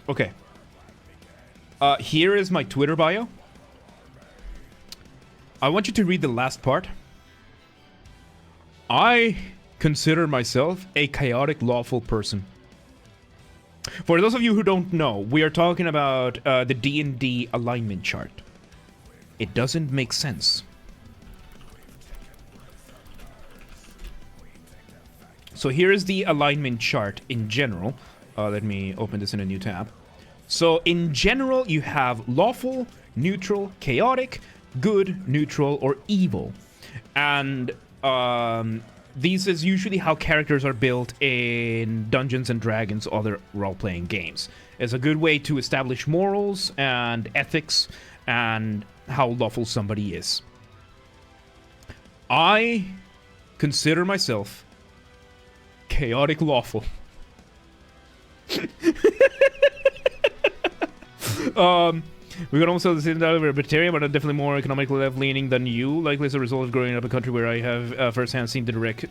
Okay. Here is my Twitter bio. I want you to read the last part. I consider myself a chaotic lawful person. For those of you who don't know, we are talking about the D&D alignment chart. It doesn't make sense. So here is the alignment chart in general. Let me open this in a new tab. So in general, you have lawful, neutral, chaotic, good, neutral, or evil. And these is usually how characters are built in Dungeons and Dragons, other role-playing games. It's a good way to establish morals and ethics and how lawful somebody is. I consider myself Chaotic lawful. We could almost say the same that we're libertarian, but I'm definitely more economically left-leaning than you. Likely as a result of growing up in a country where I have firsthand seen the direct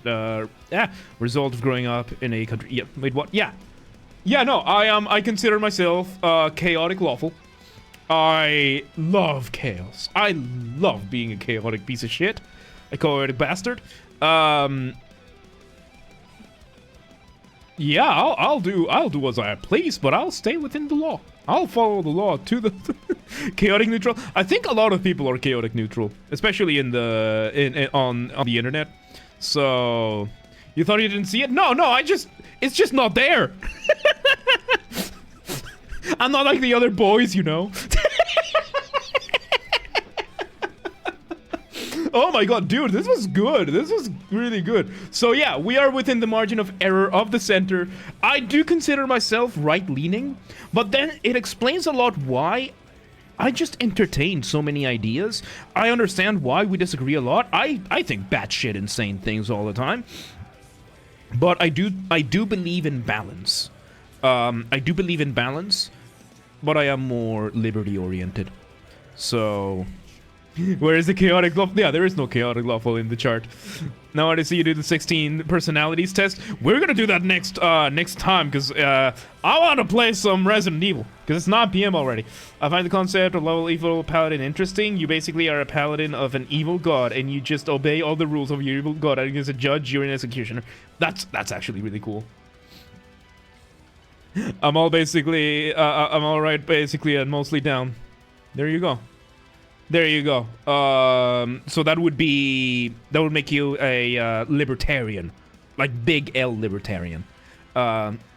result of growing up in a country. Yeah, wait, what? Yeah, no, I consider myself chaotic lawful. I love chaos. I love being a chaotic piece of shit. A chaotic bastard. Yeah, I'll do as I please, but I'll stay within the law. I'll follow the law to the chaotic neutral. I think a lot of people are chaotic neutral, especially on the internet. So you thought you didn't see it? No, it's just not there. I'm not like the other boys, you know. Oh my god, dude, this was good. This was really good. So yeah, we are within the margin of error of the center. I do consider myself right-leaning, but then it explains a lot why I just entertain so many ideas. I understand why we disagree a lot. I think batshit insane things all the time. But I do believe in balance. I do believe in balance, but I am more liberty-oriented. So where is the chaotic lawful? Yeah, there is no chaotic lawful in the chart. Now I see you do the 16 personalities test. We're gonna do that next time, because I want to play some Resident Evil, because it's 9 PM already. I find the concept of level evil paladin interesting. You basically are a paladin of an evil god, and you just obey all the rules of your evil god. And as a judge, you're an executioner. That's actually really cool. I'm all right basically, and mostly down. There you go. There you go. So that would make you a libertarian, like big L libertarian,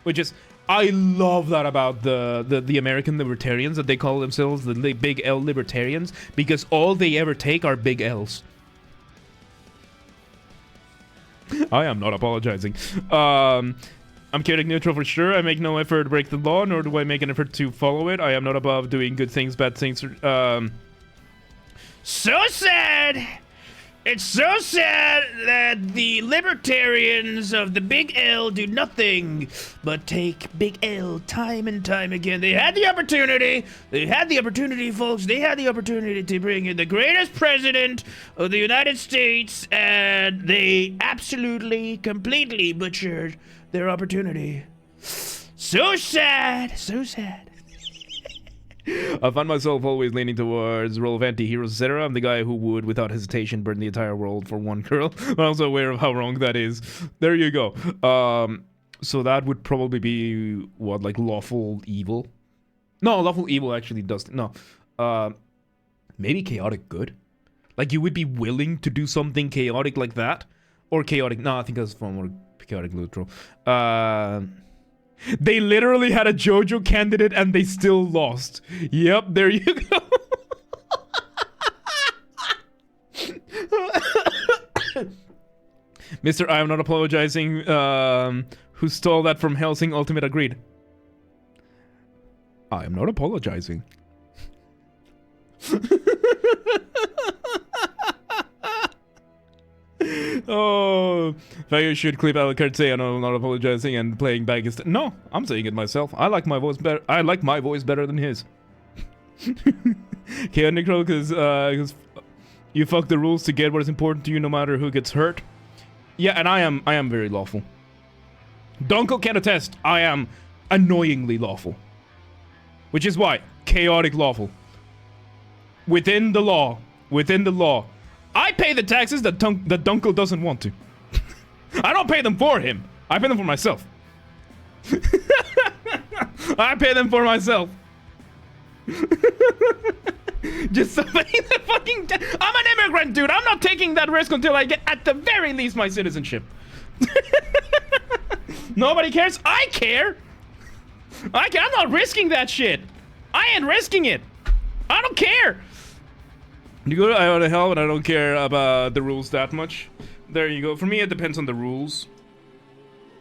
which is, I love that about the American libertarians, that they call themselves the big L libertarians, because all they ever take are big L's. I am not apologizing. I'm chaotic neutral for sure. I make no effort to break the law, nor do I make an effort to follow it. I am not above doing good things, bad things. So sad! It's so sad that the libertarians of the big L do nothing but take big L time and time again. They had the opportunity. They had the opportunity, folks. They had the opportunity to bring in the greatest president of the United States, and they absolutely, completely butchered their opportunity. So sad. So sad. I find myself always leaning towards role of anti-heroes, etc. I'm the guy who would, without hesitation, burn the entire world for one girl. I'm also aware of how wrong that is. There you go. So that would probably be, what, like lawful evil? No, lawful evil actually does... No. Maybe chaotic good? Like, you would be willing to do something chaotic like that? Or chaotic... No, I think that's far more chaotic neutral. They literally had a JoJo candidate and they still lost. Yep, there you go. Mr. I am not apologizing, who stole that from Helsing Ultimate agreed. I am not apologizing. Oh, I should clip Alucard say I'm not apologizing and playing back instead. No, I'm saying it myself. I like my voice better. I like my voice better than his. Chaotic Necro, because you fuck the rules to get what is important to you, no matter who gets hurt. Yeah, and I am very lawful. Dunkel can attest. I am annoyingly lawful, which is why chaotic lawful. Within the law. Within the law. I pay the taxes that Dunkel doesn't want to. I don't pay them for him. I pay them for myself. I pay them for myself. Just paying the fucking... I'm an immigrant, dude. I'm not taking that risk until I get, at the very least, my citizenship. Nobody cares. I care. I'm not risking that shit. I ain't risking it. I don't care. You go to Iota Hell, but I don't care about the rules that much. There you go. For me, it depends on the rules.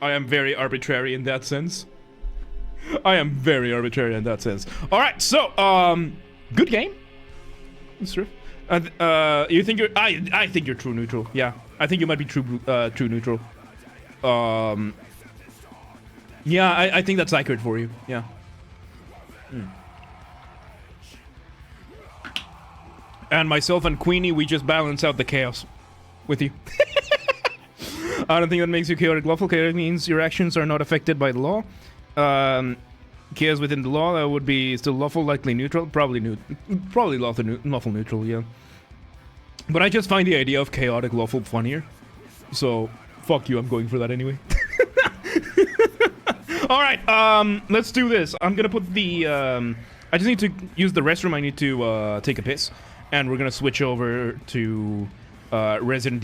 I am very arbitrary in that sense. I am very arbitrary in that sense. Alright, so, good game. That's true. You think I think you're true neutral. Yeah. I think you might be true neutral. Yeah, I think that's accurate for you. Yeah. And myself and Queenie, we just balance out the chaos with you. I don't think that makes you chaotic lawful. Chaotic means your actions are not affected by the law. Chaos within the law, that would be still lawful, likely neutral. Probably lawful neutral, yeah. But I just find the idea of chaotic lawful funnier. So, fuck you, I'm going for that anyway. Alright, let's do this. I'm gonna put the, I just need to use the restroom. I need to take a piss. And we're gonna switch over to Resident Evil.